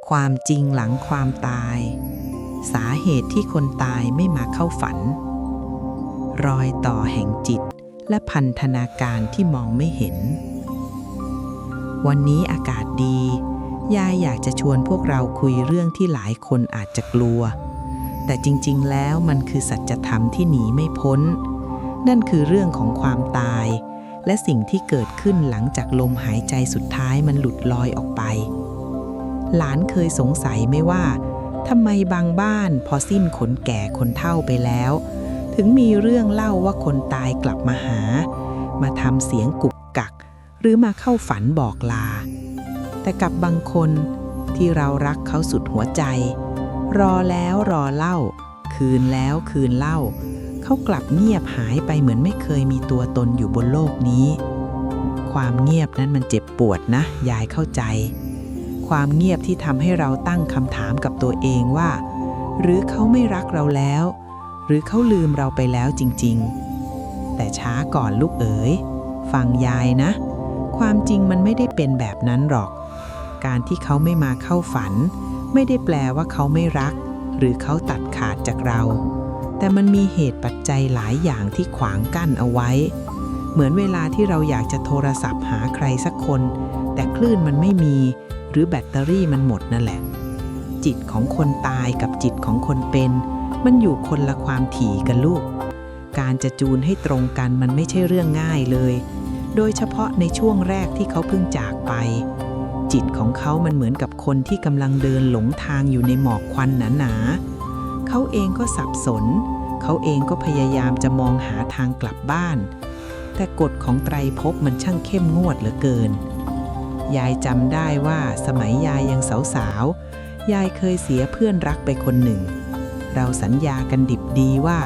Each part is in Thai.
ความจริงหลังความตาย สาเหตุที่คนตายไม่มาเข้าฝัน รอยต่อแห่งจิตและพันธนาการที่มองไม่เห็น วันนี้อากาศดียายอยากจะชวนพวกเราคุยเรื่องที่หลายคนอาจจะกลัวแต่จริงๆแล้วมันคือสัจธรรมที่หนีไม่พ้นนั่นคือเรื่องของความตายและสิ่งที่เกิดขึ้นหลังจากลมหายใจสุดท้ายมันหลุดลอยออกไปหลานเคยสงสัยไหมว่าทำไมบางบ้านพอสิ้นคนแก่คนเฒ่าไปแล้วถึงมีเรื่องเล่าว่าคนตายกลับมาหามาทำเสียงกุกกักหรือมาเข้าฝันบอกลาแต่กับบางคนที่เรารักเขาสุดหัวใจรอแล้วรอเล่าคืนแล้วคืนเล่าเขากลับเงียบหายไปเหมือนไม่เคยมีตัวตนอยู่บนโลกนี้ความเงียบนั้นมันเจ็บปวดนะยายเข้าใจความเงียบที่ทำให้เราตั้งคำถามกับตัวเองว่าหรือเขาไม่รักเราแล้วหรือเขาลืมเราไปแล้วจริงๆแต่ช้าก่อนลูกเอ๋ยฟังยายนะความจริงมันไม่ได้เป็นแบบนั้นหรอกการที่เขาไม่มาเข้าฝันไม่ได้แปลว่าเขาไม่รักหรือเขาตัดขาดจากเราแต่มันมีเหตุปัจจัยหลายอย่างที่ขวางกั้นเอาไว้เหมือนเวลาที่เราอยากจะโทรศัพท์หาใครสักคนแต่คลื่นมันไม่มีหรือแบตเตอรี่มันหมดนั่นแหละจิตของคนตายกับจิตของคนเป็นมันอยู่คนละความถี่กันลูกการจะจูนให้ตรงกันมันไม่ใช่เรื่องง่ายเลยโดยเฉพาะในช่วงแรกที่เขาเพิ่งจากไปจิตของเขามันเหมือนกับคนที่กำลังเดินหลงทางอยู่ในหมอกควันหนาๆเขาเองก็สับสนเขาเองก็พยายามจะมองหาทางกลับบ้านแต่กฎของไตรภพมันช่างเข้มงวดเหลือเกินยายจำได้ว่าสมัยยายยังสาวๆยายเคยเสียเพื่อนรักไปคนหนึ่งเราสัญญากันดิบดีว่า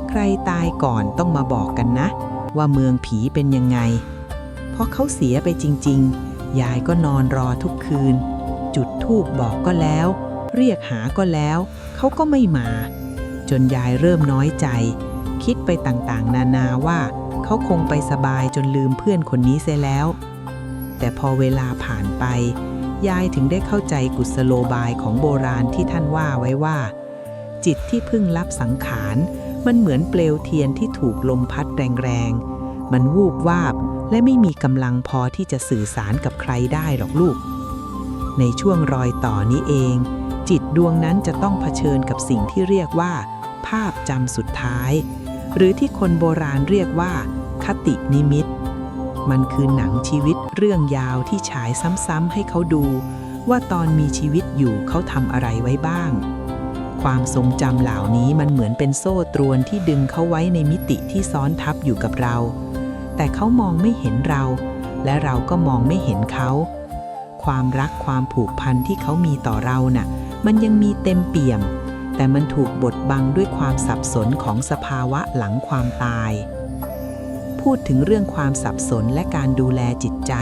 ใครตายก่อนต้องมาบอกกันนะว่าเมืองผีเป็นยังไงพอเขาเสียไปจริงๆยายก็นอนรอทุกคืนจุดธูปบอกก็แล้วเรียกหาก็แล้วเขาก็ไม่มาจนยายเริ่มน้อยใจคิดไปต่างๆนานาว่าเขาคงไปสบายจนลืมเพื่อนคนนี้เสียแล้วแต่พอเวลาผ่านไปยายถึงได้เข้าใจกุศโลบายของโบราณที่ท่านว่าไว้ว่าจิตที่เพิ่งรับสังขารมันเหมือนเปลวเทียนที่ถูกลมพัดแรงๆมันวูบวาบและไม่มีกำลังพอที่จะสื่อสารกับใครได้หรอกลูกในช่วงรอยต่อนี้เองจิตดวงนั้นจะต้องเผชิญกับสิ่งที่เรียกว่าภาพจำสุดท้ายหรือที่คนโบราณเรียกว่าคตินิมิตมันคือหนังชีวิตเรื่องยาวที่ฉายซ้ำๆให้เขาดูว่าตอนมีชีวิตอยู่เขาทำอะไรไว้บ้างความทรงจำเหล่านี้มันเหมือนเป็นโซ่ตรวนที่ดึงเขาไว้ในมิติที่ซ้อนทับอยู่กับเราแต่เขามองไม่เห็นเราและเราก็มองไม่เห็นเขาความรักความผูกพันที่เขามีต่อเราน่ะมันยังมีเต็มเปี่ยมแต่มันถูกบดบังด้วยความสับสนของสภาวะหลังความตายพูดถึงเรื่องความสับสนและการดูแลจิตใจ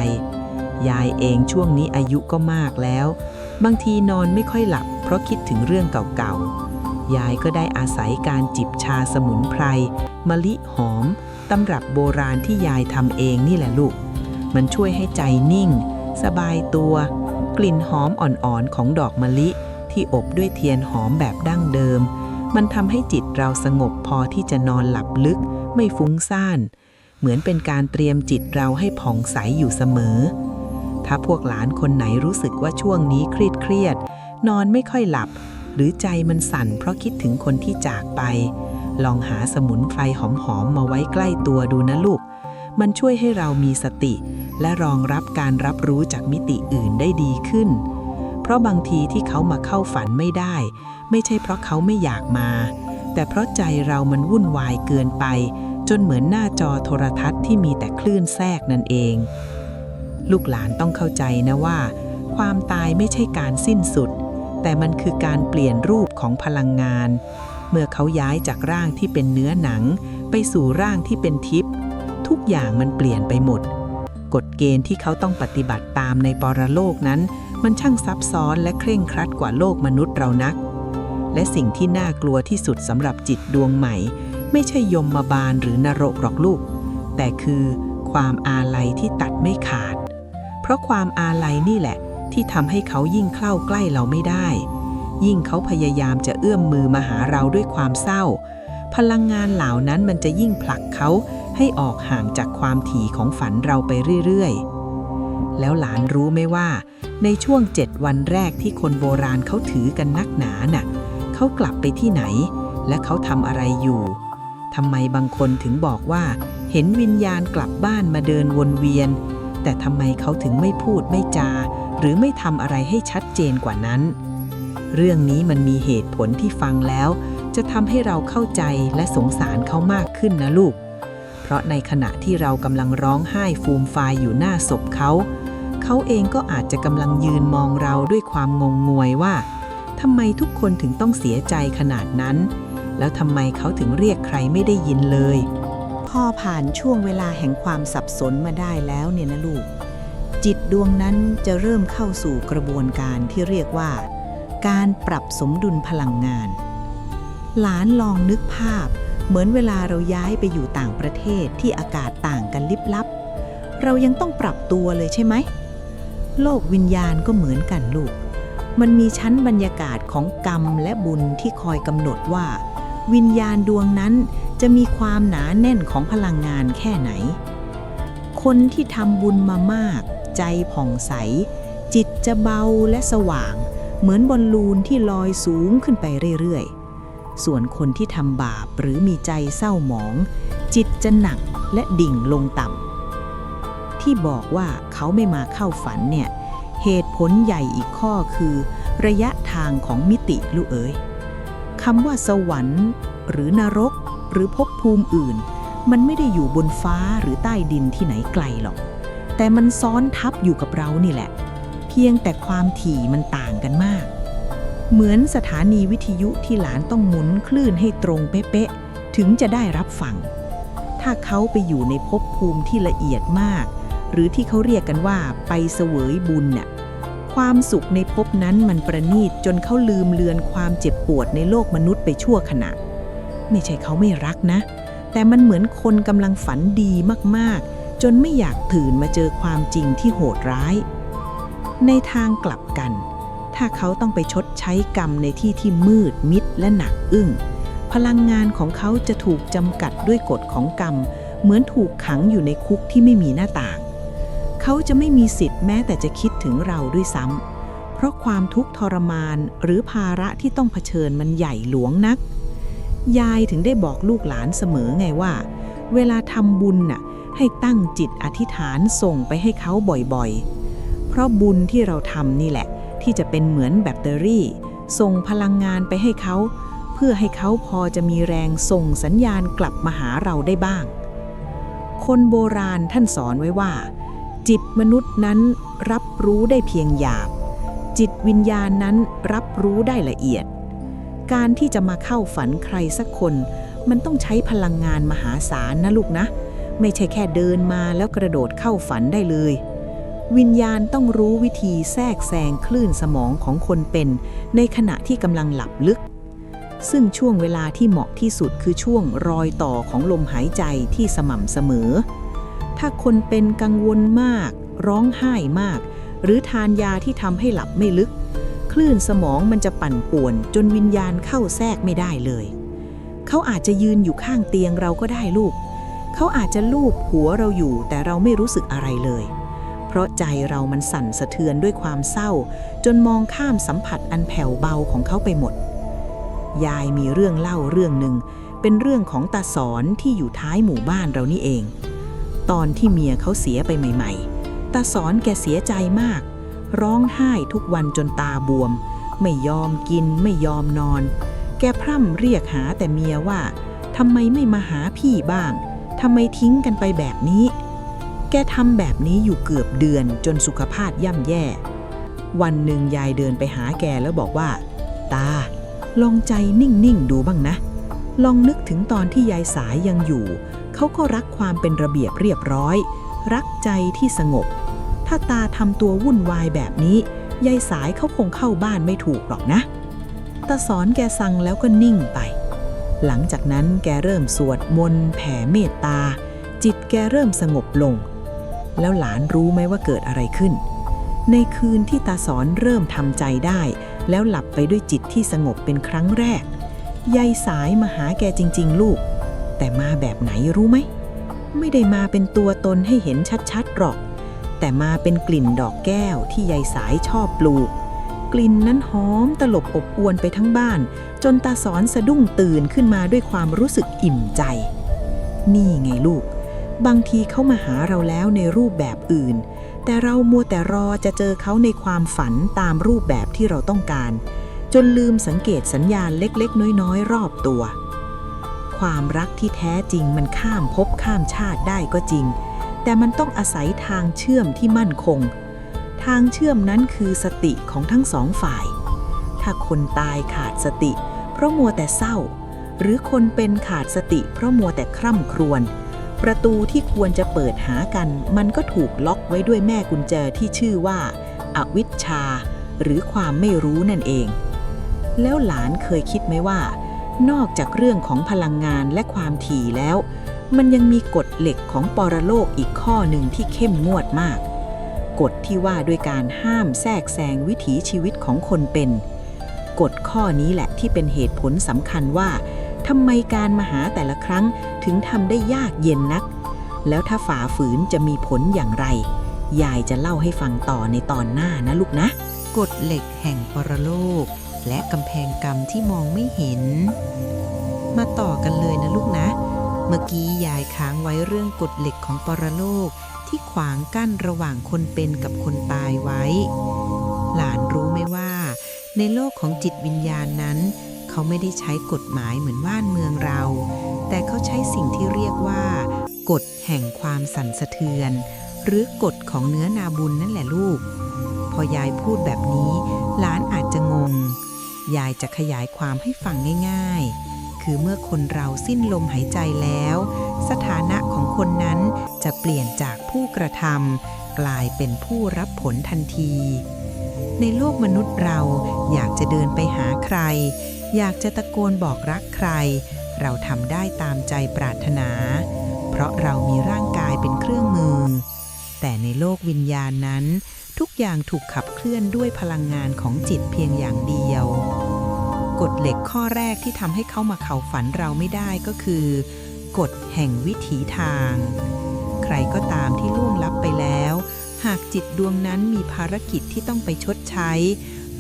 ยายเองช่วงนี้อายุก็มากแล้วบางทีนอนไม่ค่อยหลับเพราะคิดถึงเรื่องเก่าๆยายก็ได้อาศัยการจิบชาสมุนไพรมะลิหอมตำรับโบราณที่ยายทำเองนี่แหละลูกมันช่วยให้ใจนิ่งสบายตัวกลิ่นหอมอ่อนๆของดอกมะลิที่อบด้วยเทียนหอมแบบดั้งเดิมมันทำให้จิตเราสงบพอที่จะนอนหลับลึกไม่ฟุ้งซ่านเหมือนเป็นการเตรียมจิตเราให้ผ่องใสอยู่เสมอถ้าพวกหลานคนไหนรู้สึกว่าช่วงนี้เครียดนอนไม่ค่อยหลับหรือใจมันสั่นเพราะคิดถึงคนที่จากไปลองหาสมุนไพรหอมๆมาไว้ใกล้ตัวดูนะลูกมันช่วยให้เรามีสติและรองรับการรับรู้จากมิติอื่นได้ดีขึ้นเพราะบางทีที่เขามาเข้าฝันไม่ได้ไม่ใช่เพราะเขาไม่อยากมาแต่เพราะใจเรามันวุ่นวายเกินไปจนเหมือนหน้าจอโทรทัศน์ที่มีแต่คลื่นแทรกนั่นเองลูกหลานต้องเข้าใจนะว่าความตายไม่ใช่การสิ้นสุดแต่มันคือการเปลี่ยนรูปของพลังงานเมื่อเขาย้ายจากร่างที่เป็นเนื้อหนังไปสู่ร่างที่เป็นทิพย์ทุกอย่างมันเปลี่ยนไปหมดกฎเกณฑ์ที่เขาต้องปฏิบัติตามในปรโลกนั้นมันช่างซับซ้อนและเคร่งครัดกว่าโลกมนุษย์เรานักและสิ่งที่น่ากลัวที่สุดสำหรับจิตดวงใหม่ไม่ใช่ยมบาลหรือนรกหรอกลูกแต่คือความอาลัยที่ตัดไม่ขาดเพราะความอาลัยนี่แหละ ที่ทำให้เขายิ่งเข้าใกล้เราไม่ได้ ยิ่งเขาพยายามจะเอื้อมมือมาหาเราด้วยความเศร้าพลังงานเหล่านั้นมันจะยิ่งผลักเขาให้ออกห่างจากความถี่ของฝันเราไปเรื่อยๆแล้วหลานรู้ไหมว่าในช่วง7 วันแรกที่คนโบราณเขาถือกันนักหนาน่ะเขากลับไปที่ไหนและเขาทำอะไรอยู่ทำไมบางคนถึงบอกว่าเห็นวิญญาณกลับบ้านมาเดินวนเวียนแต่ทำไมเขาถึงไม่พูดไม่จาหรือไม่ทำอะไรให้ชัดเจนกว่านั้นเรื่องนี้มันมีเหตุผลที่ฟังแล้วจะทำให้เราเข้าใจและสงสารเขามากขึ้นนะลูกเพราะในขณะที่เรากำลังร้องไห้ฟูมฟายอยู่หน้าศพเขาเองก็อาจจะกำลังยืนมองเราด้วยความงงงวยว่าทำไมทุกคนถึงต้องเสียใจขนาดนั้นแล้วทำไมเขาถึงเรียกใครไม่ได้ยินเลยพอผ่านช่วงเวลาแห่งความสับสนมาได้แล้วเนี่ยนะลูกจิตดวงนั้นจะเริ่มเข้าสู่กระบวนการที่เรียกว่าการปรับสมดุลพลังงานหลานลองนึกภาพเหมือนเวลาเราย้ายไปอยู่ต่างประเทศที่อากาศต่างกันลิบลับเรายังต้องปรับตัวเลยใช่ไหมโลกวิญญาณก็เหมือนกันลูกมันมีชั้นบรรยากาศของกรรมและบุญที่คอยกำหนดว่าวิญญาณดวงนั้นจะมีความหนาแน่นของพลังงานแค่ไหนคนที่ทำบุญมามากใจผ่องใสจิตจะเบาและสว่างเหมือนบอลลูนที่ลอยสูงขึ้นไปเรื่อยๆส่วนคนที่ทำบาปหรือมีใจเศร้าหมองจิตจะหนักและดิ่งลงต่ำที่บอกว่าเขาไม่มาเข้าฝันเนี่ยเหตุผลใหญ่อีกข้อคือระยะทางของมิติลูกเอ๋ยคำว่าสวรรค์หรือนรกหรือภพภูมิอื่นมันไม่ได้อยู่บนฟ้าหรือใต้ดินที่ไหนไกลหรอกแต่มันซ้อนทับอยู่กับเรานี่แหละเพียงแต่ความถี่มันต่างกันมากเหมือนสถานีวิทยุที่หลานต้องหมุนคลื่นให้ตรงเป๊ะๆถึงจะได้รับฟังถ้าเขาไปอยู่ในภพภูมิที่ละเอียดมากหรือที่เขาเรียกกันว่าไปเสวยบุญน่ะความสุขในภพนั้นมันประณีตจนเขาลืมเลือนความเจ็บปวดในโลกมนุษย์ไปชั่วขณะไม่ใช่เขาไม่รักนะแต่มันเหมือนคนกำลังฝันดีมากๆจนไม่อยากตื่นมาเจอความจริงที่โหดร้ายในทางกลับกันถ้าเขาต้องไปชดใช้กรรมในที่ที่มืดมิดและหนักอึ้งพลังงานของเขาจะถูกจำกัดด้วยกฎของกรรมเหมือนถูกขังอยู่ในคุกที่ไม่มีหน้าต่างเขาจะไม่มีสิทธิ์แม้แต่จะคิดถึงเราด้วยซ้ำเพราะความทุกข์ทรมานหรือภาระที่ต้องเผชิญมันใหญ่หลวงนักยายถึงได้บอกลูกหลานเสมอไงว่าเวลาทำบุญน่ะให้ตั้งจิตอธิษฐานส่งไปให้เขาบ่อยๆเพราะบุญที่เราทำนี่แหละที่จะเป็นเหมือนแบตเตอรี่ส่งพลังงานไปให้เขาเพื่อให้เขาพอจะมีแรงส่งสัญญาณกลับมาหาเราได้บ้างคนโบราณท่านสอนไว้ว่าจิตมนุษย์นั้นรับรู้ได้เพียงหยาบจิตวิญญาณนั้นรับรู้ได้ละเอียดการที่จะมาเข้าฝันใครสักคนมันต้องใช้พลังงานมหาศาลนะลูกนะไม่ใช่แค่เดินมาแล้วกระโดดเข้าฝันได้เลยวิญญาณต้องรู้วิธีแทรกแซงคลื่นสมองของคนเป็นในขณะที่กำลังหลับลึกซึ่งช่วงเวลาที่เหมาะที่สุดคือช่วงรอยต่อของลมหายใจที่สม่ำเสมอถ้าคนเป็นกังวลมากร้องไห้มากหรือทานยาที่ทำให้หลับไม่ลึกคลื่นสมองมันจะปั่นป่วนจนวิญญาณเข้าแทรกไม่ได้เลยเขาอาจจะยืนอยู่ข้างเตียงเราก็ได้ลูกเขาอาจจะลูบหัวเราอยู่แต่เราไม่รู้สึกอะไรเลยเพราะใจเรามันสั่นสะเทือนด้วยความเศร้าจนมองข้ามสัมผัสอันแผ่วเบาของเขาไปหมดยายมีเรื่องเล่าเรื่องหนึ่งเป็นเรื่องของตาสอนที่อยู่ท้ายหมู่บ้านเรานี่เองตอนที่เมียเขาเสียไปใหม่ๆตาสอนแกเสียใจมากร้องไห้ทุกวันจนตาบวมไม่ยอมกินไม่ยอมนอนแกพร่ำเรียกหาแต่เมียว่าทำไมไม่มาหาพี่บ้างทำไมทิ้งกันไปแบบนี้แกทำแบบนี้อยู่เกือบเดือนจนสุขภาพย่ำแย่วันหนึ่งยายเดินไปหาแกแล้วบอกว่าตาลองใจนิ่งๆดูบ้างนะลองนึกถึงตอนที่ยายสายยังอยู่เขาก็รักความเป็นระเบียบเรียบร้อยรักใจที่สงบถ้าตาทำตัววุ่นวายแบบนี้ยายสายเขาคงเข้าบ้านไม่ถูกหรอกนะตาสอนแกสั่งแล้วก็นิ่งไปหลังจากนั้นแกเริ่มสวดมนต์แผ่เมตตาจิตแกเริ่มสงบลงแล้วหลานรู้ไหมว่าเกิดอะไรขึ้น ในคืนที่ตาสอนเริ่มทำใจได้แล้วหลับไปด้วยจิตที่สงบเป็นครั้งแรกยายสายมาหาแกจริงๆลูกแต่มาแบบไหนรู้ไหมไม่ได้มาเป็นตัวตนให้เห็นชัดๆหรอกแต่มาเป็นกลิ่นดอกแก้วที่ยายสายชอบปลูกกลิ่นนั้นหอมตลบอบอวนไปทั้งบ้านจนตาสอนสะดุ้งตื่นขึ้นมาด้วยความรู้สึกอิ่มใจนี่ไงลูกบางทีเขามาหาเราแล้วในรูปแบบอื่นแต่เรามัวแต่รอจะเจอเขาในความฝันตามรูปแบบที่เราต้องการจนลืมสังเกตสัญญาณเล็กๆน้อยๆรอบตัวความรักที่แท้จริงมันข้ามภพข้ามชาติได้ก็จริงแต่มันต้องอาศัยทางเชื่อมที่มั่นคงทางเชื่อมนั้นคือสติของทั้งสองฝ่ายถ้าคนตายขาดสติเพราะมัวแต่เศร้าหรือคนเป็นขาดสติเพราะมัวแต่คร่ำครวญประตูที่ควรจะเปิดหากันมันก็ถูกล็อกไว้ด้วยแม่กุญแจที่ชื่อว่าอวิชชาหรือความไม่รู้นั่นเองแล้วหลานเคยคิดไหมว่านอกจากเรื่องของพลังงานและความถี่แล้วมันยังมีกฎเหล็กของปรโลกอีกข้อหนึ่งที่เข้มงวดมากกฎที่ว่าด้วยการห้ามแทรกแซงวิถีชีวิตของคนเป็นกฎข้อนี้แหละที่เป็นเหตุผลสำคัญว่าทำไมการมาหาแต่ละครั้งถึงทำได้ยากเย็นนักแล้วถ้าฝ่าฝืนจะมีผลอย่างไรยายจะเล่าให้ฟังต่อในตอนหน้านะลูกนะกฎเหล็กแห่งปรโลกและกำแพงกรรมที่มองไม่เห็นมาต่อกันเลยนะลูกนะเมื่อกี้ยายค้างไว้เรื่องกฎเหล็กของปรโลกที่ขวางกั้นระหว่างคนเป็นกับคนตายไว้หลานรู้ไหมว่าในโลกของจิตวิญญาณนั้นเขาไม่ได้ใช้กฎหมายเหมือนบ้านเมืองเราแต่เขาใช้สิ่งที่เรียกว่ากฎแห่งความสั่นสะเทือนหรือกฎของเนื้อนาบุญนั่นแหละลูกพอยายพูดแบบนี้หลานอาจจะงงยายจะขยายความให้ฟังง่ายๆคือเมื่อคนเราสิ้นลมหายใจแล้วสถานะของคนนั้นจะเปลี่ยนจากผู้กระทำกลายเป็นผู้รับผลทันทีในโลกมนุษย์เราอยากจะเดินไปหาใครอยากจะตะโกนบอกรักใครเราทำได้ตามใจปรารถนาเพราะเรามีร่างกายเป็นเครื่องมือแต่ในโลกวิญญาณนั้นทุกอย่างถูกขับเคลื่อนด้วยพลังงานของจิตเพียงอย่างเดียวกฎเหล็กข้อแรกที่ทำให้เขามาเข้าฝันเราไม่ได้ก็คือกฎแห่งวิถีทางใครก็ตามที่ล่วงลับไปแล้วหากจิตดวงนั้นมีภารกิจที่ต้องไปชดใช้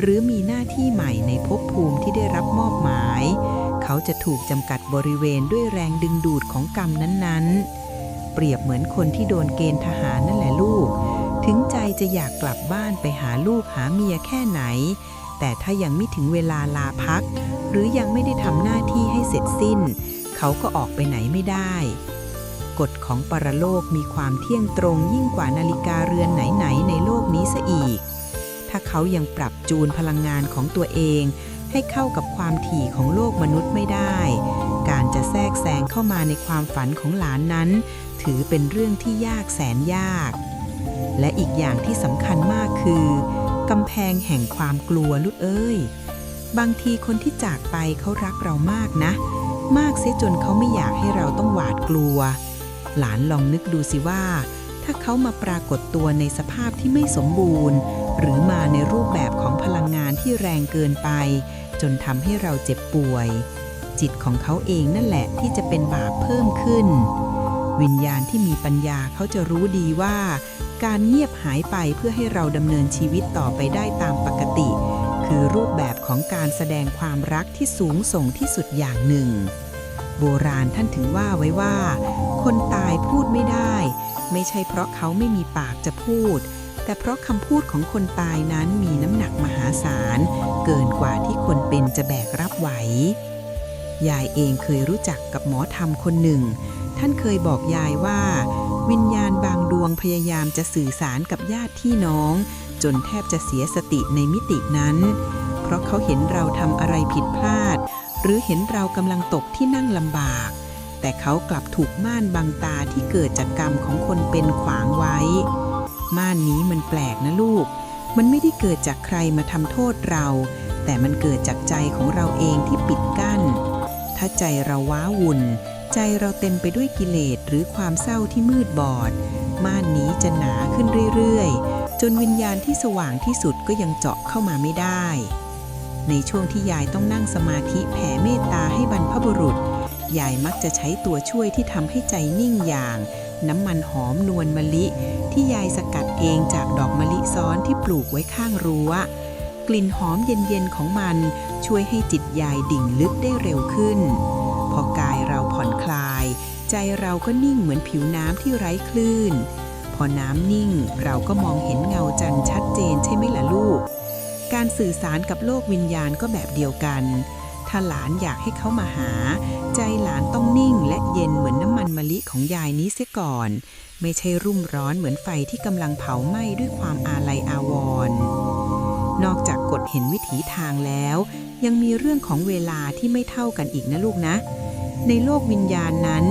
หรือมีหน้าที่ใหม่ในภพภูมิที่ได้รับมอบหมายเขาจะถูกจำกัดบริเวณด้วยแรงดึงดูดของกรรมนั้นๆเปรียบเหมือนคนที่โดนเกณฑ์ทหารนั่นแหละลูกถึงใจจะอยากกลับบ้านไปหาลูกหาเมียแค่ไหนแต่ถ้ายังไม่ถึงเวลาลาพักหรือยังไม่ได้ทำหน้าที่ให้เสร็จสิ้นเขาก็ออกไปไหนไม่ได้กฎของปรโลกมีความเที่ยงตรงยิ่งกว่านาฬิกาเรือนไหนๆในโลกนี้ซะอีกถ้าเขายังปรับจูนพลังงานของตัวเองให้เข้ากับความถี่ของโลกมนุษย์ไม่ได้การจะแทรกแซงเข้ามาในความฝันของหลานนั้นถือเป็นเรื่องที่ยากแสนยากและอีกอย่างที่สำคัญมากคือกำแพงแห่งความกลัวลูกเอ้ยบางทีคนที่จากไปเขารักเรามากนะมากเสียจนเขาไม่อยากให้เราต้องหวาดกลัวหลานลองนึกดูสิว่าถ้าเขามาปรากฏตัวในสภาพที่ไม่สมบูรณ์หรือมาในรูปแบบของพลังงานที่แรงเกินไปจนทำให้เราเจ็บป่วยจิตของเขาเองนั่นแหละที่จะเป็นบาปเพิ่มขึ้นวิญญาณที่มีปัญญาเขาจะรู้ดีว่าการเงียบหายไปเพื่อให้เราดำเนินชีวิตต่อไปได้ตามปกติคือรูปแบบของการแสดงความรักที่สูงส่งที่สุดอย่างหนึ่งโบราณท่านถึงว่าไว้ว่าคนตายพูดไม่ได้ไม่ใช่เพราะเขาไม่มีปากจะพูดแต่เพราะคำพูดของคนตายนั้นมีน้ำหนักมหาศาลเกินกว่าที่คนเป็นจะแบกรับไหวยายเองเคยรู้จักกับหมอธรรมคนหนึ่งท่านเคยบอกยายว่าวิญญาณบางดวงพยายามจะสื่อสารกับญาติพี่น้องจนแทบจะเสียสติในมิตินั้นเพราะเขาเห็นเราทำอะไรผิดพลาดหรือเห็นเรากำลังตกที่นั่งลำบากแต่เขากลับถูกม่านบังตาที่เกิดจากกรรมของคนเป็นขวางไว้ม่านนี้มันแปลกนะลูกมันไม่ได้เกิดจากใครมาทำโทษเราแต่มันเกิดจากใจของเราเองที่ปิดกั้นถ้าใจเราว้าวุ่นใจเราเต็มไปด้วยกิเลสหรือความเศร้าที่มืดบอดม่านนี้จะหนาขึ้นเรื่อยๆ จนวิญญาณที่สว่างที่สุดก็ยังเจาะเข้ามาไม่ได้ในช่วงที่ยายต้องนั่งสมาธิแผ่เมตตาให้บรรพบุรุษยายมักจะใช้ตัวช่วยที่ทำให้ใจนิ่งอย่างน้ำมันหอมนวลมะลิที่ยายสกัดเองจากดอกมะลิซ้อนที่ปลูกไว้ข้างรั้วกลิ่นหอมเย็นๆของมันช่วยให้จิตยายดิ่งลึกได้เร็วขึ้นพอกายเราผ่อนคลายใจเราก็นิ่งเหมือนผิวน้ำที่ไร้คลื่นพอน้ำนิ่งเราก็มองเห็นเงาจันทร์ชัดเจนใช่ไหมล่ะลูกการสื่อสารกับโลกวิญญาณก็แบบเดียวกันถ้าหลานอยากให้เขามาหาใจหลานต้องนิ่งและเย็นเหมือนน้ำมันมะลิของยายนี้เสียก่อนไม่ใช่รุ่มร้อนเหมือนไฟที่กำลังเผาไหม้ด้วยความอาลัยอาวรณ์นอกจากกฎเห็นวิถีทางแล้วยังมีเรื่องของเวลาที่ไม่เท่ากันอีกนะลูกนะในโลกวิญญาณนั้น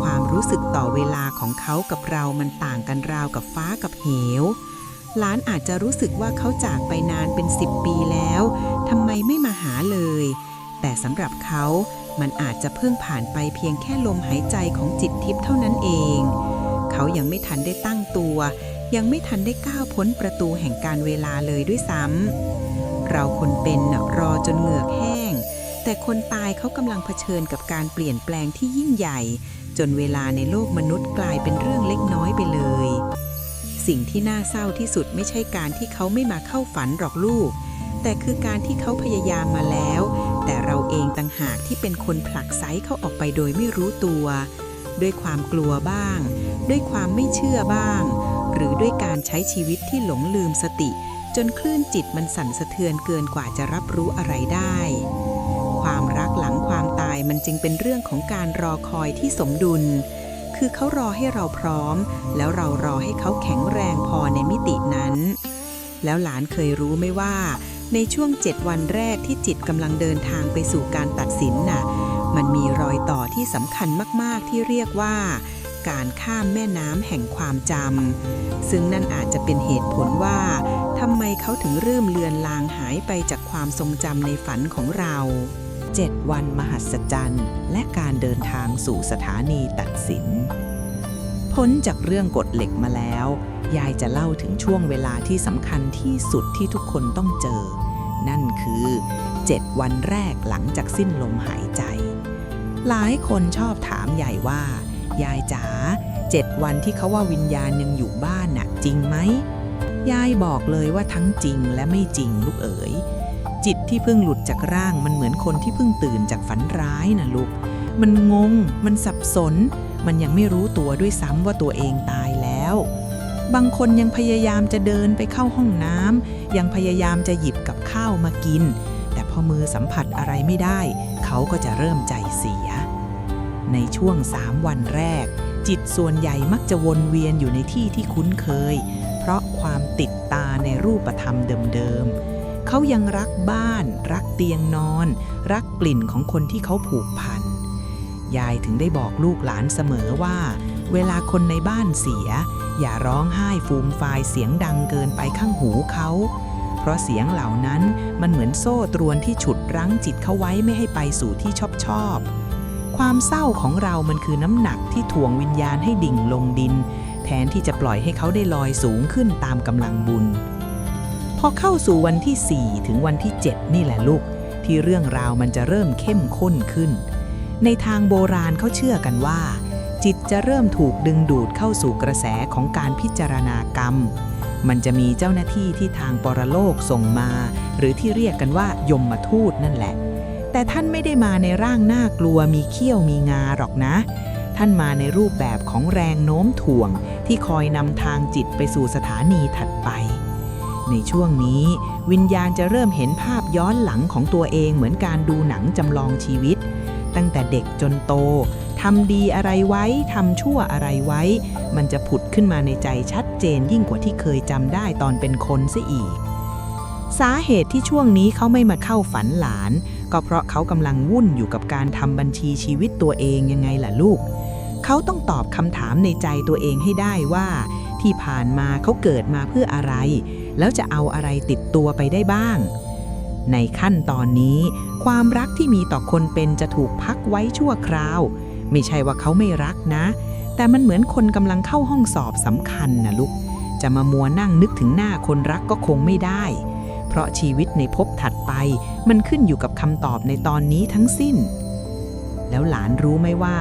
ความรู้สึกต่อเวลาของเขากับเรามันต่างกันราวกับฟ้ากับเหวหลานอาจจะรู้สึกว่าเขาจากไปนานเป็น10 ปีแล้วทำไมไม่มาหาเลยแต่สำหรับเขามันอาจจะเพิ่งผ่านไปเพียงแค่ลมหายใจของจิตทิพย์เท่านั้นเองเขายังไม่ทันได้ตั้งตัวยังไม่ทันได้ก้าวพ้นประตูแห่งการเวลาเลยด้วยซ้ำเราคนเป็นรอจนเหงือกแห้งแต่คนตายเขากำลังเผชิญกับการเปลี่ยนแปลงที่ยิ่งใหญ่จนเวลาในโลกมนุษย์กลายเป็นเรื่องเล็กน้อยไปเลยสิ่งที่น่าเศร้าที่สุดไม่ใช่การที่เขาไม่มาเข้าฝันหรอกลูกแต่คือการที่เขาพยายามมาแล้วแต่เราเองต่างหากที่เป็นคนผลักไสเขาออกไปโดยไม่รู้ตัวด้วยความกลัวบ้างด้วยความไม่เชื่อบ้างหรือด้วยการใช้ชีวิตที่หลงลืมสติจนคลื่นจิตมันสั่นสะเทือนเกินกว่าจะรับรู้อะไรได้ความรักหลังความตายมันจึงเป็นเรื่องของการรอคอยที่สมดุลคือเขารอให้เราพร้อมแล้วเรารอให้เขาแข็งแรงพอในมิตินั้นแล้วหลานเคยรู้ไหมว่าในช่วง7 วันแรกที่จิตกำลังเดินทางไปสู่การตัดสินน่ะมันมีรอยต่อที่สำคัญมากๆที่เรียกว่าการข้ามแม่น้ำแห่งความจำซึ่งนั่นอาจจะเป็นเหตุผลว่าทำไมเขาถึงเริ่มเลือนลางหายไปจากความทรงจำในฝันของเรา7 วันมหัศจรรย์และการเดินทางสู่สถานีตัดสินพ้นจากเรื่องกฎเหล็กมาแล้วยายจะเล่าถึงช่วงเวลาที่สำคัญที่สุดที่ทุกคนต้องเจอนั่นคือ7 วันแรกหลังจากสิ้นลมหายใจหลายคนชอบถามยายว่ายายจ๋า7 วันที่เขาว่าวิญญาณยังอยู่บ้านน่ะจริงไหมยายบอกเลยว่าทั้งจริงและไม่จริงลูกเอ๋ยจิตที่เพิ่งหลุดจากร่างมันเหมือนคนที่เพิ่งตื่นจากฝันร้ายนะลูกมันงงมันสับสนมันยังไม่รู้ตัวด้วยซ้ำว่าตัวเองตายแล้วบางคนยังพยายามจะเดินไปเข้าห้องน้ำยังพยายามจะหยิบกับข้าวมากินแต่พอมือสัมผัสอะไรไม่ได้เขาก็จะเริ่มใจเสียในช่วง3 วันแรกจิตส่วนใหญ่มักจะวนเวียนอยู่ในที่ที่คุ้นเคยเพราะความติดตาในรูปธรรมเดิมๆเขายังรักบ้านรักเตียงนอนรักกลิ่นของคนที่เขาผูกพันยายถึงได้บอกลูกหลานเสมอว่าเวลาคนในบ้านเสียอย่าร้องไห้ฟูมฟายเสียงดังเกินไปข้างหูเขาเพราะเสียงเหล่านั้นมันเหมือนโซ่ตรวนที่ฉุดรั้งจิตเขาไว้ไม่ให้ไปสู่ที่ชอบความเศร้าของเรามันคือน้ำหนักที่ถ่วงวิญญาณให้ดิ่งลงดินแทนที่จะปล่อยให้เขาได้ลอยสูงขึ้นตามกำลังบุญพอเข้าสู่วันที่4ถึงวันที่7นี่แหละลูกที่เรื่องราวมันจะเริ่มเข้มข้นขึ้นในทางโบราณเขาเชื่อกันว่าจิตจะเริ่มถูกดึงดูดเข้าสู่กระแสของการพิจารณากรรมมันจะมีเจ้าหน้าที่ที่ทางปรโลกส่งมาหรือที่เรียกกันว่ายมทูตนั่นแหละแต่ท่านไม่ได้มาในร่างน่ากลัวมีเขี้ยวมีงาหรอกนะท่านมาในรูปแบบของแรงโน้มถ่วงที่คอยนำทางจิตไปสู่สถานีถัดไปในช่วงนี้วิญญาณจะเริ่มเห็นภาพย้อนหลังของตัวเองเหมือนการดูหนังจำลองชีวิตตั้งแต่เด็กจนโตทำดีอะไรไว้ทำชั่วอะไรไว้มันจะผุดขึ้นมาในใจชัดเจนยิ่งกว่าที่เคยจำได้ตอนเป็นคนซะอีกสาเหตุที่ช่วงนี้เขาไม่มาเข้าฝันหลานก็เพราะเขากำลังวุ่นอยู่กับการทำบัญชีชีวิตตัวเองยังไงล่ะลูกเขาต้องตอบคำถามในใจตัวเองให้ได้ว่าที่ผ่านมาเขาเกิดมาเพื่ออะไรแล้วจะเอาอะไรติดตัวไปได้บ้างในขั้นตอนนี้ความรักที่มีต่อคนเป็นจะถูกพักไว้ชั่วคราวไม่ใช่ว่าเขาไม่รักนะแต่มันเหมือนคนกำลังเข้าห้องสอบสำคัญนะลูก จะมามัวนั่งนึกถึงหน้าคนรักก็คงไม่ได้เพราะชีวิตในภพถัดไปมันขึ้นอยู่กับคำตอบในตอนนี้ทั้งสิ้นแล้วหลานรู้ไหมว่า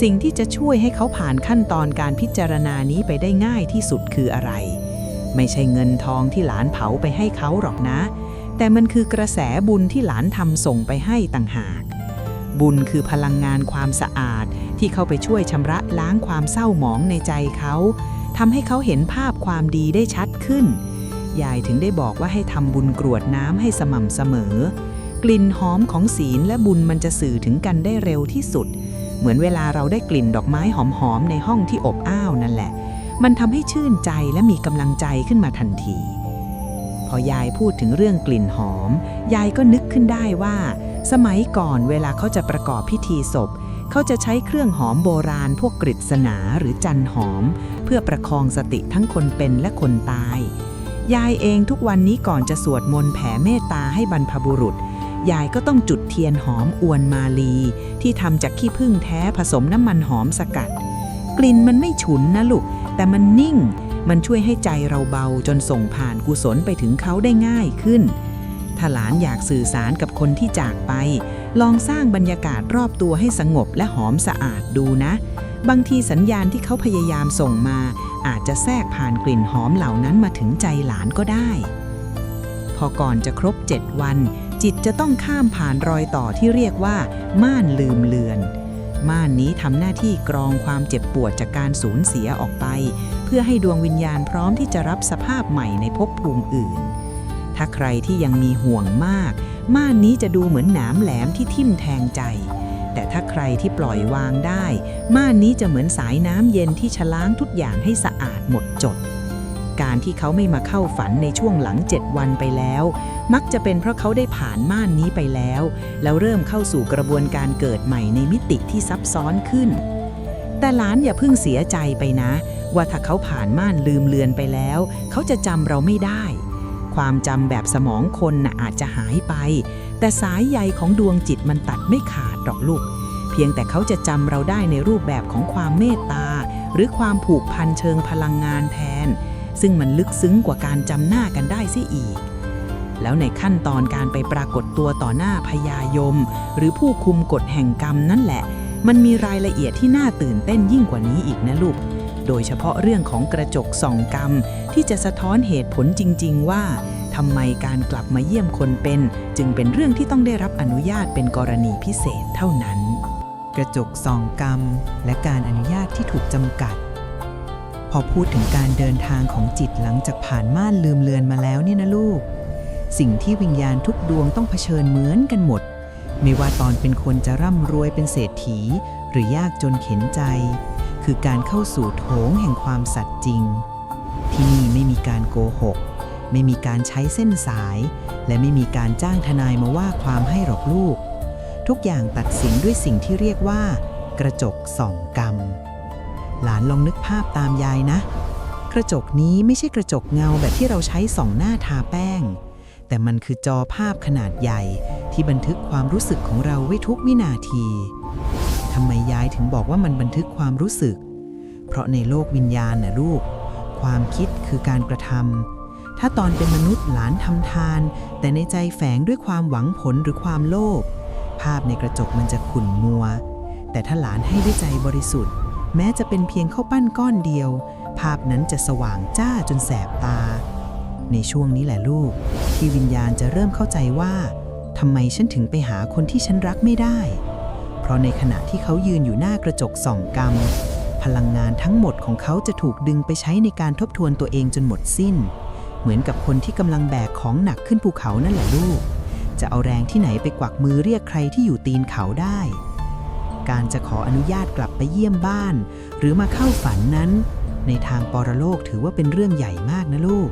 สิ่งที่จะช่วยให้เขาผ่านขั้นตอนการพิจารณานี้ไปได้ง่ายที่สุดคืออะไรไม่ใช่เงินทองที่หลานเผาไปให้เขาหรอกนะแต่มันคือกระแสบุญที่หลานทำส่งไปให้ต่างหากบุญคือพลังงานความสะอาดที่เข้าไปช่วยชำระล้างความเศร้าหมองในใจเขาทำให้เขาเห็นภาพความดีได้ชัดขึ้นยายถึงได้บอกว่าให้ทำบุญกรวดน้ำให้สม่ำเสมอกลิ่นหอมของศีลและบุญมันจะสื่อถึงกันได้เร็วที่สุดเหมือนเวลาเราได้กลิ่นดอกไม้หอมๆในห้องที่อบอ้าวนั่นแหละมันทำให้ชื่นใจและมีกำลังใจขึ้นมาทันทีพอยายพูดถึงเรื่องกลิ่นหอมยายก็นึกขึ้นได้ว่าสมัยก่อนเวลาเขาจะประกอบพิธีศพเขาจะใช้เครื่องหอมโบราณพวกกฤษณาหรือจันหอมเพื่อประคองสติทั้งคนเป็นและคนตายยายเองทุกวันนี้ก่อนจะสวดมนต์แผ่เมตตาให้บรรพบุรุษยายก็ต้องจุดเทียนหอมอวนมาลีที่ทำจากขี้ผึ้งแท้ผสมน้ำมันหอมสกัดกลิ่นมันไม่ฉุนนะลูกแต่มันนิ่งมันช่วยให้ใจเราเบาจนส่งผ่านกุศลไปถึงเขาได้ง่ายขึ้นถ้าหลานอยากสื่อสารกับคนที่จากไปลองสร้างบรรยากาศรอบตัวให้สงบและหอมสะอาดดูนะบางทีสัญญาณที่เขาพยายามส่งมาอาจจะแทรกผ่านกลิ่นหอมเหล่านั้นมาถึงใจหลานก็ได้พอก่อนจะครบ7 วันจิตจะต้องข้ามผ่านรอยต่อที่เรียกว่าม่านลืมเลือนม่านนี้ทำหน้าที่กรองความเจ็บปวดจากการสูญเสียออกไปเพื่อให้ดวงวิญญาณพร้อมที่จะรับสภาพใหม่ในภพภูมิอื่นถ้าใครที่ยังมีห่วงมากม่านนี้จะดูเหมือนหนามแหลมที่ทิ่มแทงใจแต่ถ้าใครที่ปล่อยวางได้ม่านนี้จะเหมือนสายน้ำเย็นที่ชะล้างทุกอย่างให้สะอาดหมดจดการที่เขาไม่มาเข้าฝันในช่วงหลัง7 วันไปแล้วมักจะเป็นเพราะเขาได้ผ่านม่านนี้ไปแล้วเริ่มเข้าสู่กระบวนการเกิดใหม่ในมิติที่ซับซ้อนขึ้นแต่หลานอย่าเพิ่งเสียใจไปนะว่าถ้าเขาผ่านม่านลืมเลือนไปแล้วเขาจะจำเราไม่ได้ความจำแบบสมองคนน่ะอาจจะหายไปแต่สายใยของดวงจิตมันตัดไม่ขาดหรอกลูกเพียงแต่เขาจะจำเราได้ในรูปแบบของความเมตตาหรือความผูกพันเชิงพลังงานแทนซึ่งมันลึกซึ้งกว่าการจำหน้ากันได้เสียอีกแล้วในขั้นตอนการไปปรากฏตัวต่อหน้าพญายมหรือผู้คุมกฎแห่งกรรมนั่นแหละมันมีรายละเอียดที่น่าตื่นเต้นยิ่งกว่านี้อีกนะลูกโดยเฉพาะเรื่องของกระจกส่องกรรมที่จะสะท้อนเหตุผลจริงๆว่าทำไมการกลับมาเยี่ยมคนเป็นจึงเป็นเรื่องที่ต้องได้รับอนุญาตเป็นกรณีพิเศษเท่านั้นกระจกส่องกรรมและการอนุญาตที่ถูกจำกัดพอพูดถึงการเดินทางของจิตหลังจากผ่านม่านลืมเลือนมาแล้วเนี่ยนะลูกสิ่งที่วิญญาณทุกดวงต้องเผชิญเหมือนกันหมดไม่ว่าตอนเป็นคนจะร่ำรวยเป็นเศรษฐีหรือยากจนเข็นใจคือการเข้าสู่โถงแห่งความสัตย์จริงที่นี่ไม่มีการโกหกไม่มีการใช้เส้นสายและไม่มีการจ้างทนายมาว่าความให้หรอกลูกทุกอย่างตัดสินด้วยสิ่งที่เรียกว่ากระจกส่องกรรมหลานลองนึกภาพตามยายนะกระจกนี้ไม่ใช่กระจกเงาแบบที่เราใช้ส่องหน้าทาแป้งแต่มันคือจอภาพขนาดใหญ่ที่บันทึกความรู้สึกของเราไว้ทุกวินาทีทำไมยายถึงบอกว่ามันบันทึกความรู้สึกเพราะในโลกวิญญาณน่ะลูกความคิดคือการกระทำถ้าตอนเป็นมนุษย์หลานทำทานแต่ในใจแฝงด้วยความหวังผลหรือความโลภภาพในกระจกมันจะขุ่นมัวแต่ถ้าหลานให้ด้วยใจบริสุทธิ์แม้จะเป็นเพียงข้าวปั้นก้อนเดียวภาพนั้นจะสว่างจ้าจนแสบตาในช่วงนี้แหละลูกที่วิญญาณจะเริ่มเข้าใจว่าทำไมฉันถึงไปหาคนที่ฉันรักไม่ได้เพราะในขณะที่เขายืนอยู่หน้ากระจกส่องกรรมพลังงานทั้งหมดของเขาจะถูกดึงไปใช้ในการทบทวนตัวเองจนหมดสิ้นเหมือนกับคนที่กำลังแบกของหนักขึ้นภูเขานั่นแหละลูกจะเอาแรงที่ไหนไปกวักมือเรียกใครที่อยู่ตีนเขาได้การจะขออนุญาตกลับไปเยี่ยมบ้านหรือมาเข้าฝันนั้นในทางปรโลกถือว่าเป็นเรื่องใหญ่มากนะลูก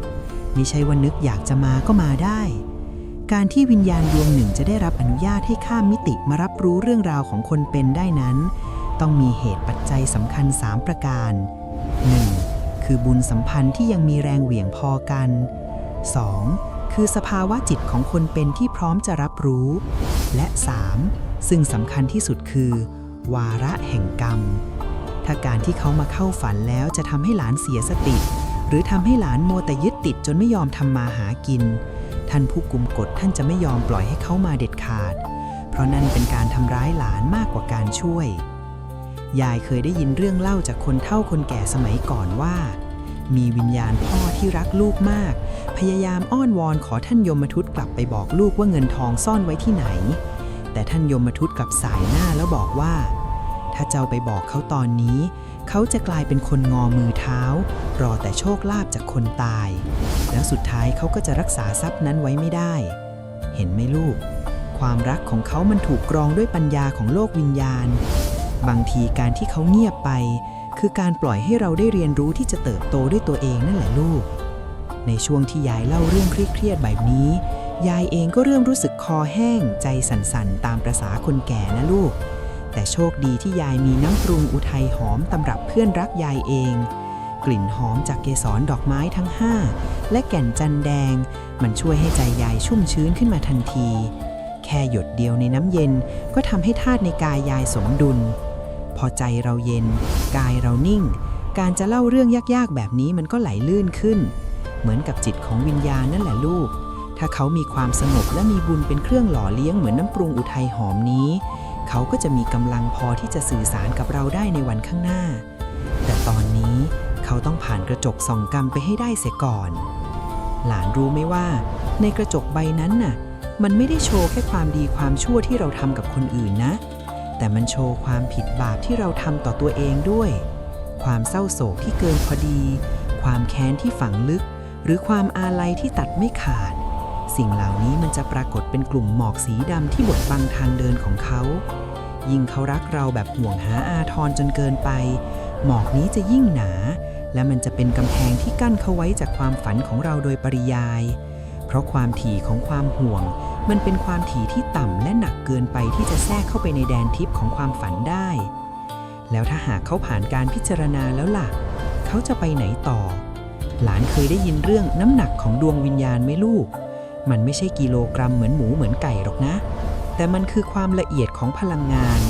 ไม่ใช่ว่านึกอยากจะมาก็มาได้การที่วิญญาณดวงหนึ่งจะได้รับอนุญาตให้ข้ามมิติมารับรู้เรื่องราวของคนเป็นได้นั้นต้องมีเหตุปัจจัยสำคัญ3ประการ 1. คือบุญสัมพันธ์ที่ยังมีแรงเหวี่ยงพอกัน 2. คือสภาวะจิตของคนเป็นที่พร้อมจะรับรู้และ 3. ซึ่งสำคัญที่สุดคือวาระแห่งกรรมถ้าการที่เขามาเข้าฝันแล้วจะทำให้หลานเสียสติห รือทำให้หลานมัวแต่ยึดติดจนไม่ยอมทำมาหากินท่านผู้กุมกฎท่านจะไม่ยอมปล่อยให้เขามาเด็ดขาดเพราะนั่นเป็นการทำร้ายหลานมากกว่าการช่วยยายเคยได้ยินเรื่องเล่าจากคนเฒ่าคนแก่สมัยก่อนว่ามีวิญญาณพ่อที่รักลูกมากพยายามอ้อนวอนขอท่านยมทูตกลับไปบอกลูกว่าเงินทองซ่อนไว้ที่ไหนแต่ท่านยมทูตกลับสายหน้าแล้วบอกว่าถ้าเจ้าไปบอกเขาตอนนี้เขาจะกลายเป็นคนงอมือเท้ารอแต่โชคลาภจากคนตายแล้วสุดท้ายเขาก็จะรักษาทรัพย์นั้นไว้ไม่ได้เห็นไหมลูกความรักของเขามันถูกกรองด้วยปัญญาของโลกวิญญาณบางทีการที่เขาเงียบไปคือการปล่อยให้เราได้เรียนรู้ที่จะเติบโตด้วยตัวเองนั่นแหละลูกในช่วงที่ยายเล่าเรื่องเครียดๆแบบนี้ยายเองก็เริ่มรู้สึกคอแห้งใจสั่นๆตามประสาคนแก่นะลูกแต่โชคดีที่ยายมีน้ำปรุงอุทัยหอมตำรับเพื่อนรักยายเองกลิ่นหอมจากเกสรดอกไม้ทั้ง5และแก่นจันแดงมันช่วยให้ใจยายชุ่มชื้นขึ้นมาทันทีแค่หยดเดียวในน้ำเย็นก็ทำให้ธาตุในกายยายสมดุลพอใจเราเย็นกายเรานิ่งการจะเล่าเรื่องยากๆแบบนี้มันก็ไหลลื่นขึ้นเหมือนกับจิตของวิญญาณนั่นแหละลูกถ้าเขามีความสงบและมีบุญเป็นเครื่องหล่อเลี้ยงเหมือนน้ำปรุงอุทัยหอมนี้เขาก็จะมีกำลังพอที่จะสื่อสารกับเราได้ในวันข้างหน้าแต่ตอนนี้เขาต้องผ่านกระจกส่องกรรมไปให้ได้เสียก่อนหลานรู้ไหมว่าในกระจกใบนั้นน่ะมันไม่ได้โชว์แค่ความดีความชั่วที่เราทำกับคนอื่นนะแต่มันโชว์ความผิดบาปที่เราทำต่อตัวเองด้วยความเศร้าโศกที่เกินพอดีความแค้นที่ฝังลึกหรือความอาลัยที่ตัดไม่ขาดสิ่งเหล่านี้มันจะปรากฏเป็นกลุ่มหมอกสีดำที่บดบังทางเดินของเขายิ่งเขารักเราแบบห่วงหาอาทรจนเกินไปหมอกนี้จะยิ่งหนาและมันจะเป็นกำแพงที่กั้นเขาไว้จากความฝันของเราโดยปริยายเพราะความถี่ของความห่วงมันเป็นความถี่ที่ต่ำและหนักเกินไปที่จะแทรกเข้าไปในแดนทิพย์ของความฝันได้แล้วถ้าหากเขาผ่านการพิจารณาแล้วล่ะเขาจะไปไหนต่อหลานเคยได้ยินเรื่องน้ำหนักของดวงวิญญาณไหมลูกมันไม่ใช่กิโลกรัมเหมือนหมูเหมือนไก่หรอกนะแต่มันคือความละเอียดของพลังงาน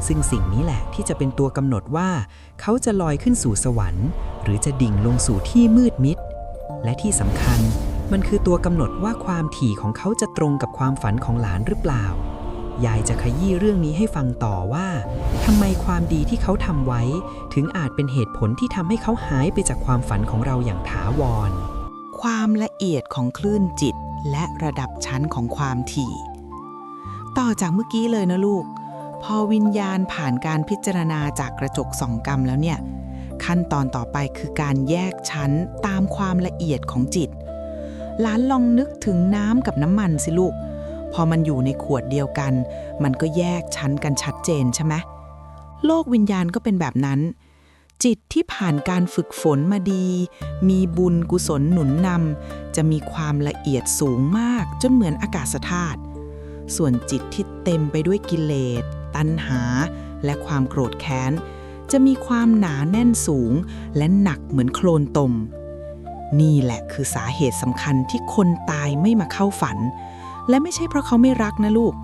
ซึ่งสิ่งนี้แหละที่จะเป็นตัวกำหนดว่าเขาจะลอยขึ้นสู่สวรรค์หรือจะดิ่งลงสู่ที่มืดมิดและที่สำคัญมันคือตัวกำหนดว่าความถี่ของเขาจะตรงกับความฝันของหลานหรือเปล่ายายจะขยี้เรื่องนี้ให้ฟังต่อว่าทำไมความดีที่เขาทำไว้ถึงอาจเป็นเหตุผลที่ทำให้เขาหายไปจากความฝันของเราอย่างถาวรความละเอียดของคลื่นจิตและระดับชั้นของความถี่ต่อจากเมื่อกี้เลยนะลูกพอวิญญาณผ่านการพิจารณาจากกระจกส่องกรรมแล้วเนี่ยขั้นตอนต่อไปคือการแยกชั้นตามความละเอียดของจิตหลานลองนึกถึงน้ำกับน้ำมันสิลูกพอมันอยู่ในขวดเดียวกันมันก็แยกชั้นกันชัดเจนใช่ไหมโลกวิญญาณก็เป็นแบบนั้นจิตที่ผ่านการฝึกฝนมาดีมีบุญกุศลหนุนนำจะมีความละเอียดสูงมากจนเหมือนอากาศธาตุส่วนจิตที่เต็มไปด้วยกิเลสตัณหาและความโกรธแค้นจะมีความหนาแน่นสูงและหนักเหมือนโคลนตมนี่แหละคือสาเหตุสำคัญที่คนตายไม่มาเข้าฝันและไม่ใช่เพราะเขาไม่รักนะลูก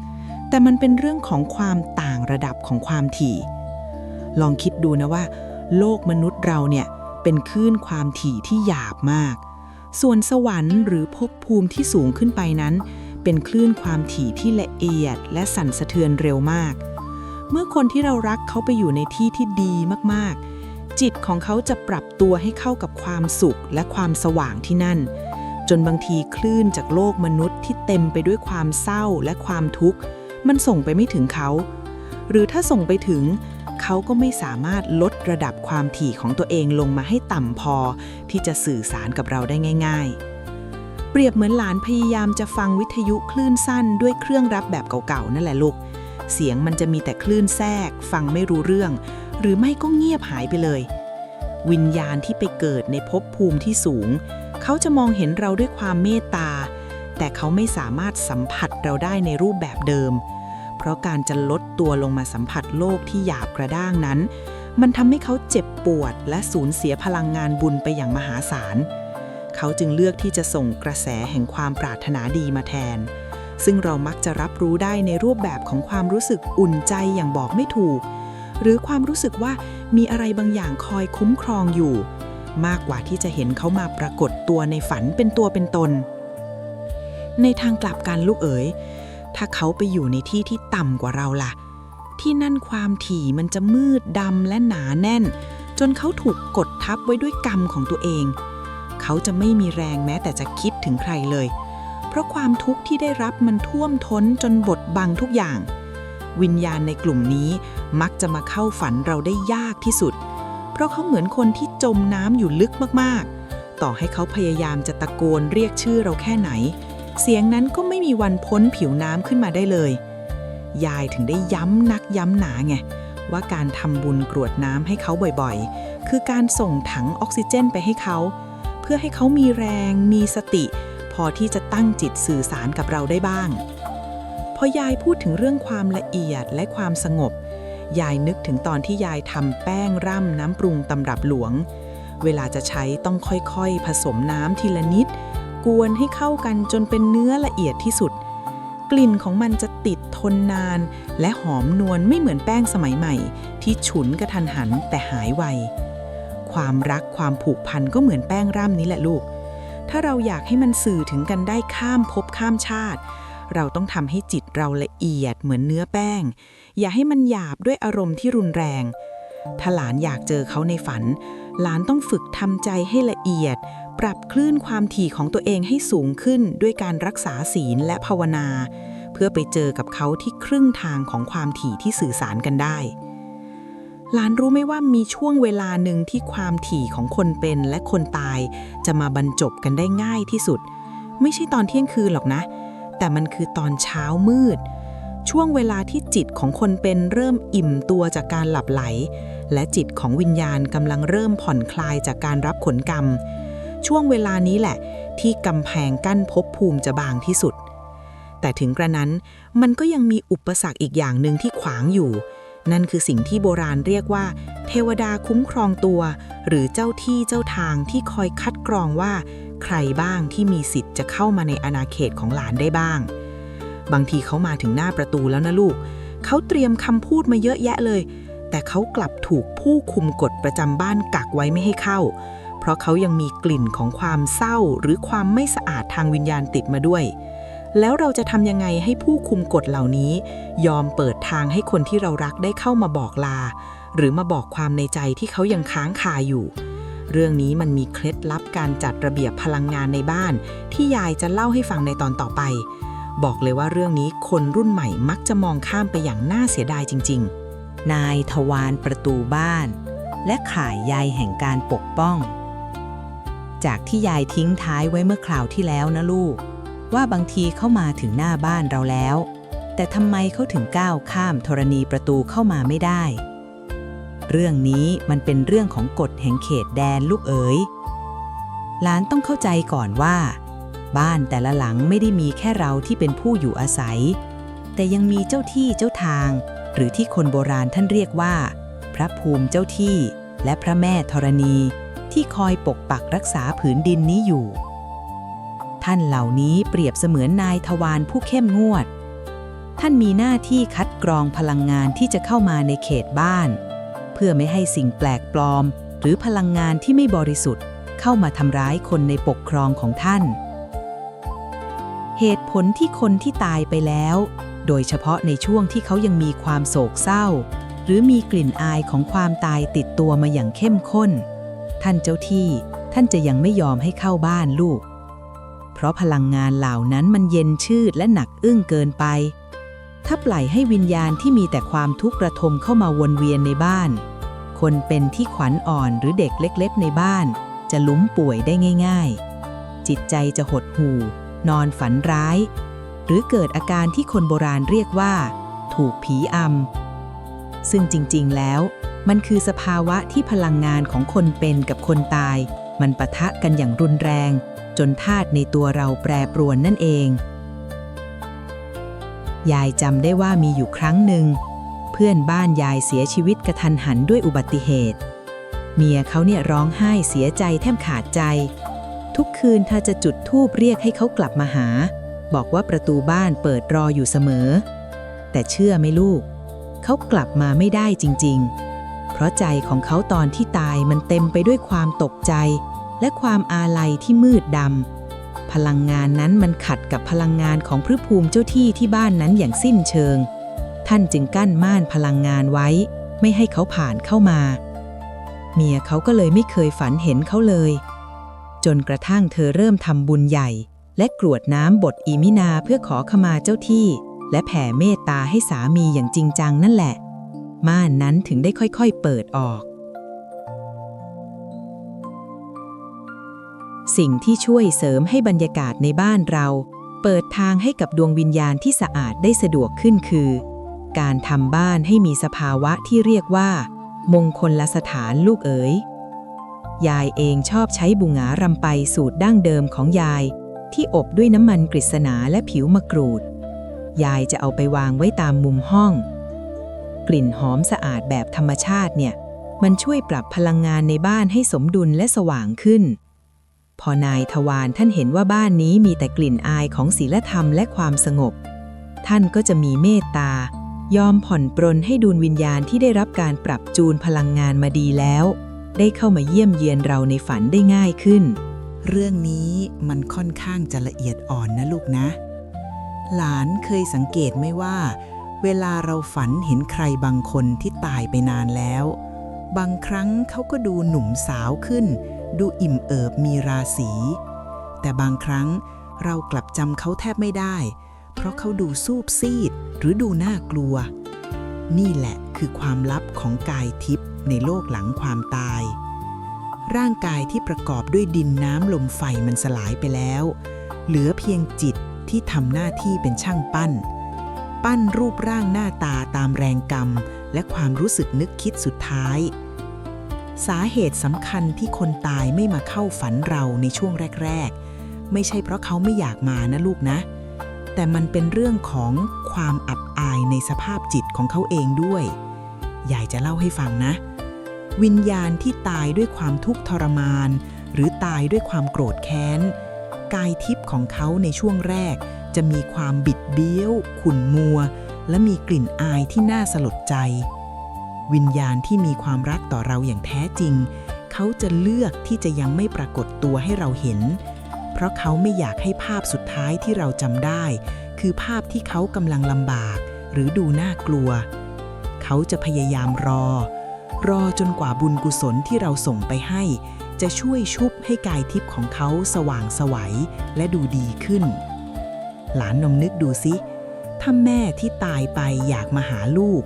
แต่มันเป็นเรื่องของความต่างระดับของความถี่ลองคิดดูนะว่าโลกมนุษย์เราเนี่ยเป็นคลื่นความถี่ที่หยาบมากส่วนสวรรค์หรือภพภูมิที่สูงขึ้นไปนั้นเป็นคลื่นความถี่ที่ละเอียดและสั่นสะเทือนเร็วมากเมื่อคนที่เรารักเขาไปอยู่ในที่ที่ดีมากๆจิตของเขาจะปรับตัวให้เข้ากับความสุขและความสว่างที่นั่นจนบางทีคลื่นจากโลกมนุษย์ที่เต็มไปด้วยความเศร้าและความทุกข์มันส่งไปไม่ถึงเขาหรือถ้าส่งไปถึงเขาก็ไม่สามารถลดระดับความถี่ของตัวเองลงมาให้ต่ำพอที่จะสื่อสารกับเราได้ง่ายๆเปรียบเหมือนหลานพยายามจะฟังวิทยุคลื่นสั้นด้วยเครื่องรับแบบเก่าๆนั่นแหละลูกเสียงมันจะมีแต่คลื่นแทรกฟังไม่รู้เรื่องหรือไม่ก็เงียบหายไปเลยวิญญาณที่ไปเกิดในภพภูมิที่สูงเขาจะมองเห็นเราด้วยความเมตตาแต่เขาไม่สามารถสัมผัสเราได้ในรูปแบบเดิมเพราะการจะลดตัวลงมาสัมผัสโลกที่หยาบกระด้างนั้นมันทำให้เขาเจ็บปวดและสูญเสียพลังงานบุญไปอย่างมหาศาลเขาจึงเลือกที่จะส่งกระแสแห่งความปรารถนาดีมาแทนซึ่งเรามักจะรับรู้ได้ในรูปแบบของความรู้สึกอุ่นใจอย่างบอกไม่ถูกหรือความรู้สึกว่ามีอะไรบางอย่างคอยคุ้มครองอยู่ มากกว่าที่จะเห็นเขามาปรากฏตัวในฝันเป็นตัวเป็นตนในทางกลับกันลูกเอ๋ยถ้าเขาไปอยู่ในที่ที่ต่ำกว่าเราล่ะที่นั่นความถี่มันจะมืดดำและหนาแน่นจนเขาถูกกดทับไว้ด้วยกรรมของตัวเองเขาจะไม่มีแรงแม้แต่จะคิดถึงใครเลยเพราะความทุกข์ที่ได้รับมันท่วมท้นจนบดบังทุกอย่างวิญญาณในกลุ่มนี้มักจะมาเข้าฝันเราได้ยากที่สุดเพราะเขาเหมือนคนที่จมน้ำอยู่ลึกมากๆต่อให้เขาพยายามจะตะโกนเรียกชื่อเราแค่ไหนเสียงนั้นก็ไม่มีวันพ้นผิวน้ำขึ้นมาได้เลยยายถึงได้ย้ำนักย้ำหนาไงว่าการทำบุญกรวดน้ำให้เขาบ่อยๆคือการส่งถังออกซิเจนไปให้เขาเพื่อให้เขามีแรงมีสติพอที่จะตั้งจิตสื่อสารกับเราได้บ้างพอยายพูดถึงเรื่องความละเอียดและความสงบยายนึกถึงตอนที่ยายทำแป้งร่ำน้ำปรุงตำรับหลวงเวลาจะใช้ต้องค่อยๆผสมน้ำทีละนิดกวนให้เข้ากันจนเป็นเนื้อละเอียดที่สุดกลิ่นของมันจะติดทนนานและหอมนวลไม่เหมือนแป้งสมัยใหม่ที่ฉุนกระทันหันแต่หายไวความรักความผูกพันก็เหมือนแป้งร่ำนี้แหละลูกถ้าเราอยากให้มันสื่อถึงกันได้ข้ามภพข้ามชาติเราต้องทำให้จิตเราละเอียดเหมือนเนื้อแป้งอย่าให้มันหยาบด้วยอารมณ์ที่รุนแรงถ้าหลานอยากเจอเขาในฝันหลานต้องฝึกทำใจให้ละเอียดปรับคลื่นความถี่ของตัวเองให้สูงขึ้นด้วยการรักษาศีลและภาวนาเพื่อไปเจอกับเขาที่ครึ่งทางของความถี่ที่สื่อสารกันได้หลานรู้ไหมว่ามีช่วงเวลาหนึ่งที่ความถี่ของคนเป็นและคนตายจะมาบรรจบกันได้ง่ายที่สุดไม่ใช่ตอนเที่ยงคืนหรอกนะแต่มันคือตอนเช้ามืดช่วงเวลาที่จิตของคนเป็นเริ่มอิ่มตัวจากการหลับไหลและจิตของวิญญาณกำลังเริ่มผ่อนคลายจากการรับผลกรรมช่วงเวลานี้แหละที่กำแพงกั้นภพภูมิจะบางที่สุดแต่ถึงกระนั้นมันก็ยังมีอุปสรรคอีกอย่างหนึ่งที่ขวางอยู่นั่นคือสิ่งที่โบราณเรียกว่าเทวดาคุ้มครองตัวหรือเจ้าที่เจ้าทางที่คอยคัดกรองว่าใครบ้างที่มีสิทธิ์จะเข้ามาในอาณาเขตของหลานได้บ้างบางทีเขามาถึงหน้าประตูแล้วนะลูกเขาเตรียมคำพูดมาเยอะแยะเลยแต่เขากลับถูกผู้คุมกฎประจำบ้านกักไว้ไม่ให้เข้าเพราะเขายังมีกลิ่นของความเศร้าหรือความไม่สะอาดทางวิญญาณติดมาด้วยแล้วเราจะทำยังไงให้ผู้คุมกฎเหล่านี้ยอมเปิดทางให้คนที่เรารักได้เข้ามาบอกลาหรือมาบอกความในใจที่เขายังค้างคาอยู่เรื่องนี้มันมีเคล็ดลับการจัดระเบียบพลังงานในบ้านที่ยายจะเล่าให้ฟังในตอนต่อไปบอกเลยว่าเรื่องนี้คนรุ่นใหม่มักจะมองข้ามไปอย่างน่าเสียดายจริงๆนายทวารประตูบ้านและข่ายใยแห่งการปกป้องจากที่ยายทิ้งท้ายไว้เมื่อคราวที่แล้วนะลูกว่าบางทีเข้ามาถึงหน้าบ้านเราแล้วแต่ทำไมเขาถึงก้าวข้ามธรณีประตูเข้ามาไม่ได้เรื่องนี้มันเป็นเรื่องของกฎแห่งเขตแดนลูกเอ๋ยหลานต้องเข้าใจก่อนว่าบ้านแต่ละหลังไม่ได้มีแค่เราที่เป็นผู้อยู่อาศัยแต่ยังมีเจ้าที่เจ้าทางหรือที่คนโบราณท่านเรียกว่าพระภูมิเจ้าที่และพระแม่ธรณีที่คอยปกปักรักษาผืนดินนี้อยู่ท่านเหล่านี้เปรียบเสมือนนายทวารผู้เข้มงวดท่านมีหน้าที่คัดกรองพลังงานที่จะเข้ามาในเขตบ้านเพื่อไม่ให้สิ่งแปลกปลอมหรือพลังงานที่ไม่บริสุทธิ์เข้ามาทำร้ายคนในปกครองของท่านเหตุผลที่คนที่ตายไปแล้วโดยเฉพาะในช่วงที่เขายังมีความโศกเศร้าหรือมีกลิ่นอายของความตายติดตัวมาอย่างเข้มข้นท่านเจ้าที่ท่านจะยังไม่ยอมให้เข้าบ้านลูกเพราะพลังงานเหล่านั้นมันเย็นชืดและหนักอึ้งเกินไปถ้าปล่อยให้วิญญาณที่มีแต่ความทุกข์ระทมเข้ามาวนเวียนในบ้านคนเป็นที่ขวัญอ่อนหรือเด็กเล็กๆในบ้านจะล้มป่วยได้ง่ายๆจิตใจจะหดหู่นอนฝันร้ายหรือเกิดอาการที่คนโบราณเรียกว่าถูกผีอำซึ่งจริงๆแล้วมันคือสภาวะที่พลังงานของคนเป็นกับคนตายมันปะทะกันอย่างรุนแรงจนธาตุในตัวเราแปรปรวนนั่นเองยายจำได้ว่ามีอยู่ครั้งหนึ่งเพื่อนบ้านยายเสียชีวิตกระทันหันด้วยอุบัติเหตุเมียเขาเนี่ยร้องไห้เสียใจแทบขาดใจทุกคืนเธอจะจุดธูปเรียกให้เขากลับมาหาบอกว่าประตูบ้านเปิดรออยู่เสมอแต่เชื่อไหมลูกเขากลับมาไม่ได้จริงๆเพ ราะใจของเขาตอนที่ตายมันเต็มไปด้วยความตกใจและความอาลัยที่มืดดำพลังงานนั้นมันขัดกับพลังงานของพฤภูมิเจ้าที่ที่บ้านนั้นอย่างสิ้นเชิงท่านจึงกั้นม่านพลังงานไว้ไม่ให้เขาผ่านเข้ามาเมียเขาก็เลยไม่เคยฝันเห็นเขาเลยจนกระทั่งเธอเริ่มทำบุญใหญ่และกรวดน้ำบทอีมินาเพื่อขอขมาเจ้าที่และแผ่เมตตาให้สามีอย่างจริงจังนั่นแหละม่านนั้นถึงได้ค่อยๆเปิดออกสิ่งที่ช่วยเสริมให้บรรยากาศในบ้านเราเปิดทางให้กับดวงวิญญาณที่สะอาดได้สะดวกขึ้นคือการทำบ้านให้มีสภาวะที่เรียกว่ามงคลสถานลูกเอ๋ยยายเองชอบใช้บุหงารำไปสูตรดั้งเดิมของยายที่อบด้วยน้ำมันกฤษณาและผิวมะกรูดยายจะเอาไปวางไว้ตามมุมห้องกลิ่นหอมสะอาดแบบธรรมชาติเนี่ยมันช่วยปรับพลังงานในบ้านให้สมดุลและสว่างขึ้นพอนายทวารท่านเห็นว่าบ้านนี้มีแต่กลิ่นอายของศีลธรรมและความสงบท่านก็จะมีเมตตายอมผ่อนปรนให้ดวงวิญญาณที่ได้รับการปรับจูนพลังงานมาดีแล้วได้เข้ามาเยี่ยมเยียนเราในฝันได้ง่ายขึ้นเรื่องนี้มันค่อนข้างจะละเอียดอ่อนนะลูกนะหลานเคยสังเกตไหมว่าเวลาเราฝันเห็นใครบางคนที่ตายไปนานแล้วบางครั้งเขาก็ดูหนุ่มสาวขึ้นดูอิ่มเอิบมีราศีแต่บางครั้งเรากลับจำเขาแทบไม่ได้เพราะเขาดูซูบซีดหรือดูน่ากลัวนี่แหละคือความลับของกายทิพย์ในโลกหลังความตายร่างกายที่ประกอบด้วยดินน้ำลมไฟมันสลายไปแล้วเหลือเพียงจิตที่ทำหน้าที่เป็นช่างปั้นรูปร่างหน้าตาตามแรงกรรมและความรู้สึกนึกคิดสุดท้ายสาเหตุสำคัญที่คนตายไม่มาเข้าฝันเราในช่วงแรกๆไม่ใช่เพราะเขาไม่อยากมานะลูกนะแต่มันเป็นเรื่องของความอับอายในสภาพจิตของเขาเองด้วยยายจะเล่าให้ฟังนะวิญญาณที่ตายด้วยความทุกข์ทรมานหรือตายด้วยความโกรธแค้นกายทิพย์ของเขาในช่วงแรกจะมีความบิดเบี้ยวขุ่นมัวและมีกลิ่นอายที่น่าสลดใจวิญญาณที่มีความรักต่อเราอย่างแท้จริงเขาจะเลือกที่จะยังไม่ปรากฏตัวให้เราเห็นเพราะเขาไม่อยากให้ภาพสุดท้ายที่เราจำได้คือภาพที่เขากำลังลำบากหรือดูน่ากลัวเขาจะพยายามรอจนกว่าบุญกุศลที่เราส่งไปให้จะช่วยชุบให้กายทิพย์ของเขาสว่างไสวและดูดีขึ้นหลานลองนึกดูสิถ้าแม่ที่ตายไปอยากมาหาลูก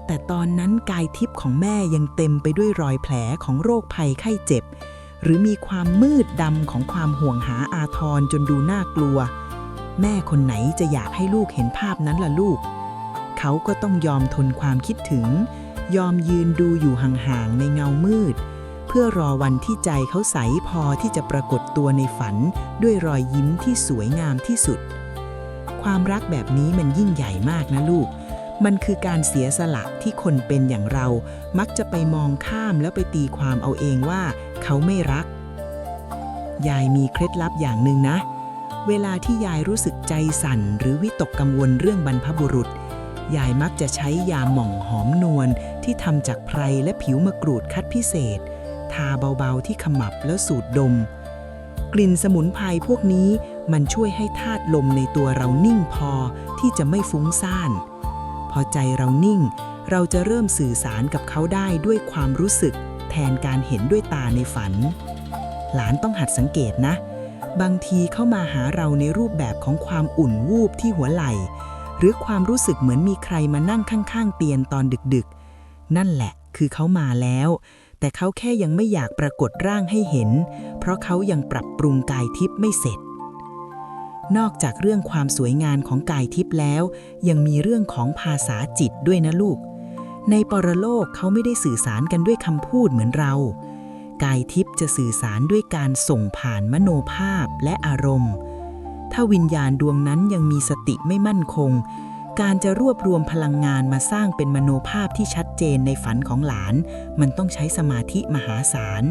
แต่ตอนนั้นกายทิพย์ของแม่ยังเต็มไปด้วยรอยแผลของโรคภัยไข้เจ็บหรือมีความมืดดำของความห่วงหาอาทรจนดูน่ากลัวแม่คนไหนจะอยากให้ลูกเห็นภาพนั้นล่ะลูกเขาก็ต้องยอมทนความคิดถึงยอมยืนดูอยู่ห่างๆในเงามืดเพื่อรอวันที่ใจเขาใสพอที่จะปรากฏตัวในฝันด้วยรอยยิ้มที่สวยงามที่สุดความรักแบบนี้มันยิ่งใหญ่มากนะลูกมันคือการเสียสละที่คนเป็นอย่างเรามักจะไปมองข้ามแล้วไปตีความเอาเองว่าเขาไม่รักยายมีเคล็ดลับอย่างหนึ่งนะเวลาที่ยายรู้สึกใจสั่นหรือวิตกกังวลเรื่องบรรพบุรุษยายมักจะใช้ยาหม่องหอมนวลที่ทำจากไพรและผิวมะกรูดคัดพิเศษทาเบาๆที่ขมับแล้วสูดดมกลิ่นสมุนไพรพวกนี้มันช่วยให้ธาตุลมในตัวเรานิ่งพอที่จะไม่ฟุ้งซ่านพอใจเรานิ่งเราจะเริ่มสื่อสารกับเขาได้ด้วยความรู้สึกแทนการเห็นด้วยตาในฝันหลานต้องหัดสังเกตนะบางทีเข้ามาหาเราในรูปแบบของความอุ่นวูบที่หัวไหล่หรือความรู้สึกเหมือนมีใครมานั่งข้างๆเตียงตอนดึกๆนั่นแหละคือเขามาแล้วแต่เขาแค่ยังไม่อยากปรากฏร่างให้เห็นเพราะเขายังปรับปรุงกายทิพย์ไม่เสร็จนอกจากเรื่องความสวยงามของกายทิพย์แล้วยังมีเรื่องของภาษาจิตด้วยนะลูกในปรโลกเขาไม่ได้สื่อสารกันด้วยคำพูดเหมือนเรากายทิพย์จะสื่อสารด้วยการส่งผ่านมโนภาพและอารมณ์ถ้าวิญญาณดวงนั้นยังมีสติไม่มั่นคงการจะรวบรวมพลังงานมาสร้างเป็นมโนภาพที่ชัดเจนในฝันของหลานมันต้องใช้สมาธิมหาศาล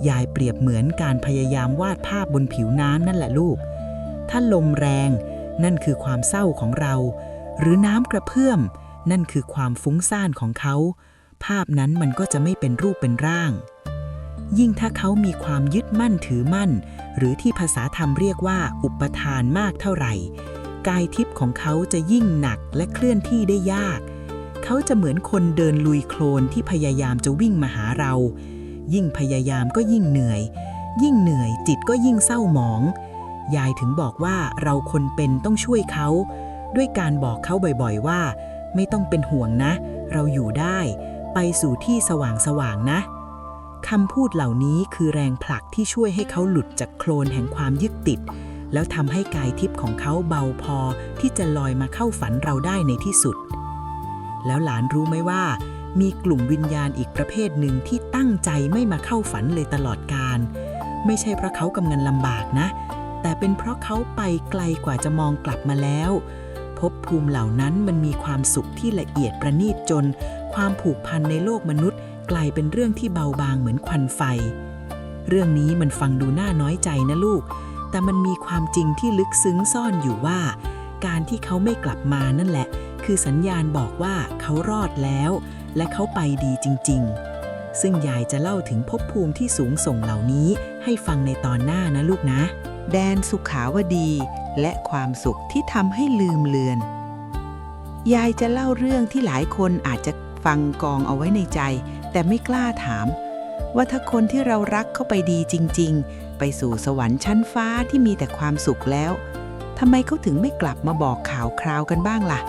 ยายเปรียบเหมือนการพยายามวาดภาพบนผิวน้ำนั่นแหละลูกถ้าลมแรงนั่นคือความเศร้าของเราหรือน้ำกระเพื่อมนั่นคือความฟุ้งซ่านของเขาพ ภาพนั้นมันก็จะไม่เป็นรูปเป็นร่างยิ่งถ้าเขามีความยึดมั่นถือมั่นหรือที่ภาษาธรรมเรียกว่าอุปทานมากเท่าไหร่กายทิพย์ของเขาจะยิ่งหนักและเคลื่อนที่ได้ยากเขาจะเหมือนคนเดินลุยโคลนที่พยายามจะวิ่งมาหาเรายิ่งพยายามก็ยิ่งเหนื่อยจิตก็ยิ่งเศร้าหมองยายถึงบอกว่าเราคนเป็นต้องช่วยเขาด้วยการบอกเขาบ่อยๆว่าไม่ต้องเป็นห่วงนะเราอยู่ได้ไปสู่ที่สว่างๆนะคำพูดเหล่านี้คือแรงผลักที่ช่วยให้เขาหลุดจากโคลนแห่งความยึดติดแล้วทำให้กายทิพย์ของเขาเบาพอที่จะลอยมาเข้าฝันเราได้ในที่สุดแล้วหลานรู้ไหมว่ามีกลุ่มวิญญาณอีกประเภทหนึ่งที่ตั้งใจไม่มาเข้าฝันเลยตลอดกาลไม่ใช่เพราะเขากำลังลำบากนะแต่เป็นเพราะเขาไปไกลกว่าจะมองกลับมาแล้วภพภูมิเหล่านั้นมันมีความสุขที่ละเอียดประณีตจนความผูกพันในโลกมนุษย์กลายเป็นเรื่องที่เบาบางเหมือนควันไฟเรื่องนี้มันฟังดูน่าน้อยใจนะลูกแต่มันมีความจริงที่ลึกซึ้งซ่อนอยู่ว่าการที่เขาไม่กลับมานั่นแหละคือสัญญาณบอกว่าเขารอดแล้วและเขาไปดีจริงๆซึ่งยายจะเล่าถึงภพภูมิที่สูงส่งเหล่านี้ให้ฟังในตอนหน้านะลูกนะแดนสุขาวดีและความสุขที่ทำให้ลืมเลือนยายจะเล่าเรื่องที่หลายคนอาจจะฟังกองเอาไว้ในใจแต่ไม่กล้าถามว่าถ้าคนที่เรารักเข้าไปดีจริงๆไปสู่สวรรค์ชั้นฟ้าที่มีแต่ความสุขแล้วทำไมเขาถึงไม่กลับมาบอกข่าวคราวกันบ้างล่ะ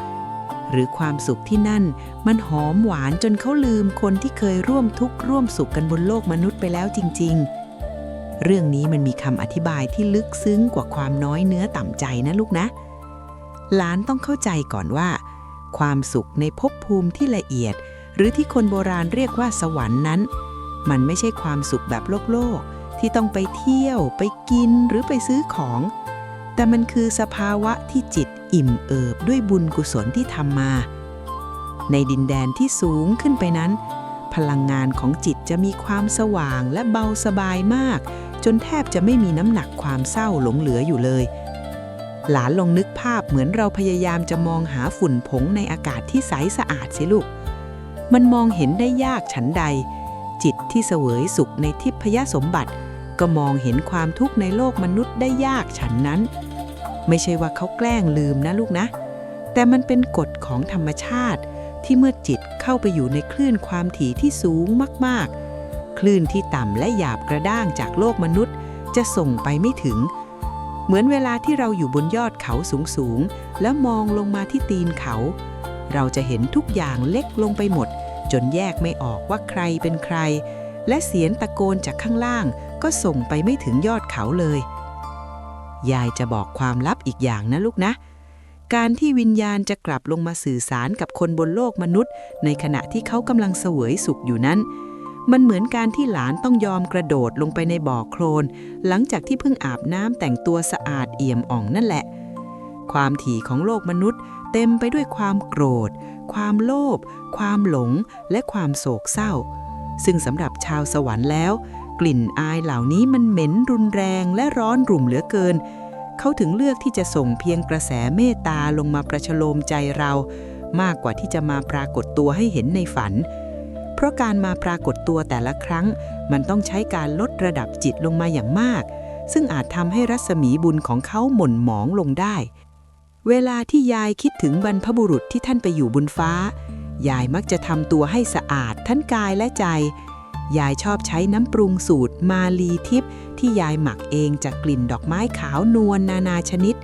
หรือความสุขที่นั่นมันหอมหวานจนเขาลืมคนที่เคยร่วมทุกข์ร่วมสุขกันบนโลกมนุษย์ไปแล้วจริงๆเรื่องนี้มันมีคำอธิบายที่ลึกซึ้งกว่าความน้อยเนื้อต่ำใจนะลูกนะหลานต้องเข้าใจก่อนว่าความสุขในภพภูมิที่ละเอียดหรือที่คนโบราณเรียกว่าสวรรค์นั้นมันไม่ใช่ความสุขแบบโลกที่ต้องไปเที่ยวไปกินหรือไปซื้อของแต่มันคือสภาวะที่จิตอิ่มเอิบด้วยบุญกุศลที่ทำมาในดินแดนที่สูงขึ้นไปนั้นพลังงานของจิตจะมีความสว่างและเบาสบายมากจนแทบจะไม่มีน้ำหนักความเศร้าหลงเหลืออยู่เลยหลานลองนึกภาพเหมือนเราพยายามจะมองหาฝุ่นผงในอากาศที่ใสสะอาดสิลูกมันมองเห็นได้ยากฉันใดจิตที่เสวยสุขในทิพยสมบัติก็มองเห็นความทุกข์ในโลกมนุษย์ได้ยากฉันนั้นไม่ใช่ว่าเขาแกล้งลืมนะลูกนะแต่มันเป็นกฎของธรรมชาติที่เมื่อจิตเข้าไปอยู่ในคลื่นความถี่ที่สูงมากๆคลื่นที่ต่ำและหยาบกระด้างจากโลกมนุษย์จะส่งไปไม่ถึงเหมือนเวลาที่เราอยู่บนยอดเขาสูงๆแล้วมองลงมาที่ตีนเขาเราจะเห็นทุกอย่างเล็กลงไปหมดจนแยกไม่ออกว่าใครเป็นใครและเสียงตะโกนจากข้างล่างก็ส่งไปไม่ถึงยอดเขาเลยยายจะบอกความลับอีกอย่างนะลูกนะการที่วิญญาณจะกลับลงมาสื่อสารกับคนบนโลกมนุษย์ในขณะที่เขากำลังเสวยสุขอยู่นั้นมันเหมือนการที่หลานต้องยอมกระโดดลงไปในบ่อโคลนหลังจากที่เพิ่งอาบน้ำแต่งตัวสะอาดเอี่ยมอ่องนั่นแหละความถี่ของโลกมนุษย์เต็มไปด้วยความโกรธความโลภความหลงและความโศกเศร้าซึ่งสำหรับชาวสวรรค์แล้วกลิ่นอายเหล่านี้มันเหม็นรุนแรงและร้อนรุ่มเหลือเกินเขาถึงเลือกที่จะส่งเพียงกระแสเมตตาลงมาประโลมใจเรามากกว่าที่จะมาปรากฏตัวให้เห็นในฝันเพราะการมาปรากฏตัวแต่ละครั้งมันต้องใช้การลดระดับจิตลงมาอย่างมากซึ่งอาจทำให้รัศมีบุญของเขาหม่นหมองลงได้เวลาที่ยายคิดถึงบรรพบุรุษที่ท่านไปอยู่บนฟ้ายายมักจะทำตัวให้สะอาดทั้งกายและใจยายชอบใช้น้ำปรุงสูตรมาลีทิพย์ที่ยายหมักเองจากกลิ่นดอกไม้ขาวนวลนานาชนิด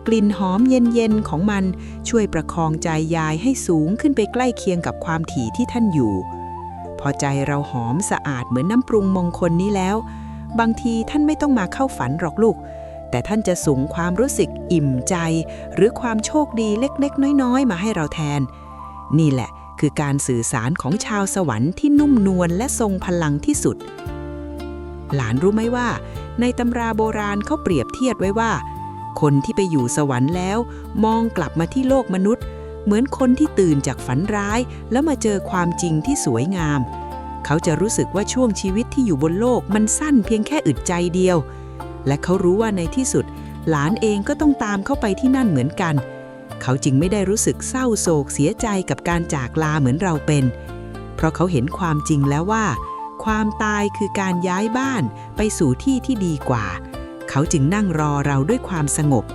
กลิ่นหอมเย็นๆของมันช่วยประคองใจยายให้สูงขึ้นไปใกล้เคียงกับความถี่ที่ท่านอยู่พอใจเราหอมสะอาดเหมือนน้ำปรุงมงคลนี้แล้วบางทีท่านไม่ต้องมาเข้าฝันหรอกลูกแต่ท่านจะส่งความรู้สึกอิ่มใจหรือความโชคดีเล็กๆน้อยๆมาให้เราแทนนี่แหละคือการสื่อสารของชาวสวรรค์ที่นุ่มนวลและทรงพลังที่สุดหลานรู้ไหมว่าในตำราโบราณเขาเปรียบเทียบไว้ว่าคนที่ไปอยู่สวรรค์แล้วมองกลับมาที่โลกมนุษย์เหมือนคนที่ตื่นจากฝันร้ายแล้วมาเจอความจริงที่สวยงามเขาจะรู้สึกว่าช่วงชีวิตที่อยู่บนโลกมันสั้นเพียงแค่อึดใจเดียวและเขารู้ว่าในที่สุดหลานเองก็ต้องตามเข้าไปที่นั่นเหมือนกันเขาจึงไม่ได้รู้สึกเศร้าโศกเสียใจกับการจากลาเหมือนเราเป็น เพราะเขาเห็นความจริงแล้วว่าความตายคือการย้ายบ้านไปสู่ที่ที่ดีกว่าเขาจึงนั่งรอเราด้วยความสงบ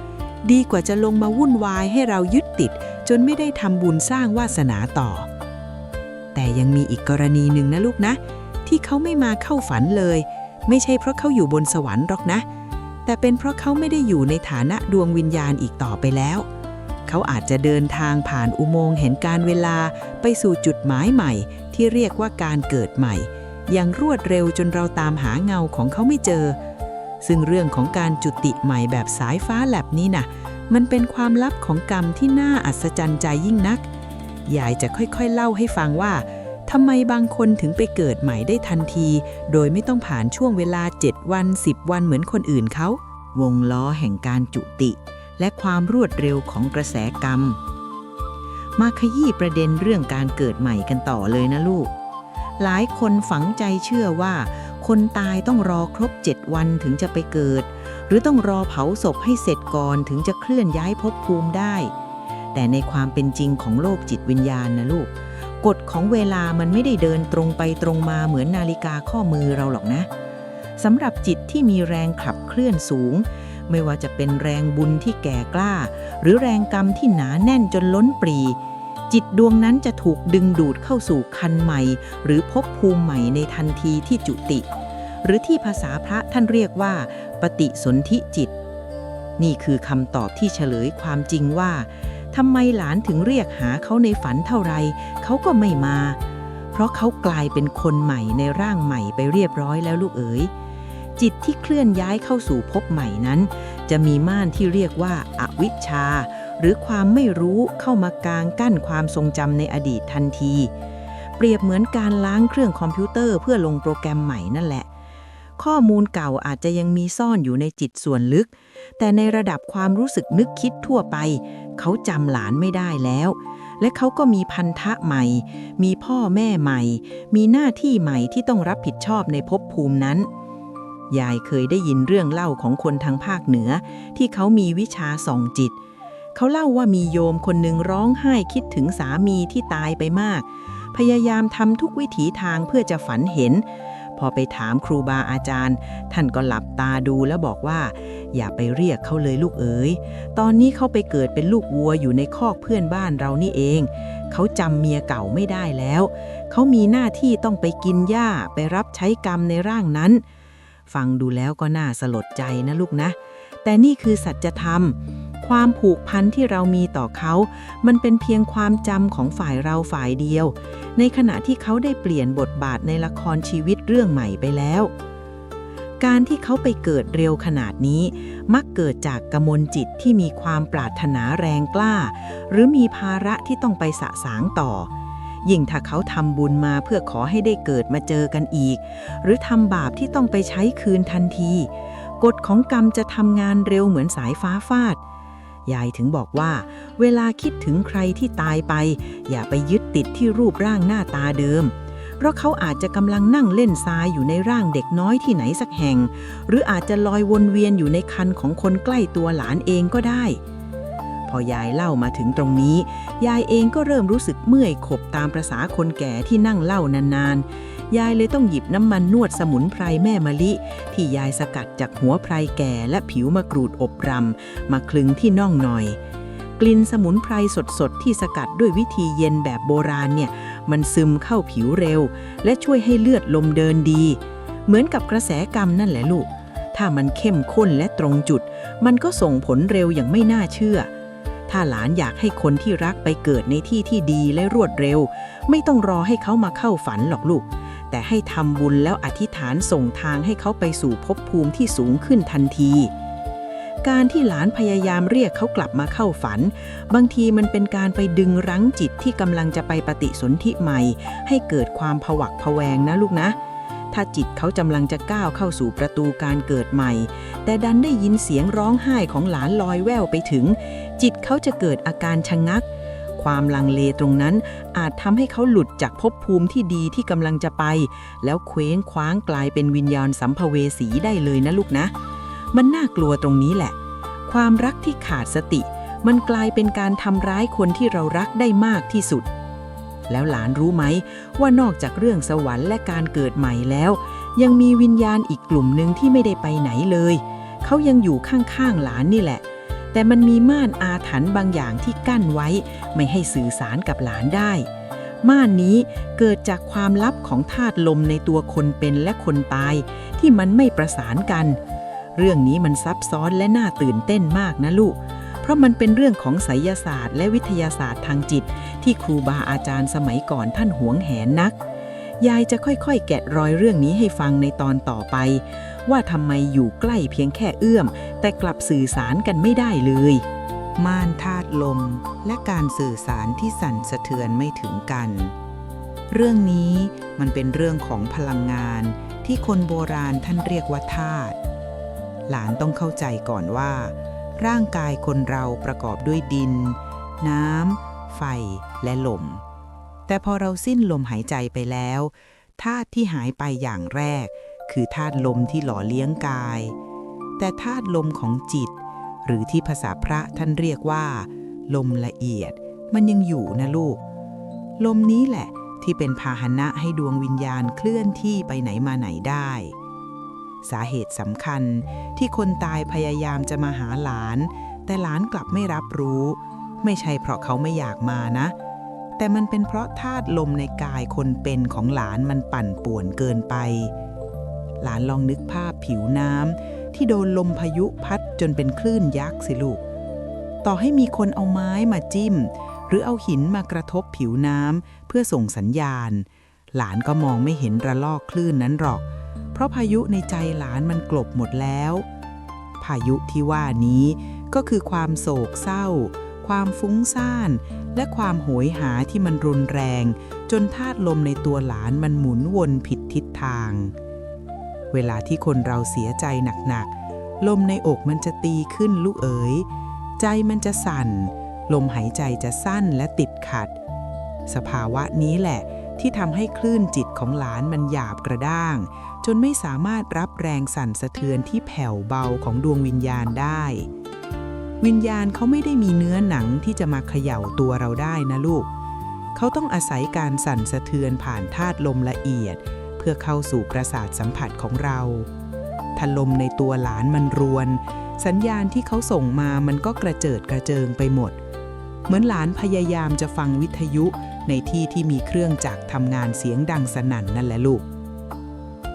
ดีกว่าจะลงมาวุ่นวายให้เรายึดติดจนไม่ได้ทำบุญสร้างวาสนาต่อแต่ยังมีอีกกรณีหนึ่งนะลูกนะที่เขาไม่มาเข้าฝันเลยไม่ใช่เพราะเขาอยู่บนสวรรค์หรอกนะแต่เป็นเพราะเขาไม่ได้อยู่ในฐานะดวงวิญญาณอีกต่อไปแล้วเขาอาจจะเดินทางผ่านอุโมงค์แห่งการเวลาไปสู่จุดหมายใหม่ที่เรียกว่าการเกิดใหม่อย่างรวดเร็วจนเราตามหาเงาของเขาไม่เจอซึ่งเรื่องของการจุติใหม่แบบสายฟ้าแลบนี้นะมันเป็นความลับของกรรมที่น่าอัศจรรย์ใจยิ่งนักยายจะค่อยๆเล่าให้ฟังว่าทำไมบางคนถึงไปเกิดใหม่ได้ทันทีโดยไม่ต้องผ่านช่วงเวลา7 วัน10 วันเหมือนคนอื่นเขาวงล้อแห่งการจุติและความรวดเร็วของกระแสกรรมมาขยี้ประเด็นเรื่องการเกิดใหม่กันต่อเลยนะลูกหลายคนฝังใจเชื่อว่าคนตายต้องรอครบ7 วันถึงจะไปเกิดหรือต้องรอเผาศพให้เสร็จก่อนถึงจะเคลื่อนย้ายภพภูมิได้แต่ในความเป็นจริงของโลกจิตวิญญาณนะลูกกฎของเวลามันไม่ได้เดินตรงไปตรงมาเหมือนนาฬิกาข้อมือเราหรอกนะสำหรับจิตที่มีแรงขับเคลื่อนสูงไม่ว่าจะเป็นแรงบุญที่แก่กล้าหรือแรงกรรมที่หนาแน่นจนล้นปรีจิตดวงนั้นจะถูกดึงดูดเข้าสู่คันใหม่หรือภพภูมิใหม่ในทันทีที่จุติหรือที่ภาษาพระท่านเรียกว่าปฏิสนธิจิตนี่คือคำตอบที่เฉลยความจริงว่าทำไมหลานถึงเรียกหาเขาในฝันเท่าไรเขาก็ไม่มาเพราะเขากลายเป็นคนใหม่ในร่างใหม่ไปเรียบร้อยแล้วลูกเอ๋ยจิตที่เคลื่อนย้ายเข้าสู่ภพใหม่นั้นจะมีม่านที่เรียกว่าอวิชชาหรือความไม่รู้เข้ามากางกั้นความทรงจำในอดีตทันทีเปรียบเหมือนการล้างเครื่องคอมพิวเตอร์เพื่อลงโปรแกรมใหม่นั่นแหละข้อมูลเก่าอาจจะยังมีซ่อนอยู่ในจิตส่วนลึกแต่ในระดับความรู้สึกนึกคิดทั่วไปเขาจำหลานไม่ได้แล้วและเขาก็มีพันธะใหม่มีพ่อแม่ใหม่มีหน้าที่ใหม่ที่ต้องรับผิดชอบในภพภูมินั้นยายเคยได้ยินเรื่องเล่าของคนทางภาคเหนือที่เขามีวิชาส่องจิตเขาเล่าว่ามีโยมคนหนึ่งร้องไห้คิดถึงสามีที่ตายไปมากพยายามทำทุกวิถีทางเพื่อจะฝันเห็นพอไปถามครูบาอาจารย์ท่านก็หลับตาดูแล้วบอกว่าอย่าไปเรียกเขาเลยลูกเอ๋ยตอนนี้เขาไปเกิดเป็นลูกวัวอยู่ในคอกเพื่อนบ้านเรานี่เองเขาจำเมียเก่าไม่ได้แล้วเขามีหน้าที่ต้องไปกินหญ้าไปรับใช้กรรมในร่างนั้นฟังดูแล้วก็น่าสลดใจนะลูกนะแต่นี่คือสัจธรรมความผูกพันที่เรามีต่อเขามันเป็นเพียงความจำของฝ่ายเราฝ่ายเดียวในขณะที่เขาได้เปลี่ยนบทบาทในละครชีวิตเรื่องใหม่ไปแล้วการที่เขาไปเกิดเร็วขนาดนี้มักเกิดจากกมลจิตที่มีความปรารถนาแรงกล้าหรือมีภาระที่ต้องไปสะสางต่อยิ่งถ้าเขาทำบุญมาเพื่อขอให้ได้เกิดมาเจอกันอีกหรือทำบาปที่ต้องไปใช้คืนทันทีกฎของกรรมจะทำงานเร็วเหมือนสายฟ้าฟาดยายถึงบอกว่าเวลาคิดถึงใครที่ตายไปอย่าไปยึดติดที่รูปร่างหน้าตาเดิมเพราะเขาอาจจะกำลังนั่งเล่นทรายอยู่ในร่างเด็กน้อยที่ไหนสักแห่งหรืออาจจะลอยวนเวียนอยู่ในครรภ์ของคนใกล้ตัวหลานเองก็ได้พอยายเล่ามาถึงตรงนี้ยายเองก็เริ่มรู้สึกเมื่อยขบตามประษาคนแก่ที่นั่งเล่านานๆยายเลยต้องหยิบน้ำมันนวดสมุนไพรแม่มะลิที่ยายสกัดจากหัวไพรแก่และผิวมะกรูดอบรำมาคลึงที่น่องหน่อยกลิ่นสมุนไพรสดๆที่สกัดด้วยวิธีเย็นแบบโบราณเนี่ยมันซึมเข้าผิวเร็วและช่วยให้เลือดลมเดินดีเหมือนกับกระแสกรรมนั่นแหละลูกถ้ามันเข้มข้นและตรงจุดมันก็ส่งผลเร็วอย่างไม่น่าเชื่อถ้าหลานอยากให้คนที่รักไปเกิดในที่ที่ดีและรวดเร็วไม่ต้องรอให้เขามาเข้าฝันหรอกลูกแต่ให้ทำบุญแล้วอธิษฐานส่งทางให้เขาไปสู่ภพภูมิที่สูงขึ้นทันทีการที่หลานพยายามเรียกเขากลับมาเข้าฝันบางทีมันเป็นการไปดึงรั้งจิตที่กำลังจะไปปฏิสนธิใหม่ให้เกิดความผวักผแวงนะลูกนะถ้าจิตเขากำลังจะก้าวเข้าสู่ประตูการเกิดใหม่แต่ดันได้ยินเสียงร้องไห้ของหลานลอยแว่วไปถึงจิตเขาจะเกิดอาการชะงักความลังเลตรงนั้นอาจทำให้เขาหลุดจากภพภูมิที่ดีที่กำลังจะไปแล้วเคว้งคว้างกลายเป็นวิญญาณสัมภเวสีได้เลยนะลูกนะมันน่ากลัวตรงนี้แหละความรักที่ขาดสติมันกลายเป็นการทำร้ายคนที่เรารักได้มากที่สุด แล้วหลานรู้ไหมว่านอกจากเรื่องสวรรค์และการเกิดใหม่แล้วยังมีวิญญาณอีกกลุ่มหนึ่งที่ไม่ได้ไปไหนเลยเขายังอยู่ข้างๆหลานนี่แหละแต่มันมีม่านอาถรรพ์บางอย่างที่กั้นไว้ไม่ให้สื่อสารกับหลานได้ม่านนี้เกิดจากความลับของธาตุลมในตัวคนเป็นและคนตายที่มันไม่ประสานกันเรื่องนี้มันซับซ้อนและน่าตื่นเต้นมากนะลูกเพราะมันเป็นเรื่องของไสยศาสตร์และวิทยาศาสตร์ทางจิตที่ครูบาอาจารย์สมัยก่อนท่านหวงแหนนักยายจะค่อยๆแกะรอยเรื่องนี้ให้ฟังในตอนต่อไปว่าทำไมอยู่ใกล้เพียงแค่เอื้อมแต่กลับสื่อสารกันไม่ได้เลยม่านธาตุลมและการสื่อสารที่สั่นสะเทือนไม่ถึงกันเรื่องนี้มันเป็นเรื่องของพลังงานที่คนโบราณท่านเรียกว่าธาตุหลานต้องเข้าใจก่อนว่าร่างกายคนเราประกอบด้วยดินน้ำไฟและลมแต่พอเราสิ้นลมหายใจไปแล้วธาตุที่หายไปอย่างแรกคือธาตุลมที่หล่อเลี้ยงกายแต่ธาตุลมของจิตหรือที่ภาษาพระท่านเรียกว่าลมละเอียดมันยังอยู่นะลูกลมนี้แหละที่เป็นพาหนะให้ดวงวิญญาณเคลื่อนที่ไปไหนมาไหนได้สาเหตุสำคัญที่คนตายพยายามจะมาหาหลานแต่หลานกลับไม่รับรู้ไม่ใช่เพราะเขาไม่อยากมานะแต่มันเป็นเพราะธาตุลมในกายคนเป็นของหลานมันปั่นป่วนเกินไปหลานลองนึกภาพผิวน้ำที่โดนลมพายุพัดจนเป็นคลื่นยักษ์สิลูกต่อให้มีคนเอาไม้มาจิ้มหรือเอาหินมากระทบผิวน้ำเพื่อส่งสัญญาณหลานก็มองไม่เห็นระลอกคลื่นนั้นหรอกเพราะพายุในใจหลานมันกลบหมดแล้วพายุที่ว่านี้ก็คือความโศกเศร้าความฟุ้งซ่านและความโหยหาที่มันรุนแรงจนธาตุลมในตัวหลานมันหมุนวนผิดทิศทางเวลาที่คนเราเสียใจหนักๆลมในอกมันจะตีขึ้นลูกเอ๋ยใจมันจะสั่นลมหายใจจะสั้นและติดขัดสภาวะนี้แหละที่ทำให้คลื่นจิตของหลานมันหยาบกระด้างจนไม่สามารถรับแรงสั่นสะเทือนที่แผ่วเบาของดวงวิญญาณได้วิญญาณเขาไม่ได้มีเนื้อหนังที่จะมาเขย่าตัวเราได้นะลูกเขาต้องอาศัยการสั่นสะเทือนผ่านธาตุลมละเอียดเพื่อเข้าสู่ประสาทสัมผัสของเราถ้าลมในตัวหลานมันรวนสัญญาณที่เขาส่งมามันก็กระเจิดกระเจิงไปหมดเหมือนหลานพยายามจะฟังวิทยุในที่ที่มีเครื่องจักรทำงานเสียงดังสนั่นนั่นแหละลูก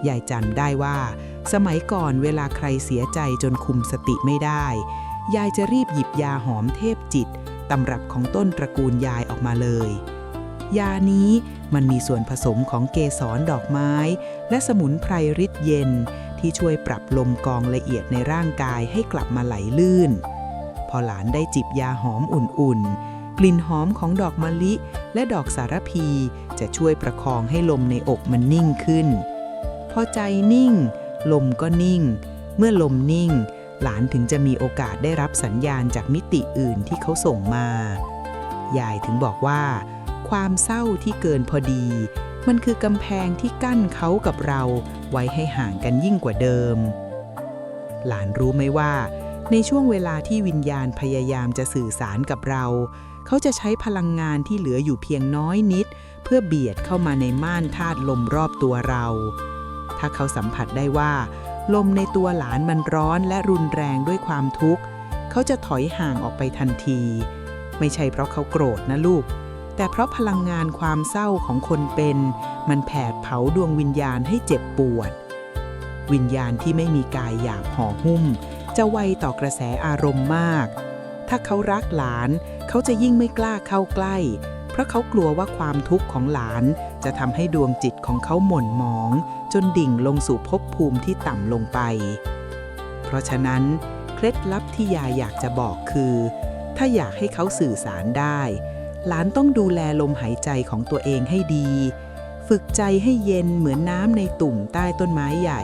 ยายจำได้ว่าสมัยก่อนเวลาใครเสียใจจนคุมสติไม่ได้ยายจะรีบหยิบยาหอมเทพจิตตำรับของต้นตระกูลยายออกมาเลยยานี้มันมีส่วนผสมของเกสรดอกไม้และสมุนไพรฤทธิ์เย็นที่ช่วยปรับลมกองละเอียดในร่างกายให้กลับมาไหลลื่นพอหลานได้จิบยาหอมอุ่นๆกลิ่นหอมของดอกมะลิและดอกสารพีจะช่วยประคองให้ลมในอกมันนิ่งขึ้นพอใจนิ่งลมก็นิ่งเมื่อลมนิ่งหลานถึงจะมีโอกาสได้รับสัญญาณจากมิติอื่นที่เขาส่งมายายถึงบอกว่าความเศร้าที่เกินพอดีมันคือกำแพงที่กั้นเขากับเราไว้ให้ห่างกันยิ่งกว่าเดิมหลานรู้ไหมว่าในช่วงเวลาที่วิญญาณพยายามจะสื่อสารกับเราเขาจะใช้พลังงานที่เหลืออยู่เพียงน้อยนิดเพื่อเบียดเข้ามาในม่านธาตุลมรอบตัวเราถ้าเขาสัมผัสได้ว่าลมในตัวหลานมันร้อนและรุนแรงด้วยความทุกข์เขาจะถอยห่างออกไปทันทีไม่ใช่เพราะเขาโกรธนะลูกแต่เพราะพลังงานความเศร้าของคนเป็นมันแผดเผาดวงวิญญาณให้เจ็บปวดวิญญาณที่ไม่มีกายหยาบห่อหุ้มจะไวต่อกระแสอารมณ์มากถ้าเขารักหลานเขาจะยิ่งไม่กล้าเข้าใกล้เพราะเขากลัวว่าความทุกข์ของหลานจะทำให้ดวงจิตของเขาหม่นหมองจนดิ่งลงสู่ภพภูมิที่ต่ำลงไปเพราะฉะนั้นเคล็ดลับที่ยายอยากจะบอกคือถ้าอยากให้เขาสื่อสารได้หลานต้องดูแลลมหายใจของตัวเองให้ดีฝึกใจให้เย็นเหมือนน้ำในตุ่มใต้ต้นไม้ใหญ่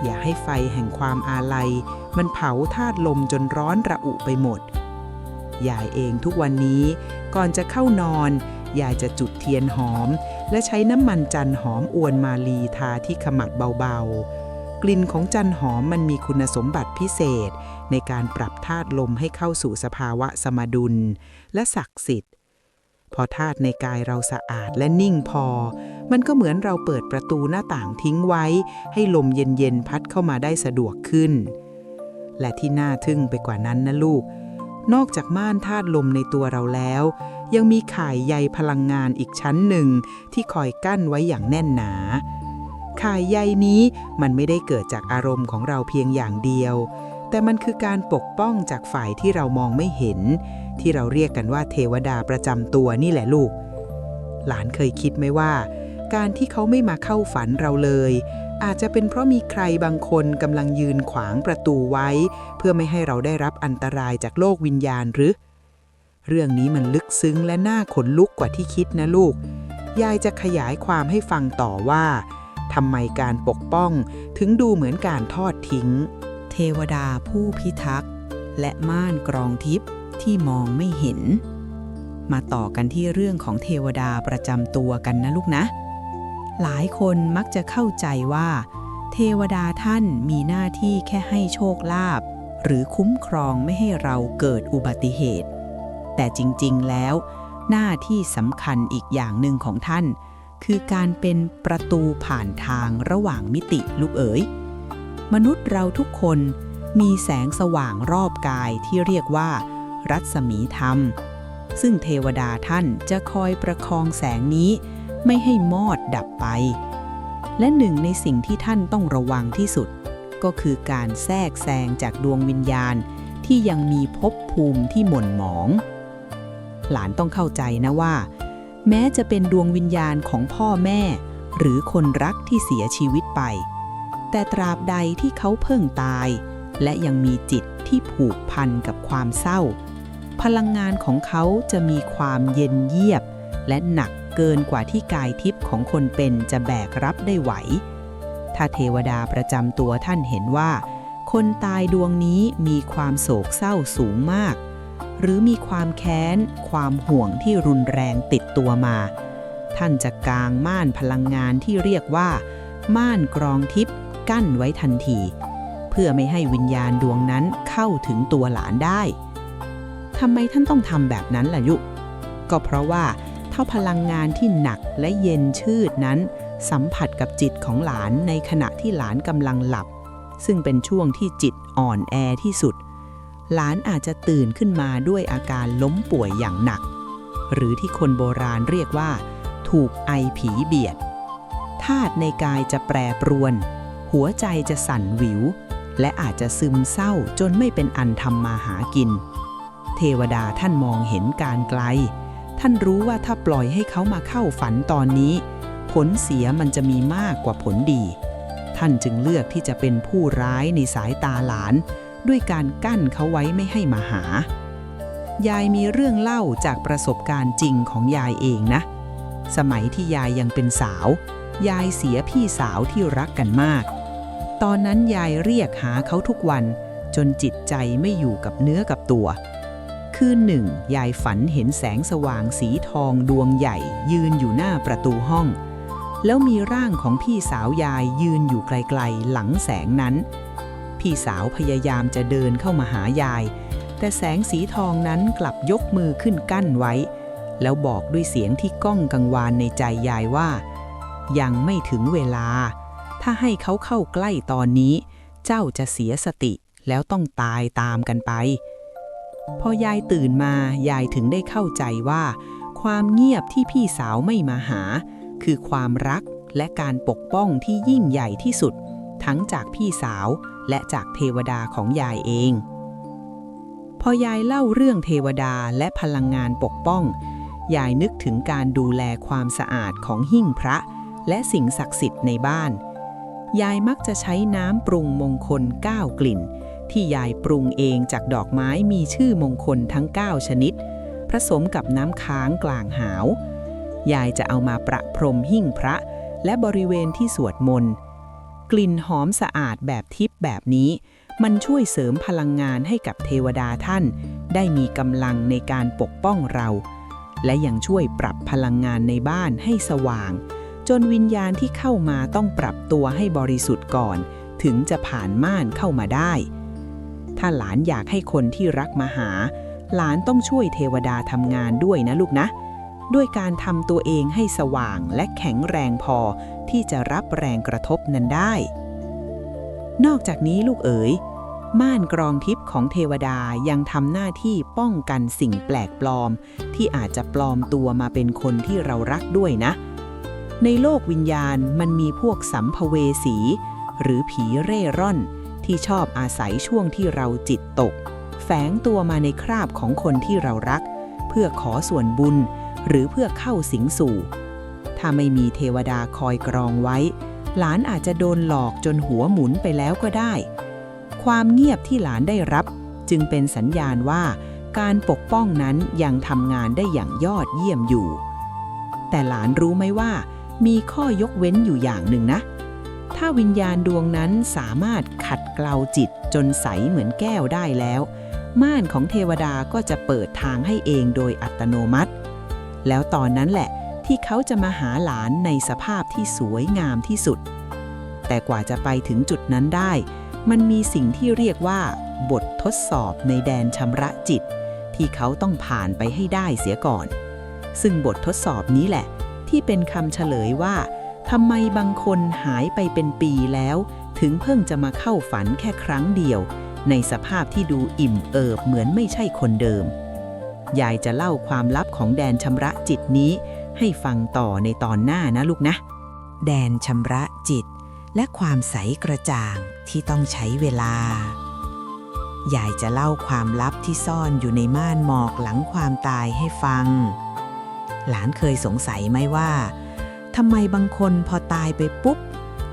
อย่าให้ไฟแห่งความอาลัยมันเผาธาตุลมจนร้อนระอุไปหมดยายเองทุกวันนี้ก่อนจะเข้านอนยายจะจุดเทียนหอมและใช้น้ำมันจันหอมอวนมาลีทาที่ขมับเบาๆกลิ่นของจันหอมมันมีคุณสมบัติพิเศษในการปรับธาตุลมให้เข้าสู่สภาวะสมดุลและศักดิ์สิทธิ์ พอธาตุในกายเราสะอาดและนิ่งพอ มันก็เหมือนเราเปิดประตูหน้าต่างทิ้งไว้ให้ลมเย็นๆพัดเข้ามาได้สะดวกขึ้นและที่น่าทึ่งไปกว่านั้นนะลูกนอกจากม่านธาตุลมในตัวเราแล้วยังมีข่ายใยพลังงานอีกชั้นหนึ่งที่คอยกั้นไว้อย่างแน่นหนาข่ายใยนี้มันไม่ได้เกิดจากอารมณ์ของเราเพียงอย่างเดียวแต่มันคือการปกป้องจากฝ่ายที่เรามองไม่เห็นที่เราเรียกกันว่าเทวดาประจำตัวนี่แหละลูกหลานเคยคิดไหมว่าการที่เขาไม่มาเข้าฝันเราเลยอาจจะเป็นเพราะมีใครบางคนกำลังยืนขวางประตูไว้เพื่อไม่ให้เราได้รับอันตรายจากโลกวิญญาณหรือเรื่องนี้มันลึกซึ้งและน่าขนลุกกว่าที่คิดนะลูกยายจะขยายความให้ฟังต่อว่าทำไมการปกป้องถึงดูเหมือนการทอดทิ้งเทวดาผู้พิทักษ์และม่านกรองทิพย์ที่มองไม่เห็นมาต่อกันที่เรื่องของเทวดาประจำตัวกันนะลูกนะหลายคนมักจะเข้าใจว่าเทวดาท่านมีหน้าที่แค่ให้โชคลาภหรือคุ้มครองไม่ให้เราเกิดอุบัติเหตุแต่จริงๆแล้วหน้าที่สำคัญอีกอย่างหนึ่งของท่านคือการเป็นประตูผ่านทางระหว่างมิติลูกเอ๋ยมนุษย์เราทุกคนมีแสงสว่างรอบกายที่เรียกว่ารัศมีธรรมซึ่งเทวดาท่านจะคอยประคองแสงนี้ไม่ให้มอดดับไปและหนึ่งในสิ่งที่ท่านต้องระวังที่สุดก็คือการแทรกแซงจากดวงวิญญาณที่ยังมีภพภูมิที่หม่นหมองหลานต้องเข้าใจนะว่าแม้จะเป็นดวงวิญญาณของพ่อแม่หรือคนรักที่เสียชีวิตไปแต่ตราบใดที่เขาเพิ่งตายและยังมีจิตที่ผูกพันกับความเศร้าพลังงานของเขาจะมีความเย็นเยียบและหนักเกินกว่าที่กายทิพย์ของคนเป็นจะแบกรับได้ไหวถ้าเทวดาประจำตัวท่านเห็นว่าคนตายดวงนี้มีความโศกเศร้าสูงมากหรือมีความแค้นความห่วงที่รุนแรงติดตัวมาท่านจะกางม่านพลังงานที่เรียกว่าม่านกรองทิพย์กั้นไว้ทันทีเพื่อไม่ให้วิญญาณดวงนั้นเข้าถึงตัวหลานได้ทำไมท่านต้องทำแบบนั้นล่ะยุก็เพราะว่าถ้าพลังงานที่หนักและเย็นชืดนั้นสัมผัสกับจิตของหลานในขณะที่หลานกำลังหลับซึ่งเป็นช่วงที่จิตอ่อนแอที่สุดหลานอาจจะตื่นขึ้นมาด้วยอาการล้มป่วยอย่างหนักหรือที่คนโบราณเรียกว่าถูกไอผีเบียดธาตุในกายจะแปรปรวนหัวใจจะสั่นหวิวและอาจจะซึมเศร้าจนไม่เป็นอันทำมาหากินเทวดาท่านมองเห็นการไกลท่านรู้ว่าถ้าปล่อยให้เขามาเข้าฝันตอนนี้ผลเสียมันจะมีมากกว่าผลดีท่านจึงเลือกที่จะเป็นผู้ร้ายในสายตาหลานด้วยการกั้นเขาไว้ไม่ให้มาหายายมีเรื่องเล่าจากประสบการณ์จริงของยายเองนะสมัยที่ยายยังเป็นสาวยายเสียพี่สาวที่รักกันมากตอนนั้นยายเรียกหาเขาทุกวันจนจิตใจไม่อยู่กับเนื้อกับตัวคืนหนึ่งยายฝันเห็นแสงสว่างสีทองดวงใหญ่ยืนอยู่หน้าประตูห้องแล้วมีร่างของพี่สาวยายยืนอยู่ไกลๆหลังแสงนั้นพี่สาวพยายามจะเดินเข้ามาหายายแต่แสงสีทองนั้นกลับยกมือขึ้นกั้นไว้แล้วบอกด้วยเสียงที่ก้องกังวานในใจยายว่ายังไม่ถึงเวลาถ้าให้เขาเข้าใกล้ตอนนี้เจ้าจะเสียสติแล้วต้องตายตามกันไปพอยายตื่นมายายถึงได้เข้าใจว่าความเงียบที่พี่สาวไม่มาหาคือความรักและการปกป้องที่ยิ่งใหญ่ที่สุดทั้งจากพี่สาวและจากเทวดาของยายเองพอยายเล่าเรื่องเทวดาและพลังงานปกป้องยายนึกถึงการดูแลความสะอาดของหิ้งพระและสิ่งศักดิ์สิทธิ์ในบ้านยายมักจะใช้น้ำปรุงมงคล9 กลิ่นที่ยายปรุงเองจากดอกไม้มีชื่อมงคลทั้ง9 ชนิดผสมกับน้ำค้างกลางหาวยายจะเอามาประพรมหิ้งพระและบริเวณที่สวดมนต์กลิ่นหอมสะอาดแบบทิพย์แบบนี้มันช่วยเสริมพลังงานให้กับเทวดาท่านได้มีกำลังในการปกป้องเราและยังช่วยปรับพลังงานในบ้านให้สว่างจนวิญญาณที่เข้ามาต้องปรับตัวให้บริสุทธิ์ก่อนถึงจะผ่านม่านเข้ามาได้ถ้าหลานอยากให้คนที่รักมาหาหลานต้องช่วยเทวดาทำงานด้วยนะลูกนะ ด้วยการทำตัวเองให้สว่างและแข็งแรงพอที่จะรับแรงกระทบนั้นได้ นอกจากนี้ลูกเอ๋ยม่านกรองทิพย์ของเทวดายังทำหน้าที่ป้องกันสิ่งแปลกปลอมที่อาจจะปลอมตัวมาเป็นคนที่เรารักด้วยนะ ในโลกวิญญาณมันมีพวกสัมภเวสี หรือผีเร่ร่อนที่ชอบอาศัยช่วงที่เราจิตตกแฝงตัวมาในคราบของคนที่เรารักเพื่อขอส่วนบุญหรือเพื่อเข้าสิงสู่ถ้าไม่มีเทวดาคอยกรองไว้หลานอาจจะโดนหลอกจนหัวหมุนไปแล้วก็ได้ความเงียบที่หลานได้รับจึงเป็นสัญญาณว่าการปกป้องนั้นยังทำงานได้อย่างยอดเยี่ยมอยู่แต่หลานรู้ไหมว่ามีข้อยกเว้นอยู่อย่างหนึ่งนะถ้าวิญญาณดวงนั้นสามารถขัดเกลาจิตจนใสเหมือนแก้วได้แล้วม่านของเทวดาก็จะเปิดทางให้เองโดยอัตโนมัติแล้วตอนนั้นแหละที่เขาจะมาหาหลานในสภาพที่สวยงามที่สุดแต่กว่าจะไปถึงจุดนั้นได้มันมีสิ่งที่เรียกว่าบททดสอบในแดนชำระจิตที่เขาต้องผ่านไปให้ได้เสียก่อนซึ่งบททดสอบนี้แหละที่เป็นคำเฉลยว่าทำไมบางคนหายไปเป็นปีแล้วถึงเพิ่งจะมาเข้าฝันแค่ครั้งเดียวในสภาพที่ดูอิ่มเอิบเหมือนไม่ใช่คนเดิมยายจะเล่าความลับของแดนชำระจิตนี้ให้ฟังต่อในตอนหน้านะลูกนะแดนชำระจิตและความใสกระจ่างที่ต้องใช้เวลายายจะเล่าความลับที่ซ่อนอยู่ในม่านหมอกหลังความตายให้ฟังหลานเคยสงสัยไหมว่าทำไมบางคนพอตายไปปุ๊บ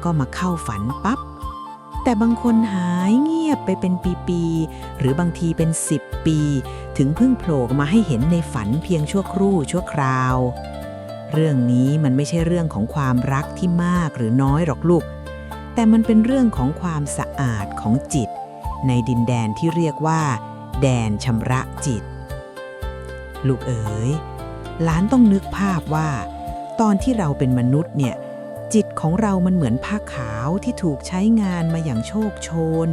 ก็มาเข้าฝันปั๊บแต่บางคนหายเงียบไปเป็นปีๆหรือบางทีเป็น10 ปีถึงเพิ่งโผล่มาให้เห็นในฝันเพียงชั่วครู่ชั่วคราวเรื่องนี้มันไม่ใช่เรื่องของความรักที่มากหรือน้อยหรอกลูกแต่มันเป็นเรื่องของความสะอาดของจิตในดินแดนที่เรียกว่าแดนชำระจิตลูกเอ๋ยหลานต้องนึกภาพว่าตอนที่เราเป็นมนุษย์เนี่ยจิตของเรามันเหมือนผ้าขาวที่ถูกใช้งานมาอย่างโชคโชน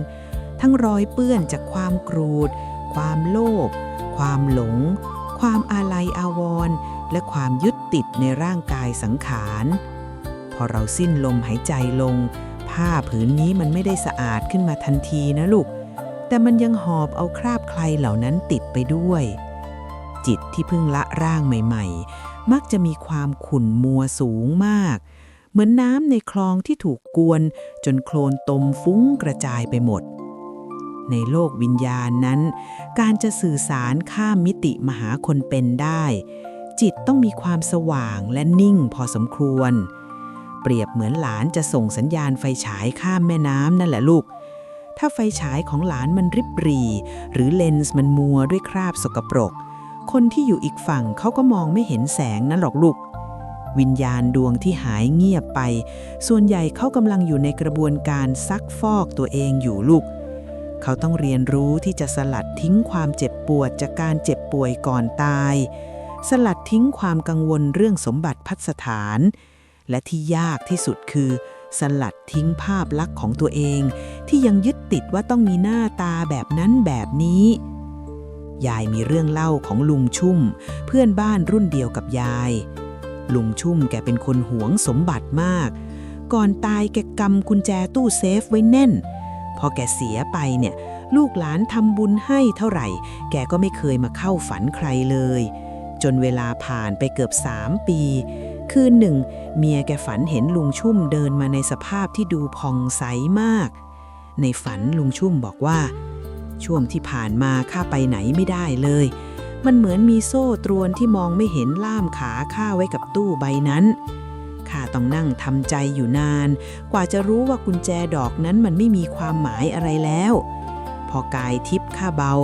ทั้งรอยเปื้อนจากความโกรธความโลภความหลงความอาลัยอาวรณ์และความยึดติดในร่างกายสังขารพอเราสิ้นลมหายใจลงผ้าผืนนี้มันไม่ได้สะอาดขึ้นมาทันทีนะลูกแต่มันยังหอบเอาคราบใครเหล่านั้นติดไปด้วยจิตที่เพิ่งละร่างใหม่ๆมักจะมีความขุ่นมัวสูงมากเหมือนน้ำในคลองที่ถูกกวนจนโคลนตมฟุ้งกระจายไปหมดในโลกวิญญาณนั้นการจะสื่อสารข้ามมิติมาหาคนเป็นได้จิตต้องมีความสว่างและนิ่งพอสมควรเปรียบเหมือนหลานจะส่งสัญญาณไฟฉายข้ามแม่น้ำนั่นแหละลูกถ้าไฟฉายของหลานมันริบหรี่หรือเลนส์มันมัวด้วยคราบสกปรกคนที่อยู่อีกฝั่งเขาก็มองไม่เห็นแสงนั่นหรอกลูกวิญญาณดวงที่หายเงียบไปส่วนใหญ่เขากำลังอยู่ในกระบวนการซักฟอกตัวเองอยู่ลูกเขาต้องเรียนรู้ที่จะสลัดทิ้งความเจ็บปวดจากการเจ็บป่วยก่อนตายสลัดทิ้งความกังวลเรื่องสมบัติพัสถานและที่ยากที่สุดคือสลัดทิ้งภาพลักษณ์ของตัวเองที่ยังยึดติดว่าต้องมีหน้าตาแบบนั้นแบบนี้ยายมีเรื่องเล่าของลุงชุ่มเพื่อนบ้านรุ่นเดียวกับยายลุงชุ่มแกเป็นคนหวงสมบัติมากก่อนตายแกกำกุญแจตู้เซฟไว้แน่นพอแกเสียไปเนี่ยลูกหลานทำบุญให้เท่าไหร่แกก็ไม่เคยมาเข้าฝันใครเลยจนเวลาผ่านไปเกือบ3 ปีคืนหนึ่งเมียแกฝันเห็นลุงชุ่มเดินมาในสภาพที่ดูผ่องใสมากในฝันลุงชุ่มบอกว่าช่วงที่ผ่านมาข้าไปไหนไม่ได้เลยมันเหมือนมีโซ่ตรวนที่มองไม่เห็นล่ามขาข้าไว้กับตู้ใบนั้นข้าต้องนั่งทำใจอยู่นานกว่าจะรู้ว่ากุญแจดอกนั้นมันไม่มีความหมายอะไรแล้วพอกายทิพย์ข้าเบา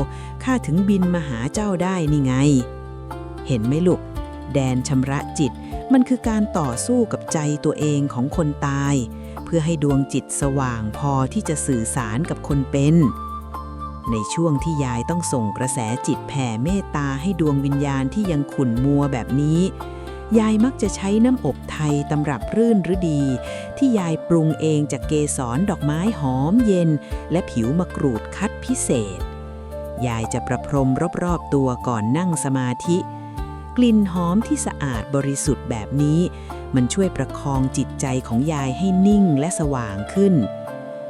ข้าถึงบินมาหาเจ้าได้นี่ไงเห็นไหมลูกแดนชำระจิตมันคือการต่อสู้กับใจตัวเองของคนตายเพื่อให้ดวงจิตสว่างพอที่จะสื่อสารกับคนเป็นในช่วงที่ยายต้องส่งกระแสจิตแผ่เมตตาให้ดวงวิญญาณที่ยังขุ่นมัวแบบนี้ยายมักจะใช้น้ำอบไทยตำรับรื่นฤดีที่ยายปรุงเองจากเกสรดอกไม้หอมเย็นและผิวมะกรูดคัดพิเศษยายจะประพรมรอบๆตัวก่อนนั่งสมาธิ กลิ่นหอมที่สะอาดบริสุทธิ์แบบนี้มันช่วยประคองจิตใจของยายให้นิ่งและสว่างขึ้น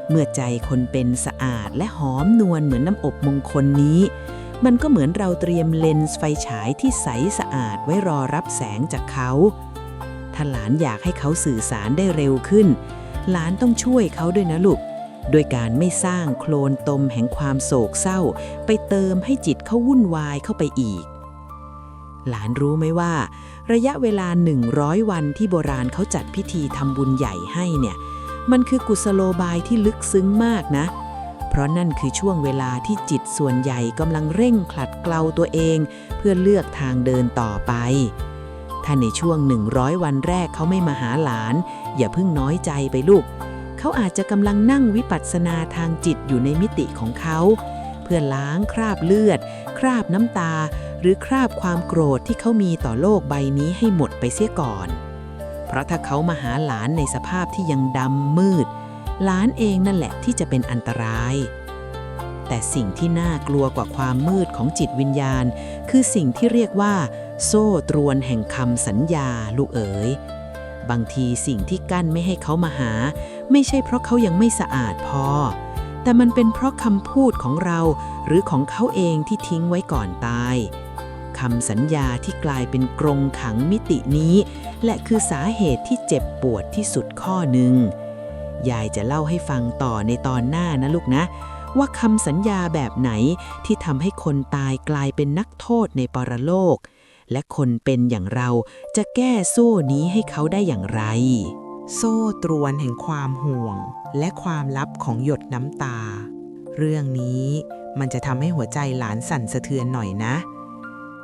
เมื่อใจคนเป็นสะอาดและหอมนวลเหมือนน้ำอบมงคลนี้มันก็เหมือนเราเตรียมเลนส์ไฟฉายที่ใสสะอาดไว้รอรับแสงจากเขาถ้าหลานอยากให้เขาสื่อสารได้เร็วขึ้นหลานต้องช่วยเขาด้วยนะลูกโดยการไม่สร้างโคลนตมแห่งความโศกเศร้าไปเติมให้จิตเขาวุ่นวายเข้าไปอีกหลานรู้ไหมว่าระยะเวลา100 วันที่โบราณเขาจัดพิธีทำบุญใหญ่ให้เนี่ยมันคือกุศโลบายที่ลึกซึ้งมากนะเพราะนั่นคือช่วงเวลาที่จิตส่วนใหญ่กำลังเร่งผลัดเกลาตัวเองเพื่อเลือกทางเดินต่อไปถ้าในช่วง100 วันแรกเขาไม่มาหาหลานอย่าเพิ่งน้อยใจไปลูกเขาอาจจะกำลังนั่งวิปัสสนาทางจิตอยู่ในมิติของเขาเพื่อล้างคราบเลือดคราบน้ำตาหรือคราบความโกรธที่เขามีต่อโลกใบนี้ให้หมดไปเสียก่อนเพราะถ้าเขามาหาหลานในสภาพที่ยังดำมืดหลานเองนั่นแหละที่จะเป็นอันตรายแต่สิ่งที่น่ากลัวกว่าความมืดของจิตวิญญาณคือสิ่งที่เรียกว่าโซ่ตรวนแห่งคำสัญญาลูกเอ๋ยบางทีสิ่งที่กั้นไม่ให้เขามาหาไม่ใช่เพราะเขายังไม่สะอาดพอแต่มันเป็นเพราะคำพูดของเราหรือของเขาเองที่ทิ้งไว้ก่อนตายคำสัญญาที่กลายเป็นกรงขังมิตินี้และคือสาเหตุที่เจ็บปวดที่สุดข้อหนึ่งยายจะเล่าให้ฟังต่อในตอนหน้านะลูกนะว่าคำสัญญาแบบไหนที่ทำให้คนตายกลายเป็นนักโทษในปรโลกและคนเป็นอย่างเราจะแก้โซ่นี้ให้เขาได้อย่างไรโซ่ตรวนแห่งความห่วงและความลับของหยดน้ำตาเรื่องนี้มันจะทำให้หัวใจหลานสั่นสะเทือนหน่อยนะ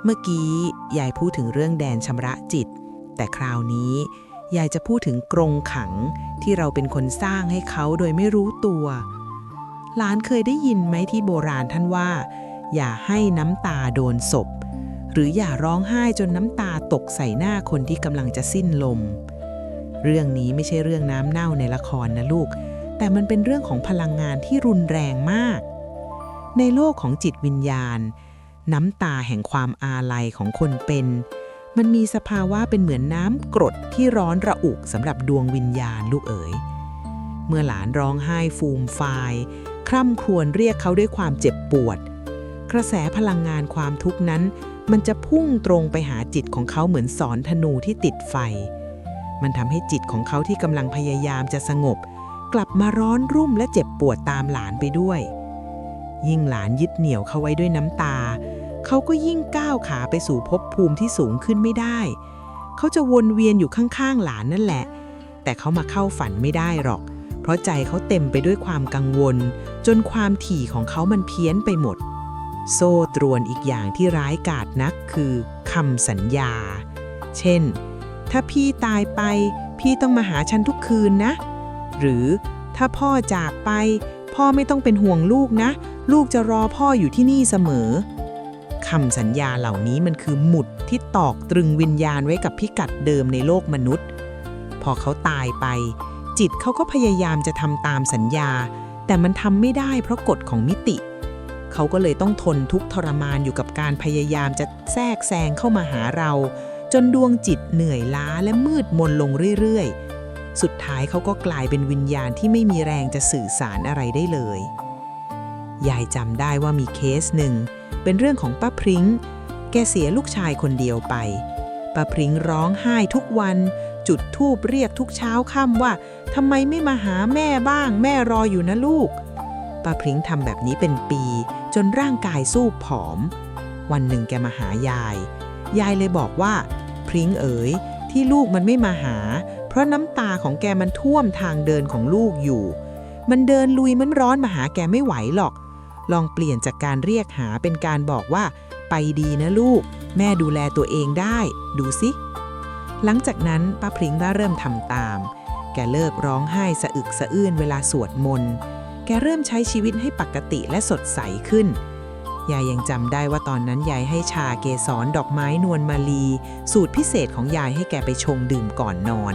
เมื่อกี้ยายพูดถึงเรื่องแดนชำระจิตแต่คราวนี้ยายจะพูดถึงกรงขังที่เราเป็นคนสร้างให้เขาโดยไม่รู้ตัวหลานเคยได้ยินไหมที่โบราณท่านว่าอย่าให้น้ำตาโดนศพหรืออย่าร้องไห้จนน้ำตาตกใส่หน้าคนที่กำลังจะสิ้นลมเรื่องนี้ไม่ใช่เรื่องน้ำเน่าในละครนะลูกแต่มันเป็นเรื่องของพลังงานที่รุนแรงมากในโลกของจิตวิญญาณน้ำตาแห่งความอาลัยของคนเป็นมันมีสภาวะเป็นเหมือนน้ำกรดที่ร้อนระอุสำหรับดวงวิญญาณลูกเอ๋ยเมื่อหลานร้องไห้ฟูมฟายคร่ำครวญเรียกเขาด้วยความเจ็บปวดกระแสพลังงานความทุกข์นั้นมันจะพุ่งตรงไปหาจิตของเขาเหมือนศรธนูที่ติดไฟมันทำให้จิตของเขาที่กำลังพยายามจะสงบกลับมาร้อนรุ่มและเจ็บปวดตามหลานไปด้วยยิ่งหลานยึดเหนี่ยวเขาไว้ด้วยน้ำตาเขาก็ยิ่งก้าวขาไปสู่ภพภูมิที่สูงขึ้นไม่ได้เขาจะวนเวียนอยู่ข้างๆหลานนั่นแหละแต่เขามาเข้าฝันไม่ได้หรอกเพราะใจเขาเต็มไปด้วยความกังวลจนความถี่ของเขามันเพี้ยนไปหมดโซ่ตรวนอีกอย่างที่ร้ายกาจนักคือคำสัญญาเช่นถ้าพี่ตายไปพี่ต้องมาหาฉันทุกคืนนะหรือถ้าพ่อจากไปพ่อไม่ต้องเป็นห่วงลูกนะลูกจะรอพ่ออยู่ที่นี่เสมอคำสัญญาเหล่านี้มันคือหมุดที่ตอกตรึงวิญญาณไว้กับพิกัดเดิมในโลกมนุษย์พอเขาตายไปจิตเขาก็พยายามจะทำตามสัญญาแต่มันทำไม่ได้เพราะกฎของมิติเขาก็เลยต้องทนทุกข์ทรมานอยู่กับการพยายามจะแทรกแซงเข้ามาหาเราจนดวงจิตเหนื่อยล้าและมืดมนลงเรื่อยๆสุดท้ายเขาก็กลายเป็นวิญญาณที่ไม่มีแรงจะสื่อสารอะไรได้เลยยายจำได้ว่ามีเคสหนึ่งเป็นเรื่องของป้าพริ้งแกเสียลูกชายคนเดียวไปป้าพริ้งร้องไห้ทุกวันจุดธูปเรียกทุกเช้าค่ำว่าทำไมไม่มาหาแม่บ้างแม่รออยู่นะลูกป้าพริ้งทำแบบนี้เป็นปีจนร่างกายสู้ผอมวันหนึ่งแกมาหายายเลยบอกว่าพริ้งเอ๋ยที่ลูกมันไม่มาหาเพราะน้ำตาของแกมันท่วมทางเดินของลูกอยู่มันเดินลุยมันร้อนมาหาแกไม่ไหวหรอกลองเปลี่ยนจากการเรียกหาเป็นการบอกว่าไปดีนะลูกแม่ดูแลตัวเองได้ดูสิหลังจากนั้นป้าพริ้งก็เริ่มทำตามแกเลิกร้องไห้สะอึกสะอื้นเวลาสวดมนต์แกเริ่มใช้ชีวิตให้ปกติและสดใสขึ้นยายยังจำได้ว่าตอนนั้นยายให้ชาเกสรดอกไม้นวลมาลีสูตรพิเศษของยายให้แกไปชงดื่มก่อนนอน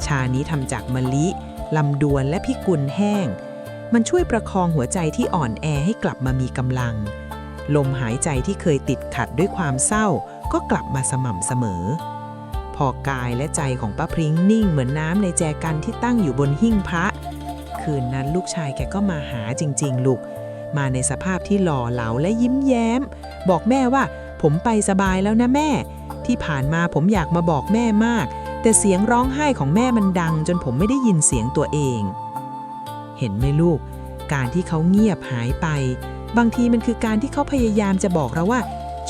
ชานี้ทำจากมะลิลำดวนและพิกุลแห้งมันช่วยประคองหัวใจที่อ่อนแอให้กลับมามีกำลังลมหายใจที่เคยติดขัดด้วยความเศร้า ก็กลับมาสม่ำเสมอพอกายและใจของป้าพริ้งนิ่งเหมือนน้ำในแจกันที่ตั้งอยู่บนหิ้งพระคืนนั้นลูกชายแกก็มาหาจริงๆลูกมาในสภาพที่หล่อเหลาและยิ้มแย้มบอกแม่ว่าผมไปสบายแล้วนะแม่ที่ผ่านมาผมอยากมาบอกแม่มากแต่เสียงร้องไห้ของแม่มันดังจนผมไม่ได้ยินเสียงตัวเองเห็นไหมลูกการที่เขาเงียบหายไปบางทีมันคือการที่เขาพยายามจะบอกเราว่า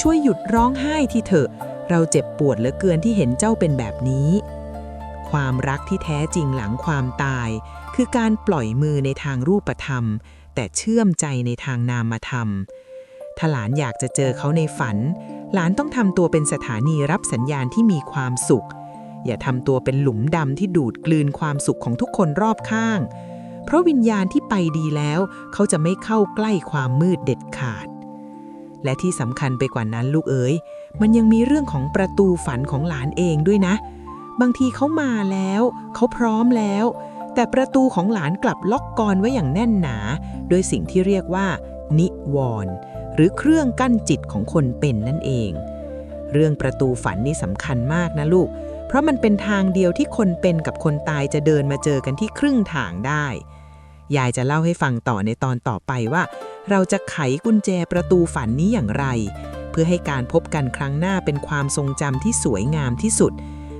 ช่วยหยุดร้องไห้ทีเถอะเราเจ็บปวดเหลือเกินที่เห็นเจ้าเป็นแบบนี้ความรักที่แท้จริงหลังความตายคือการปล่อยมือในทางรูปธรรมแต่เชื่อมใจในทางนามธรรมถ้าหลานอยากจะเจอเขาในฝันหลานต้องทำตัวเป็นสถานีรับสัญญาณที่มีความสุขอย่าทำตัวเป็นหลุมดำที่ดูดกลืนความสุขของทุกคนรอบข้างเพราะวิญญาณที่ไปดีแล้วเขาจะไม่เข้าใกล้ความมืดเด็ดขาดและที่สำคัญไปกว่านั้นลูกเอ๋ยมันยังมีเรื่องของประตูฝันของหลานเองด้วยนะบางทีเขามาแล้วเขาพร้อมแล้วแต่ประตูของหลานกลับล็อกกลอนไว้อย่างแน่นหนาโดยสิ่งที่เรียกว่านิวรณ์หรือเครื่องกั้นจิตของคนเป็นนั่นเองเรื่องประตูฝันนี่สำคัญมากนะลูกเพราะมันเป็นทางเดียวที่คนเป็นกับคนตายจะเดินมาเจอกันที่ครึ่งทางได้ยายจะเล่าให้ฟังต่อในตอนต่อไปว่าเราจะไขกุญแจประตูฝันนี้อย่างไรเพื่อให้การพบกันครั้งหน้าเป็นความทรงจำที่สวยงามที่สุด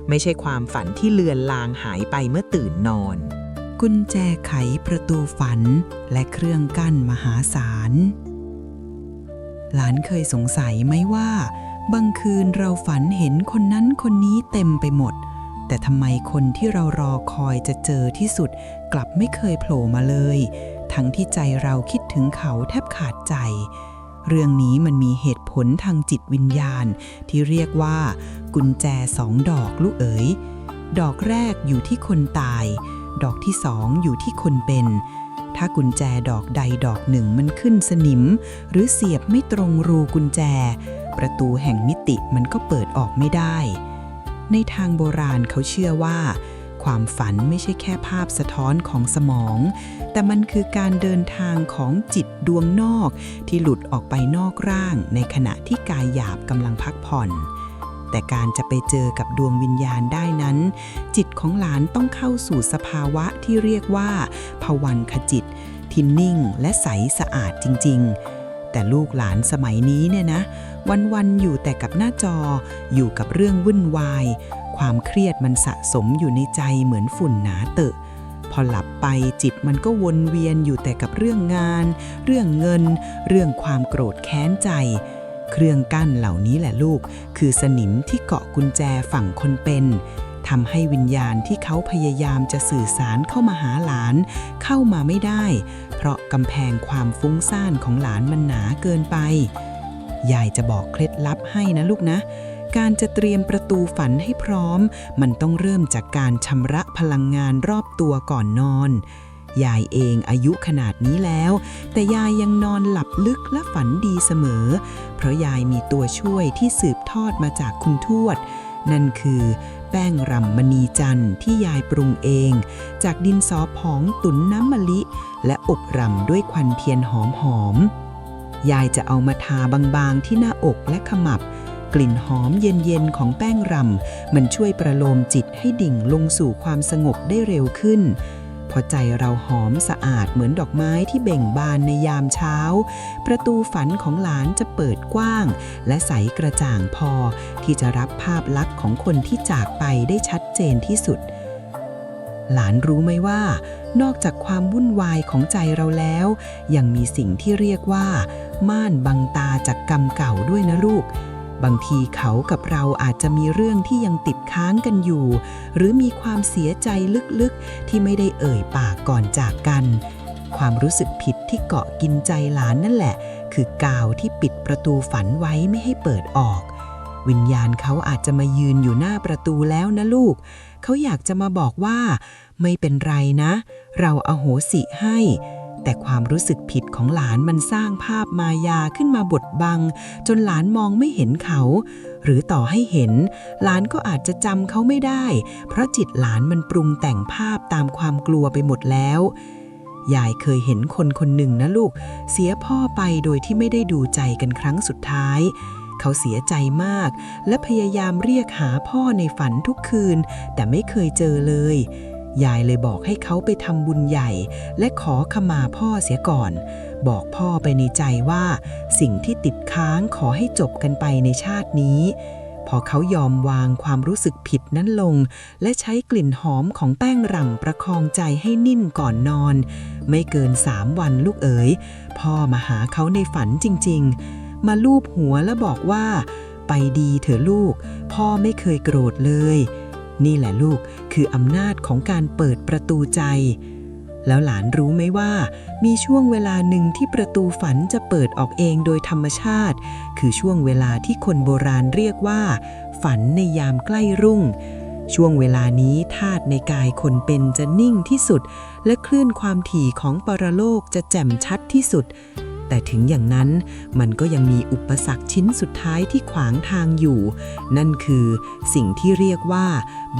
ไม่ใช่ความฝันที่เลือนลางหายไปเมื่อตื่นนอนกุญแจไขประตูฝันและเครื่องกั้นมหาศาลหลานเคยสงสัยไหมว่าบางคืนเราฝันเห็นคนนั้นคนนี้เต็มไปหมดแต่ทำไมคนที่เรารอคอยจะเจอที่สุดกลับไม่เคยโผล่มาเลยทั้งที่ใจเราคิดถึงเขาแทบขาดใจเรื่องนี้มันมีเหตุผลทางจิตวิญญาณที่เรียกว่ากุญแจ2 ดอกลูกเอ๋ยดอกแรกอยู่ที่คนตายดอกที่2อยู่ที่คนเป็นถ้ากุญแจดอกใดดอกหนึ่งมันขึ้นสนิมหรือเสียบไม่ตรงรูกุญแจประตูแห่งมิติมันก็เปิดออกไม่ได้ในทางโบราณเขาเชื่อว่าความฝันไม่ใช่แค่ภาพสะท้อนของสมองแต่มันคือการเดินทางของจิตดวงนอกที่หลุดออกไปนอกร่างในขณะที่กายหยาบกำลังพักผ่อนแต่การจะไปเจอกับดวงวิญญาณได้นั้นจิตของหลานต้องเข้าสู่สภาวะที่เรียกว่าภวังคจิตที่นิ่งและใสสะอาดจริงๆแต่ลูกหลานสมัยนี้เนี่ยนะวันๆอยู่แต่กับหน้าจออยู่กับเรื่องวุ่นวายความเครียดมันสะสมอยู่ในใจเหมือนฝุ่นหนาเตอะพอหลับไปจิตมันก็วนเวียนอยู่แต่กับเรื่องงานเรื่องเงินเรื่องความโกรธแค้นใจเครื่องกั้นเหล่านี้แหละลูกคือสนิมที่เกาะกุญแจฝั่งคนเป็นทำให้วิญญาณที่เขาพยายามจะสื่อสารเข้ามาหาหลานเข้ามาไม่ได้เพราะกำแพงความฟุ้งซ่านของหลานมันหนาเกินไปยายจะบอกเคล็ดลับให้นะลูกนะการจะเตรียมประตูฝันให้พร้อมมันต้องเริ่มจากการชำระพลังงานรอบตัวก่อนนอนยายเองอายุขนาดนี้แล้วแต่ยายยังนอนหลับลึกและฝันดีเสมอเพราะยายมีตัวช่วยที่สืบทอดมาจากคุณทวดนั่นคือแป้งรำมณีจันทร์ที่ยายปรุงเองจากดินสอผองตุ๋นน้ำมะลิและอบรำด้วยควันเทียนหอมๆยายจะเอามาทาบางๆที่หน้าอกและขมับกลิ่นหอมเย็นๆของแป้งรำมันช่วยประโลมจิตให้ดิ่งลงสู่ความสงบได้เร็วขึ้นพอใจเราหอมสะอาดเหมือนดอกไม้ที่เบ่งบานในยามเช้าประตูฝันของหลานจะเปิดกว้างและใสกระจ่างพอที่จะรับภาพลักษณ์ของคนที่จากไปได้ชัดเจนที่สุดหลานรู้ไหมว่านอกจากความวุ่นวายของใจเราแล้วยังมีสิ่งที่เรียกว่าม่านบังตาจากกรรมเก่าด้วยนะลูกบางทีเขากับเราอาจจะมีเรื่องที่ยังติดค้างกันอยู่หรือมีความเสียใจลึกๆที่ไม่ได้เอ่ยปากก่อนจากกันความรู้สึกผิดที่เกาะกินใจหลานนั่นแหละคือกาวที่ปิดประตูฝันไว้ไม่ให้เปิดออกวิญญาณเขาอาจจะมายืนอยู่หน้าประตูแล้วนะลูกเขาอยากจะมาบอกว่าไม่เป็นไรนะเราอโหสิให้แต่ความรู้สึกผิดของหลานมันสร้างภาพมายาขึ้นมาบดบังจนหลานมองไม่เห็นเขาหรือต่อให้เห็นหลานก็อาจจะจำเขาไม่ได้เพราะจิตหลานมันปรุงแต่งภาพตามความกลัวไปหมดแล้วยายเคยเห็นคนคนหนึ่งนะลูกเสียพ่อไปโดยที่ไม่ได้ดูใจกันครั้งสุดท้าย เขาเสียใจมากและพยายามเรียกหาพ่อในฝันทุกคืนแต่ไม่เคยเจอเลยยายเลยบอกให้เขาไปทำบุญใหญ่และขอขมาพ่อเสียก่อนบอกพ่อไปในใจว่าสิ่งที่ติดค้างขอให้จบกันไปในชาตินี้พอเขายอมวางความรู้สึกผิดนั้นลงและใช้กลิ่นหอมของแป้งรำประคองใจให้นิ่งก่อนนอนไม่เกิน3 วันลูกเอ๋ยพ่อมาหาเขาในฝันจริงๆมาลูบหัวและบอกว่าไปดีเถอะลูกพ่อไม่เคยโกรธเลยนี่แหละลูกคืออำนาจของการเปิดประตูใจแล้วหลานรู้ไหมว่ามีช่วงเวลาหนึ่งที่ประตูฝันจะเปิดออกเองโดยธรรมชาติคือช่วงเวลาที่คนโบราณเรียกว่าฝันในยามใกล้รุ่งช่วงเวลานี้ธาตุในกายคนเป็นจะนิ่งที่สุดและคลื่นความถี่ของปรโลกจะแจ่มชัดที่สุดแต่ถึงอย่างนั้นมันก็ยังมีอุปสรรคชิ้นสุดท้ายที่ขวางทางอยู่นั่นคือสิ่งที่เรียกว่า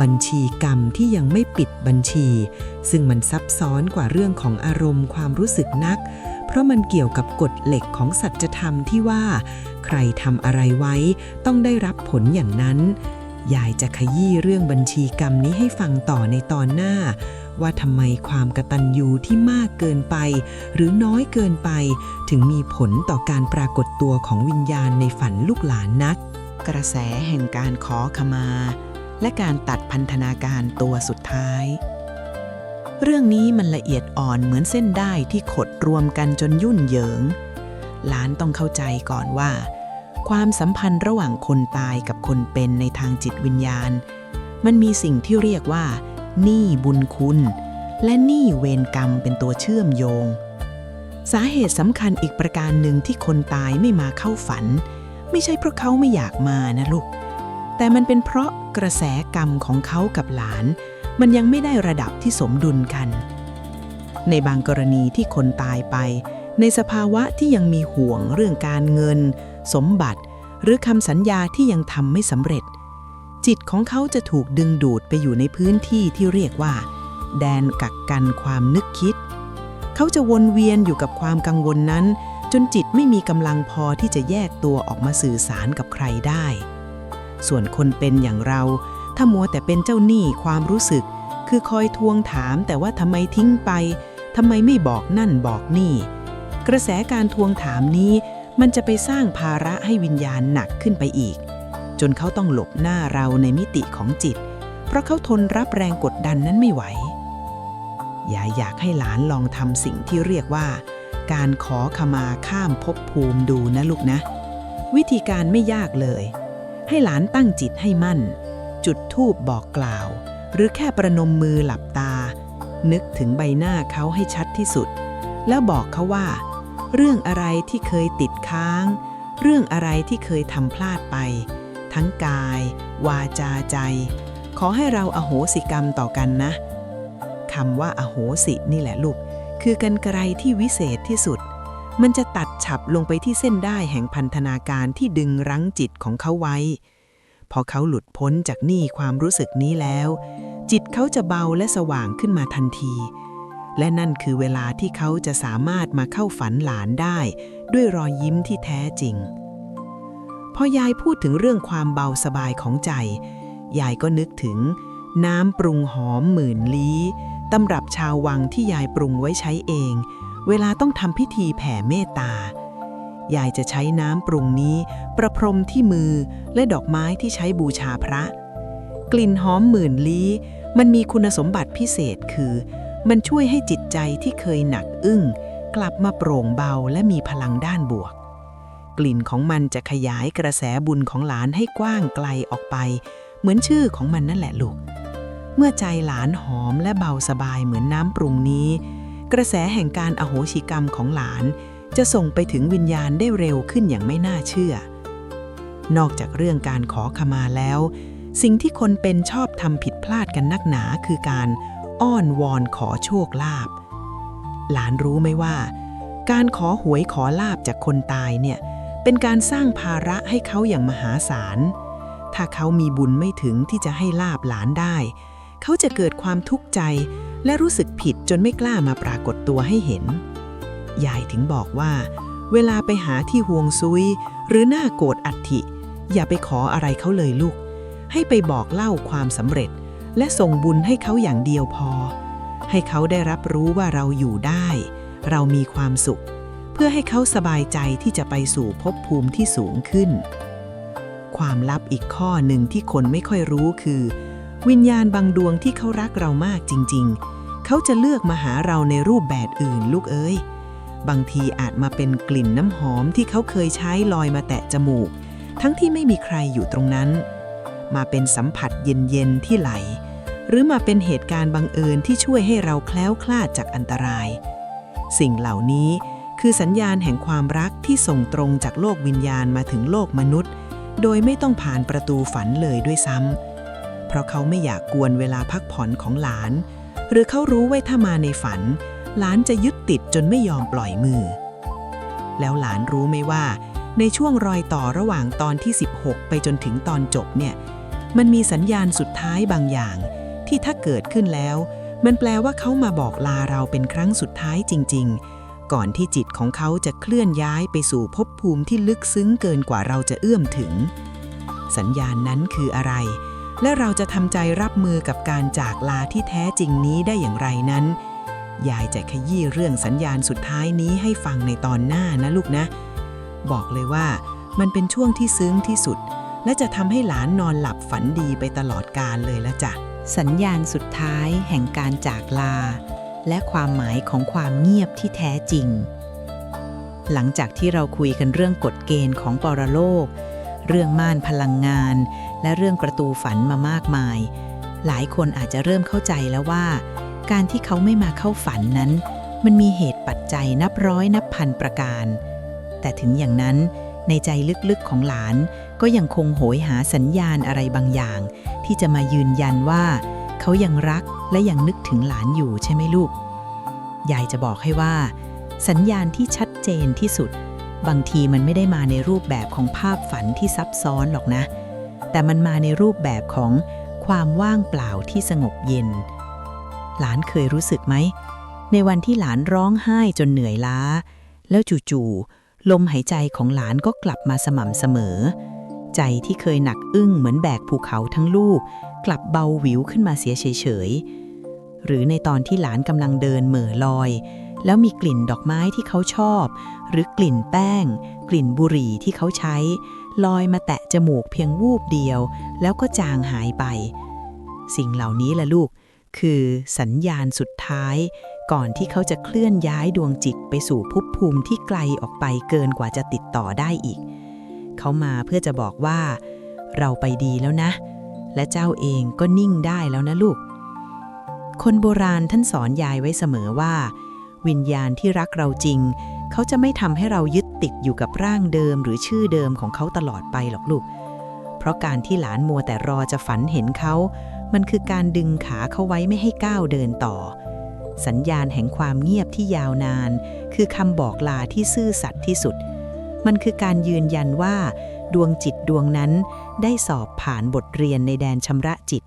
บัญชีกรรมที่ยังไม่ปิดบัญชีซึ่งมันซับซ้อนกว่าเรื่องของอารมณ์ความรู้สึกนักเพราะมันเกี่ยวกับกฎเหล็กของสัจธรรมที่ว่าใครทำอะไรไว้ต้องได้รับผลอย่างนั้นยายจะขยี้เรื่องบัญชีกรรมนี้ให้ฟังต่อในตอนหน้าว่าทำไมความกตัญญูที่มากเกินไปหรือน้อยเกินไปถึงมีผลต่อการปรากฏตัวของวิญญาณในฝันลูกหลานนักกระแสแห่งการขอขมาและการตัดพันธนาการตัวสุดท้ายเรื่องนี้มันละเอียดอ่อนเหมือนเส้นด้ายที่ขดรวมกันจนยุ่นเหยิงหลานต้องเข้าใจก่อนว่าความสัมพันธ์ระหว่างคนตายกับคนเป็นในทางจิตวิญญาณมันมีสิ่งที่เรียกว่าหนี้บุญคุณและหนี้เวรกรรมเป็นตัวเชื่อมโยงสาเหตุสำคัญอีกประการหนึ่งที่คนตายไม่มาเข้าฝันไม่ใช่เพราะเขาไม่อยากมานะลูกแต่มันเป็นเพราะกระแสกรรมของเขากับหลานมันยังไม่ได้ระดับที่สมดุลกันในบางกรณีที่คนตายไปในสภาวะที่ยังมีห่วงเรื่องการเงินสมบัติหรือคำสัญญาที่ยังทำไม่สำเร็จจิตของเขาจะถูกดึงดูดไปอยู่ในพื้นที่ที่เรียกว่าแดนกักกันความนึกคิดเขาจะวนเวียนอยู่กับความกังวลนั้นจนจิตไม่มีกำลังพอที่จะแยกตัวออกมาสื่อสารกับใครได้ส่วนคนเป็นอย่างเราถ้ามัวแต่เป็นเจ้าหนี้ความรู้สึกคือคอยทวงถามแต่ว่าทำไมทิ้งไปทำไมไม่บอกนั่นบอกนี่กระแสการทวงถามนี้มันจะไปสร้างภาระให้วิญญาณหนักขึ้นไปอีกจนเขาต้องหลบหน้าเราในมิติของจิตเพราะเขาทนรับแรงกดดันนั้นไม่ไหวอยากให้หลานลองทำสิ่งที่เรียกว่าการขอขมาข้ามภพภูมิดูนะลูกนะวิธีการไม่ยากเลยให้หลานตั้งจิตให้มั่นจุดธูปบอกกล่าวหรือแค่ประนมมือหลับตานึกถึงใบหน้าเขาให้ชัดที่สุดแล้วบอกเขาว่าเรื่องอะไรที่เคยติดค้างเรื่องอะไรที่เคยทำพลาดไปทั้งกายวาจาใจขอให้เราอโหสิกรรมต่อกันนะคำว่าอโหสินี่แหละลูกคือกรรไกรที่วิเศษที่สุดมันจะตัดฉับลงไปที่เส้นด้ายแห่งพันธนาการที่ดึงรั้งจิตของเขาไว้พอเขาหลุดพ้นจากหนี้ความรู้สึกนี้แล้วจิตเขาจะเบาและสว่างขึ้นมาทันทีและนั่นคือเวลาที่เขาจะสามารถมาเข้าฝันหลานได้ด้วยรอยยิ้มที่แท้จริงพอยายพูดถึงเรื่องความเบาสบายของใจยายก็นึกถึงน้ำปรุงหอมหมื่นลี้ตำรับชาววังที่ยายปรุงไว้ใช้เองเวลาต้องทำพิธีแผ่เมตตายายจะใช้น้ำปรุงนี้ประพรมที่มือและดอกไม้ที่ใช้บูชาพระกลิ่นหอมหมื่นลี้มันมีคุณสมบัติพิเศษคือมันช่วยให้จิตใจที่เคยหนักอึ้งกลับมาโปร่งเบาและมีพลังด้านบวกกลิ่นของมันจะขยายกระแสบุญของหลานให้กว้างไกลออกไปเหมือนชื่อของมันนั่นแหละลูกเมื่อใจหลานหอมและเบาสบายเหมือนน้ำปรุงนี้กระแสแห่งการอโหสิกรรมของหลานจะส่งไปถึงวิญญาณได้เร็วขึ้นอย่างไม่น่าเชื่อนอกจากเรื่องการขอขมาแล้วสิ่งที่คนเป็นชอบทำผิดพลาดกันนักหนาคือการอ้อนวอนขอโชคลาภหลานรู้ไหมว่าการขอหวยขอลาภจากคนตายเนี่ยเป็นการสร้างภาระให้เขาอย่างมหาศาลถ้าเขามีบุญไม่ถึงที่จะให้ลาภหลานได้เขาจะเกิดความทุกข์ใจและรู้สึกผิดจนไม่กล้ามาปรากฏตัวให้เห็นยายถึงบอกว่าเวลาไปหาที่ฮวงซุย หรือหน้าโกรธอัฐิอย่าไปขออะไรเขาเลยลูกให้ไปบอกเล่าความสำเร็จและส่งบุญให้เขาอย่างเดียวพอให้เขาได้รับรู้ว่าเราอยู่ได้เรามีความสุขเพื่อให้เขาสบายใจที่จะไปสู่ภพภูมิที่สูงขึ้นความลับอีกข้อหนึ่งที่คนไม่ค่อยรู้คือวิญญาณบางดวงที่เขารักเรามากจริงๆเขาจะเลือกมาหาเราในรูปแบบอื่นลูกเอ้ยบางทีอาจมาเป็นกลิ่นน้ำหอมที่เขาเคยใช้ลอยมาแตะจมูกทั้งที่ไม่มีใครอยู่ตรงนั้นมาเป็นสัมผัสเย็นๆที่ไหลหรือมาเป็นเหตุการณ์บังเอิญที่ช่วยให้เราแคล้วคลาดจากอันตรายสิ่งเหล่านี้คือสัญญาณแห่งความรักที่ส่งตรงจากโลกวิญญาณมาถึงโลกมนุษย์โดยไม่ต้องผ่านประตูฝันเลยด้วยซ้ำเพราะเขาไม่อยากกวนเวลาพักผ่อนของหลานหรือเขารู้ไว้ถ้ามาในฝันหลานจะยึดติดจนไม่ยอมปล่อยมือแล้วหลานรู้ไหมว่าในช่วงรอยต่อระหว่างตอนที่16ไปจนถึงตอนจบเนี่ยมันมีสัญญาณสุดท้ายบางอย่างที่ถ้าเกิดขึ้นแล้วมันแปลว่าเขามาบอกลาเราเป็นครั้งสุดท้ายจริงๆก่อนที่จิตของเขาจะเคลื่อนย้ายไปสู่ภพภูมิที่ลึกซึ้งเกินกว่าเราจะเอื้อมถึงสัญญาณนั้นคืออะไรและเราจะทำใจรับมือกับการจากลาที่แท้จริงนี้ได้อย่างไรนั้นยายจะขยี้เรื่องสัญญาณสุดท้ายนี้ให้ฟังในตอนหน้านะลูกนะบอกเลยว่ามันเป็นช่วงที่ซึ้งที่สุดและจะทำให้หลานนอนหลับฝันดีไปตลอดกาลเลยละจ้ะสัญญาณสุดท้ายแห่งการจากลาและความหมายของความเงียบที่แท้จริงหลังจากที่เราคุยกันเรื่องกฎเกณฑ์ของปรโลกเรื่องม่านพลังงานและเรื่องประตูฝันมามากมายหลายคนอาจจะเริ่มเข้าใจแล้วว่าการที่เขาไม่มาเข้าฝันนั้นมันมีเหตุปัจจัยนับร้อยนับพันประการแต่ถึงอย่างนั้นในใจลึกๆของหลานก็ยังคงโหยหาสัญญาณอะไรบางอย่างที่จะมายืนยันว่าเขายังรักและยังนึกถึงหลานอยู่ใช่ไหมลูกยายจะบอกให้ว่าสัญญาณที่ชัดเจนที่สุดบางทีมันไม่ได้มาในรูปแบบของภาพฝันที่ซับซ้อนหรอกนะแต่มันมาในรูปแบบของความว่างเปล่าที่สงบเย็นหลานเคยรู้สึกไหมในวันที่หลานร้องไห้จนเหนื่อยล้าแล้วจู่ๆลมหายใจของหลานก็กลับมาสม่ำเสมอใจที่เคยหนักอึ้งเหมือนแบกภูเขาทั้งลูกกลับเบาหวิวขึ้นมาเสียเฉยๆหรือในตอนที่หลานกำลังเดินเหม่อลอยแล้วมีกลิ่นดอกไม้ที่เขาชอบหรือกลิ่นแป้งกลิ่นบุหรี่ที่เขาใช้ลอยมาแตะจมูกเพียงวูบเดียวแล้วก็จางหายไปสิ่งเหล่านี้ล่ะลูกคือสัญญาณสุดท้ายก่อนที่เขาจะเคลื่อนย้ายดวงจิตไปสู่ภพภูมิที่ไกลออกไปเกินกว่าจะติดต่อได้อีกเขามาเพื่อจะบอกว่าเราไปดีแล้วนะและเจ้าเองก็นิ่งได้แล้วนะลูกคนโบราณท่านสอนยายไว้เสมอว่าวิญญาณที่รักเราจริงเขาจะไม่ทำให้เรายึดติดอยู่กับร่างเดิมหรือชื่อเดิมของเขาตลอดไปหรอกลูกเพราะการที่หลานมัวแต่รอจะฝันเห็นเขามันคือการดึงขาเขาไว้ไม่ให้ก้าวเดินต่อสัญญาณแห่งความเงียบที่ยาวนานคือคำบอกลาที่ซื่อสัตย์ที่สุดมันคือการยืนยันว่าดวงจิตดวงนั้นได้สอบผ่านบทเรียนในแดนชำระจิต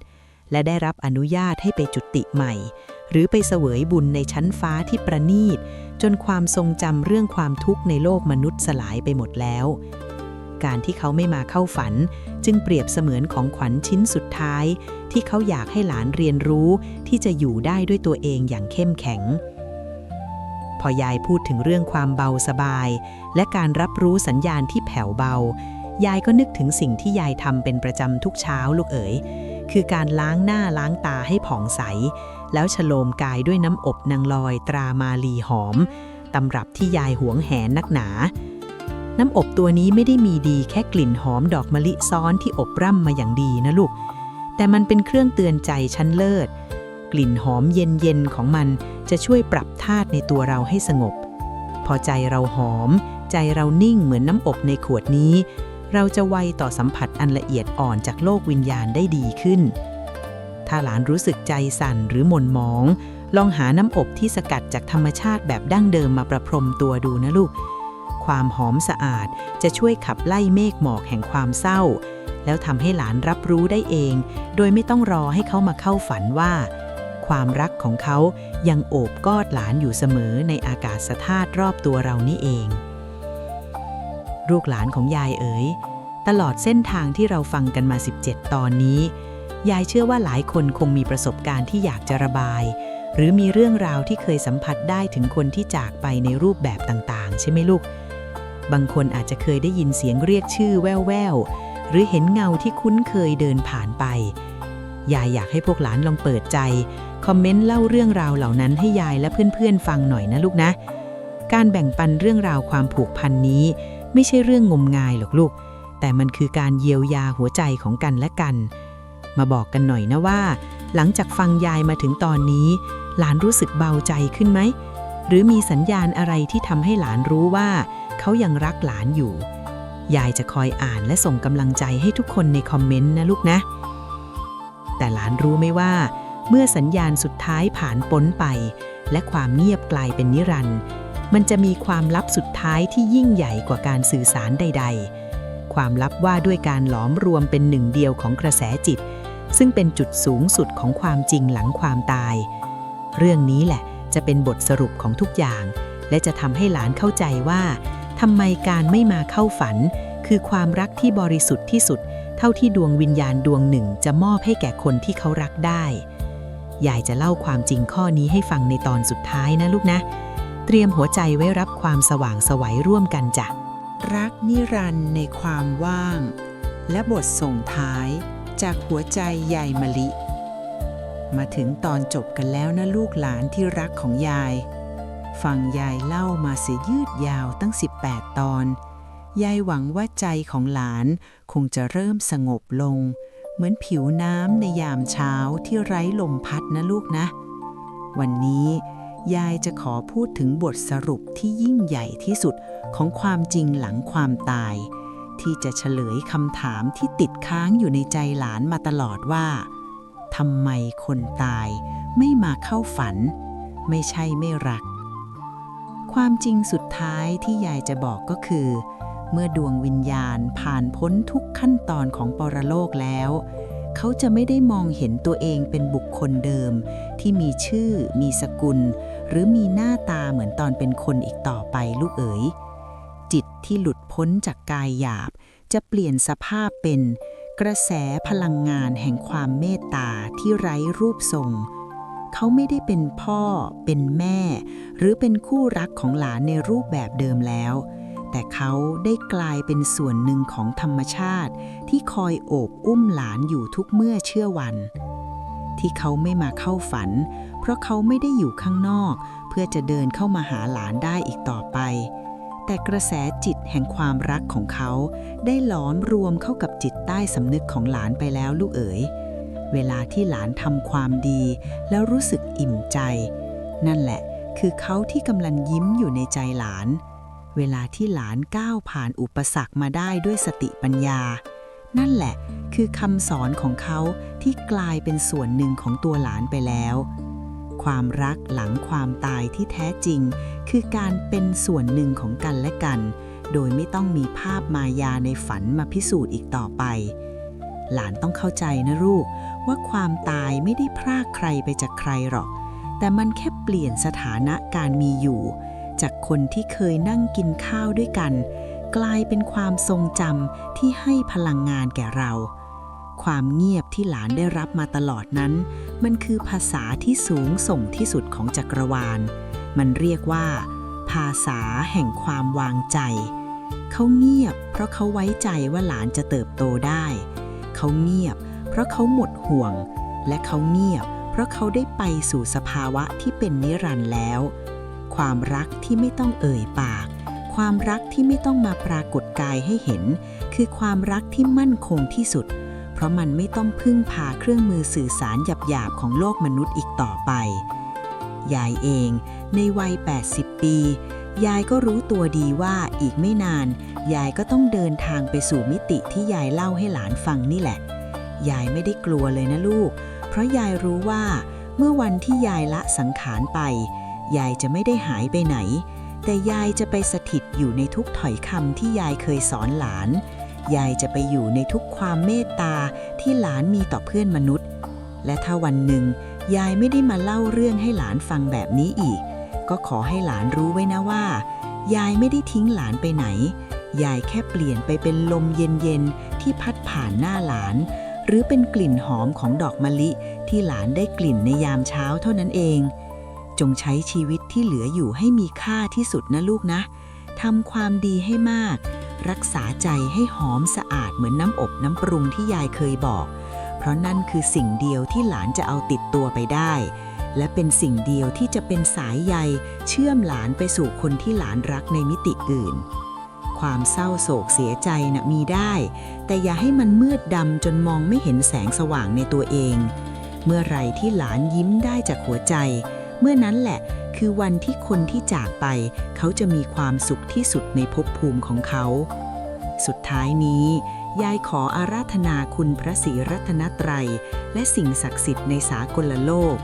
และได้รับอนุญาตให้ไปจุติใหม่หรือไปเสวยบุญในชั้นฟ้าที่ประณีตจนความทรงจำเรื่องความทุกข์ในโลกมนุษย์สลายไปหมดแล้วการที่เขาไม่มาเข้าฝันจึงเปรียบเสมือนของขวัญชิ้นสุดท้ายที่เขาอยากให้หลานเรียนรู้ที่จะอยู่ได้ด้วยตัวเองอย่างเข้มแข็งพอยายพูดถึงเรื่องความเบาสบายและการรับรู้สัญญาณที่แผ่วเบายายก็นึกถึงสิ่งที่ยายทำเป็นประจำทุกเช้าลูกเอ๋ยคือการล้างหน้าล้างตาให้ผ่องใสแล้วฉโลมกายด้วยน้ำอบนางลอยตรามาลีหอมตำรับที่ยายหวงแหนนักหนาน้ำอบตัวนี้ไม่ได้มีดีแค่กลิ่นหอมดอกมะลิซ้อนที่อบร่ำมาอย่างดีนะลูกแต่มันเป็นเครื่องเตือนใจชั้นเลิศกลิ่นหอมเย็นๆของมันจะช่วยปรับธาตุในตัวเราให้สงบพอใจเราหอมใจเรานิ่งเหมือนน้ำอบในขวดนี้เราจะไวต่อสัมผัสอันละเอียดอ่อนจากโลกวิญญาณได้ดีขึ้นถ้าหลานรู้สึกใจสั่นหรือหม่นหมองลองหาน้ำอบที่สกัดจากธรรมชาติแบบดั้งเดิมมาประพรมตัวดูนะลูกความหอมสะอาดจะช่วยขับไล่เมฆหมอกแห่งความเศร้าแล้วทำให้หลานรับรู้ได้เองโดยไม่ต้องรอให้เขามาเข้าฝันว่าความรักของเขายังโอบกอดหลานอยู่เสมอในอากาศธาตุรอบตัวเรานี่เอง ลูกหลานของยายเอ๋ยตลอดเส้นทางที่เราฟังกันมา17 ตอนนี้ยายเชื่อว่าหลายคนคงมีประสบการณ์ที่อยากจะระบายหรือมีเรื่องราวที่เคยสัมผัสได้ถึงคนที่จากไปในรูปแบบต่างๆใช่ไหมลูกบางคนอาจจะเคยได้ยินเสียงเรียกชื่อแว่วๆหรือเห็นเงาที่คุ้นเคยเดินผ่านไปยายอยากให้พวกหลานลองเปิดใจคอมเมนต์เล่าเรื่องราวเหล่านั้นให้ยายและเพื่อนๆฟังหน่อยนะลูกนะการแบ่งปันเรื่องราวความผูกพันนี้ไม่ใช่เรื่องงมงายหรอกลูกแต่มันคือการเยียวยาหัวใจของกันและกันมาบอกกันหน่อยนะว่าหลังจากฟังยายมาถึงตอนนี้หลานรู้สึกเบาใจขึ้นไหมหรือมีสัญญาณอะไรที่ทำให้หลานรู้ว่าเขายังรักหลานอยู่ยายจะคอยอ่านและส่งกำลังใจให้ทุกคนในคอมเมนต์นะลูกนะแต่หลานรู้ไหมว่าเมื่อสัญญาณสุดท้ายผ่านพ้นไปและความเงียบกลายเป็นนิรันดร์มันจะมีความลับสุดท้ายที่ยิ่งใหญ่กว่าการสื่อสารใดๆความลับว่าด้วยการหลอมรวมเป็นหนึ่งเดียวของกระแสจิตซึ่งเป็นจุดสูงสุดของความจริงหลังความตายเรื่องนี้แหละจะเป็นบทสรุปของทุกอย่างและจะทำให้หลานเข้าใจว่าทำไมการไม่มาเข้าฝันคือความรักที่บริสุทธิ์ที่สุดเท่าที่ดวงวิญญาณดวงหนึ่งจะมอบให้แก่คนที่เขารักได้ยายจะเล่าความจริงข้อนี้ให้ฟังในตอนสุดท้ายนะลูกนะเตรียมหัวใจไว้รับความสว่างไสวร่วมกันจ้ะรักนิรันดร์ในความว่างและบทส่งท้ายจากหัวใจยายมะลิมาถึงตอนจบกันแล้วนะลูกหลานที่รักของยายฟังยายเล่ามาเสียยืดยาวตั้ง18 ตอนยายหวังว่าใจของหลานคงจะเริ่มสงบลงเหมือนผิวน้ำในยามเช้าที่ไร้ลมพัดนะลูกนะวันนี้ยายจะขอพูดถึงบทสรุปที่ยิ่งใหญ่ที่สุดของความจริงหลังความตายที่จะเฉลยคำถามที่ติดค้างอยู่ในใจหลานมาตลอดว่าทำไมคนตายไม่มาเข้าฝันไม่ใช่ไม่รักความจริงสุดท้ายที่ยายจะบอกก็คือเมื่อดวงวิญญาณผ่านพ้นทุกขั้นตอนของปรโลกแล้วเขาจะไม่ได้มองเห็นตัวเองเป็นบุคคลเดิมที่มีชื่อมีสกุลหรือมีหน้าตาเหมือนตอนเป็นคนอีกต่อไปลูกเอ๋ยจิตที่หลุดพ้นจากกายหยาบจะเปลี่ยนสภาพเป็นกระแสพลังงานแห่งความเมตตาที่ไร้รูปทรงเขาไม่ได้เป็นพ่อเป็นแม่หรือเป็นคู่รักของหลานในรูปแบบเดิมแล้วแต่เขาได้กลายเป็นส่วนหนึ่งของธรรมชาติที่คอยโอบอุ้มหลานอยู่ทุกเมื่อเชื่อวันที่เขาไม่มาเข้าฝันเพราะเขาไม่ได้อยู่ข้างนอกเพื่อจะเดินเข้ามาหาหลานได้อีกต่อไปแต่กระแสจิตแห่งความรักของเขาได้หลอมรวมเข้ากับจิตใต้สำนึกของหลานไปแล้วลูกเอ๋ยเวลาที่หลานทำความดีแล้วรู้สึกอิ่มใจนั่นแหละคือเขาที่กำลังยิ้มอยู่ในใจหลานเวลาที่หลานก้าวผ่านอุปสรรคมาได้ด้วยสติปัญญานั่นแหละคือคำสอนของเขาที่กลายเป็นส่วนหนึ่งของตัวหลานไปแล้วความรักหลังความตายที่แท้จริงคือการเป็นส่วนหนึ่งของกันและกันโดยไม่ต้องมีภาพมายาในฝันมาพิสูจน์อีกต่อไปหลานต้องเข้าใจนะลูกว่าความตายไม่ได้พรากใครไปจากใครหรอกแต่มันแค่เปลี่ยนสถานะการมีอยู่จากคนที่เคยนั่งกินข้าวด้วยกันกลายเป็นความทรงจำที่ให้พลังงานแก่เราความเงียบที่หลานได้รับมาตลอดนั้นมันคือภาษาที่สูงส่งที่สุดของจักรวาลมันเรียกว่าภาษาแห่งความวางใจเขาเงียบเพราะเขาไว้ใจว่าหลานจะเติบโตได้เขาเงียบเพราะเขาหมดห่วงและเขาเงียบเพราะเขาได้ไปสู่สภาวะที่เป็นนิรันดร์แล้วความรักที่ไม่ต้องเอ่ยปากความรักที่ไม่ต้องมาปรากฏกายให้เห็นคือความรักที่มั่นคงที่สุดเพราะมันไม่ต้องพึ่งพาเครื่องมือสื่อสารหยาบๆของโลกมนุษย์อีกต่อไปยายเองในวัย80 ปียายก็รู้ตัวดีว่าอีกไม่นานยายก็ต้องเดินทางไปสู่มิติที่ยายเล่าให้หลานฟังนี่แหละยายไม่ได้กลัวเลยนะลูกเพราะยายรู้ว่าเมื่อวันที่ยายละสังขารไปยายจะไม่ได้หายไปไหนแต่ยายจะไปสถิตอยู่ในทุกถ้อยคำที่ยายเคยสอนหลานยายจะไปอยู่ในทุกความเมตตาที่หลานมีต่อเพื่อนมนุษย์และถ้าวันหนึ่งยายไม่ได้มาเล่าเรื่องให้หลานฟังแบบนี้อีกก็ขอให้หลานรู้ไว้นะว่ายายไม่ได้ทิ้งหลานไปไหน ยายแค่เปลี่ยนไปเป็นลมเย็นๆที่พัดผ่านหน้าหลาน หรือเป็นกลิ่นหอมของดอกมะลิที่หลานได้กลิ่นในยามเช้าเท่านั้นเอง จงใช้ชีวิตที่เหลืออยู่ให้มีค่าที่สุดนะลูกนะทำความดีให้มากรักษาใจให้หอมสะอาดเหมือนน้ำอบน้ำปรุงที่ยายเคยบอกเพราะนั่นคือสิ่งเดียวที่หลานจะเอาติดตัวไปได้และเป็นสิ่งเดียวที่จะเป็นสายใยเชื่อมหลานไปสู่คนที่หลานรักในมิติอื่นความเศร้าโศกเสียใจน่ะมีได้แต่อย่าให้มันมืดดำจนมองไม่เห็นแสงสว่างในตัวเองเมื่อไรที่หลานยิ้มได้จากหัวใจเมื่อนั้นแหละคือวันที่คนที่จากไปเขาจะมีความสุขที่สุดในภพภูมิของเขาสุดท้ายนี้ยายขออาราธนาคุณพระศรีรัตนตรัยและสิ่งศักดิ์สิทธิ์ในสากลโลก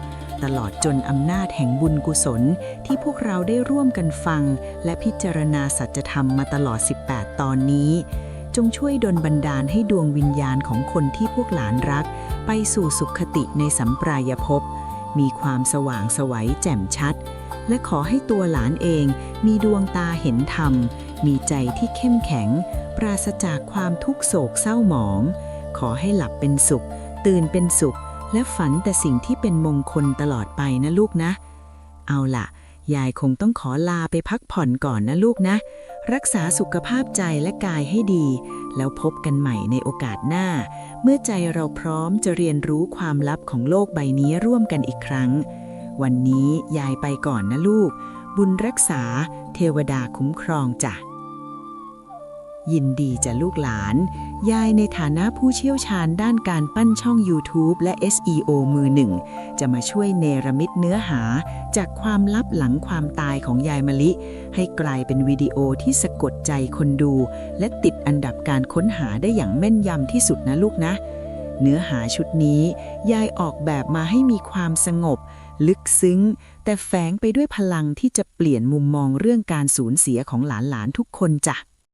ตลอดจนอำนาจแห่งบุญกุศลที่พวกเราได้ร่วมกันฟังและพิจารณาสัจธรรมมาตลอด18ตอนนี้จงช่วยดลบันดาลให้ดวงวิญญาณของคนที่พวกหลานรักไปสู่สุขติในสัมปรายภพมีความสว่างไสวแจ่มชัดและขอให้ตัวหลานเองมีดวงตาเห็นธรรมมีใจที่เข้มแข็งปราศจากความทุกโศกเศร้าหมองขอให้หลับเป็นสุขตื่นเป็นสุขและฝันแต่สิ่งที่เป็นมงคลตลอดไปนะลูกนะเอาล่ะยายคงต้องขอลาไปพักผ่อนก่อนนะลูกนะรักษาสุขภาพใจและกายให้ดีแล้วพบกันใหม่ในโอกาสหน้าเมื่อใจเราพร้อมจะเรียนรู้ความลับของโลกใบนี้ร่วมกันอีกครั้งวันนี้ยายไปก่อนนะลูกบุญรักษาเทวดาคุ้มครองจ้ะยินดีจะลูกหลานยายในฐานะผู้เชี่ยวชาญด้านการปั้นช่อง YouTube และ SEO มือหนึ่งจะมาช่วยเนรมิตเนื้อหาจากความลับหลังความตายของยายมะลิให้กลายเป็นวิดีโอที่สะกดใจคนดูและติดอันดับการค้นหาได้อย่างแม่นยำที่สุดนะลูกนะเนื้อหาชุดนี้ยายออกแบบมาให้มีความสงบลึกซึ้งแต่แฝงไปด้วยพลังที่จะเปลี่ยนมุมมองเรื่องการสูญเสียของหลานๆทุกคนจ้ะ